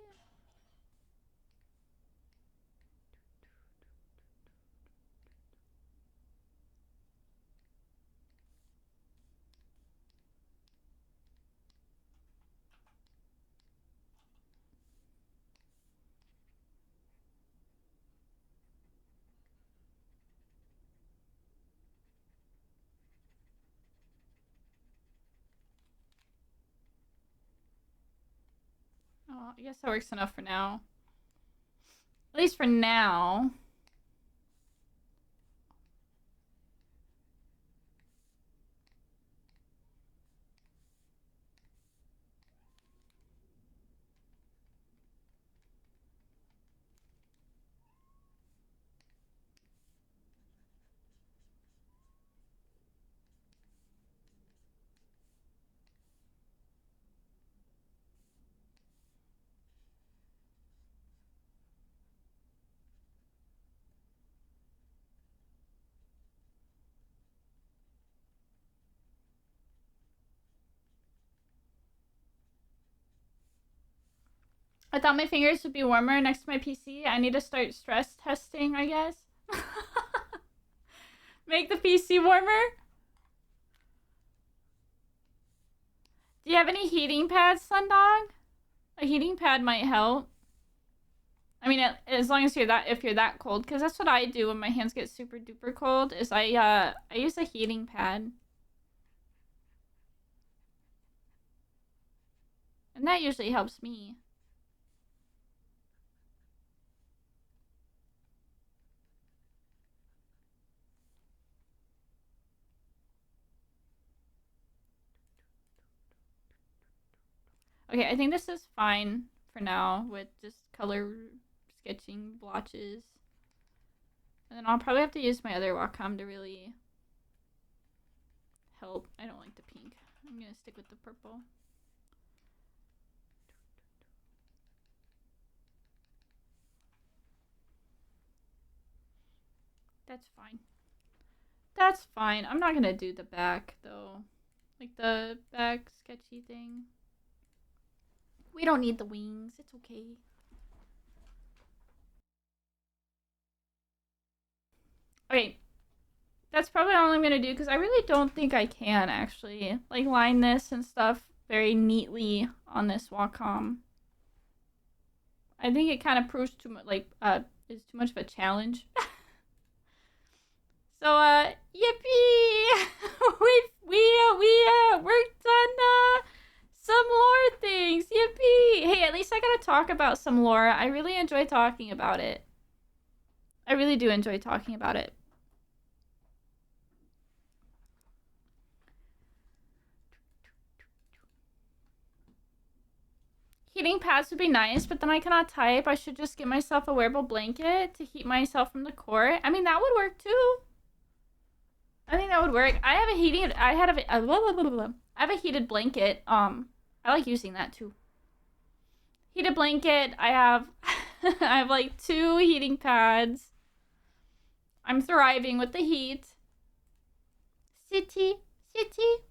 Oh, I guess that works enough for now. At least for now. I thought my fingers would be warmer next to my PC. I need to start stress testing, I guess. Make the PC warmer? Do you have any heating pads, Sundog? A heating pad might help. I mean, as long as if you're that cold, because that's what I do when my hands get super duper cold. Is I use a heating pad, and that usually helps me. Okay, I think this is fine for now with just color sketching blotches. And then I'll probably have to use my other Wacom to really help. I don't like the pink. I'm gonna stick with the purple. That's fine. That's fine. I'm not gonna do the back though. Like the back sketchy thing. We don't need the wings. It's okay. Okay. That's probably all I'm gonna do because I really don't think I can actually like line this and stuff very neatly on this Wacom. I think it kind of proves too much is too much of a challenge. So, yippee! we worked on, some lore things. Yippee! Hey, at least I got to talk about some lore. I really enjoy talking about it. I really do enjoy talking about it. Heating pads would be nice, but then I cannot type. I should just get myself a wearable blanket to heat myself from the core. I mean, that would work too. I think that would work. I have a heated blanket. I like using that too. Heated blanket. I have I have like 2 heating pads. I'm thriving with the heat. City. Yippee!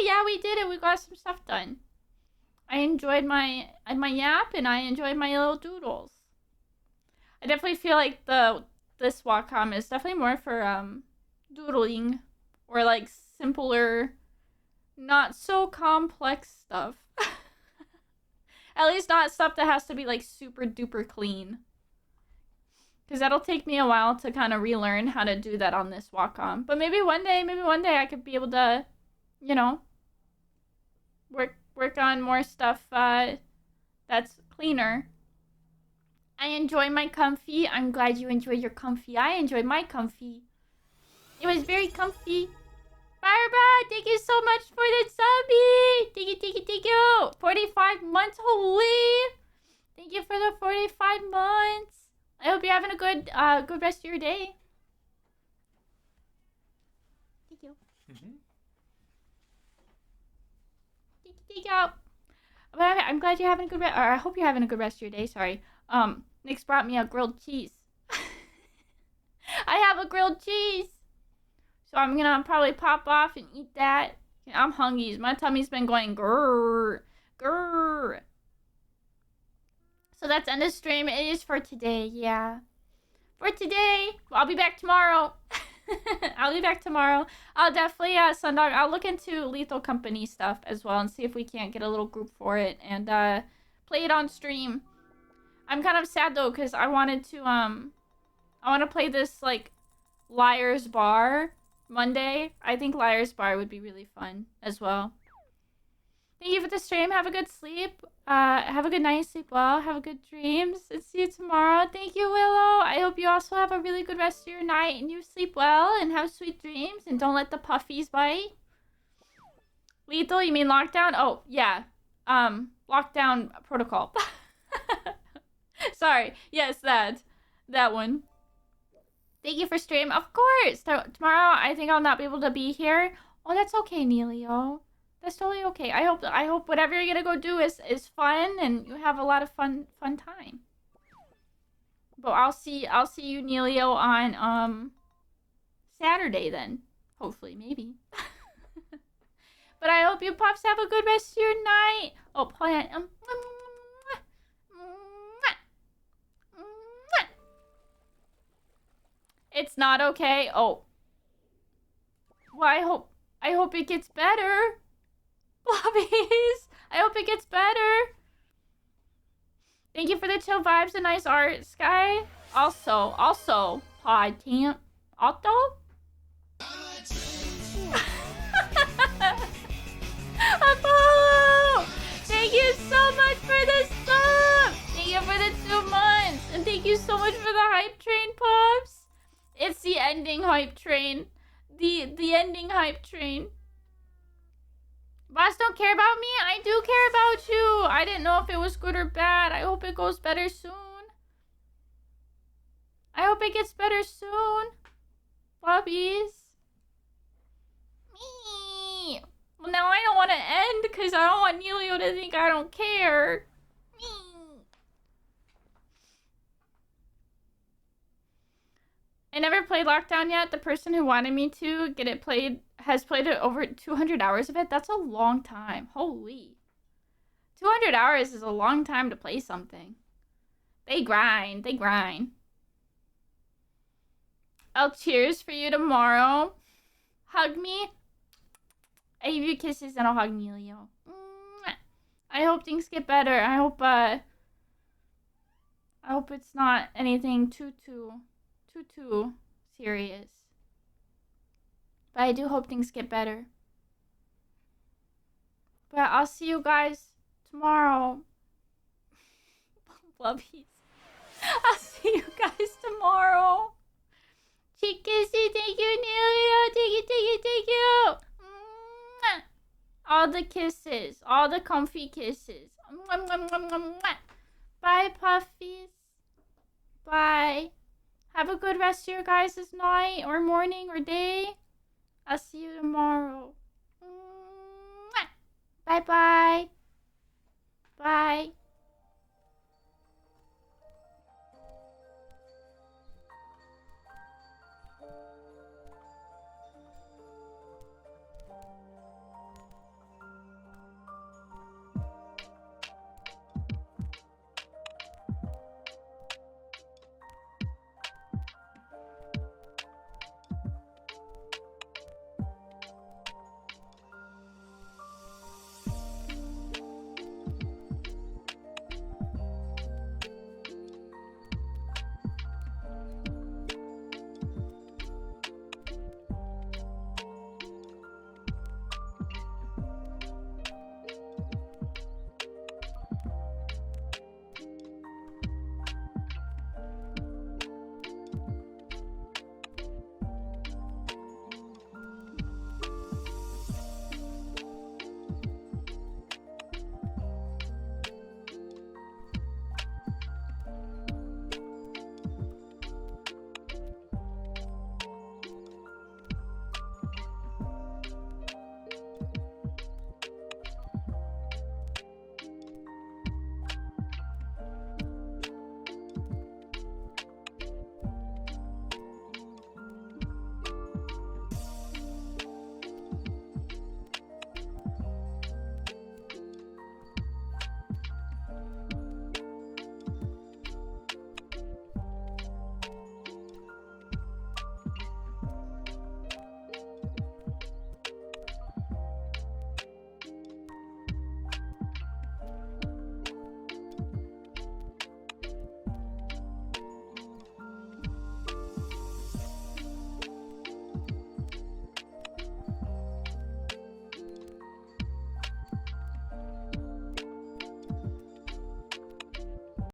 Yeah, we did it. We got some stuff done. I enjoyed my yap and I enjoyed my little doodles. I definitely feel like this Wacom is definitely more for doodling or like simpler, not so complex stuff. At least not stuff that has to be like super duper clean. Because that'll take me a while to kind of relearn how to do that on this Wacom. But maybe one day I could be able to, you know, work on more stuff that's cleaner. I enjoy my comfy. I'm glad you enjoy your comfy. I enjoyed my comfy. It was very comfy. Barbara, thank you so much for the subby. Thank you. 45 months, holy. Thank you for the 45 months. I hope you're having a good rest of your day. Thank you. Thank you. But I'm glad you're having a good I hope you're having a good rest of your day. Sorry. Nick's brought me a grilled cheese. I have a grilled cheese. So I'm gonna probably pop off and eat that. I'm hungry. My tummy's been going grrr. So that's end of stream. It is for today, yeah. For today. I'll be back tomorrow. I'll be back tomorrow. I'll definitely, Sundog, I'll look into Lethal Company stuff as well and see if we can't get a little group for it and play it on stream. I'm kind of sad though, because I wanted to, I want to play this, like, Liar's Bar Monday. I think Liar's Bar would be really fun as well. Thank you for the stream. Have a good sleep. Have a good night. Sleep well. Have a good dreams. And see you tomorrow. Thank you, Willow. I hope you also have a really good rest of your night and you sleep well and have sweet dreams and don't let the puffies bite. Lethal, you mean lockdown? Oh, yeah. Lockdown protocol. Sorry. Yes, that one. Thank you for stream. Of course. Tomorrow, I think I'll not be able to be here. Oh, that's okay, Neilio. That's totally okay. I hope whatever you're gonna go do is fun and you have a lot of fun time. But I'll see you, Neilio, on Saturday then. Hopefully, maybe. But I hope you pups have a good rest of your night. Oh, plant. It's not okay. Oh. Well, I hope it gets better. Blobbies. I hope it gets better. Thank you for the chill vibes and nice art, Sky. Also, pod camp. Alto? Apollo! Thank you so much for the sub! Thank you for the 2 months! And thank you so much for the hype train, Pops! It's the ending hype train. The ending hype train. Boss don't care about me? I do care about you. I didn't know if it was good or bad. I hope it goes better soon. I hope it gets better soon. Bobbies. Me. Well, now I don't want to end because I don't want Neilio to think I don't care. Me. I never played Lockdown yet. The person who wanted me to get it played has played it over 200 hours of it. That's a long time. Holy. 200 hours is a long time to play something. They grind. I'll cheers for you tomorrow. Hug me. I give you kisses and I'll hug Neilio. I hope things get better. I hope it's not anything too serious. But I do hope things get better. But I'll see you guys tomorrow. Lovies. I'll see you guys tomorrow. Kissy, thank you, Neilio. Thank you. Mwah. All the kisses. All the comfy kisses. Bye, puffies. Bye. Have a good rest of your guys' night or morning or day. I'll see you tomorrow. Bye-bye.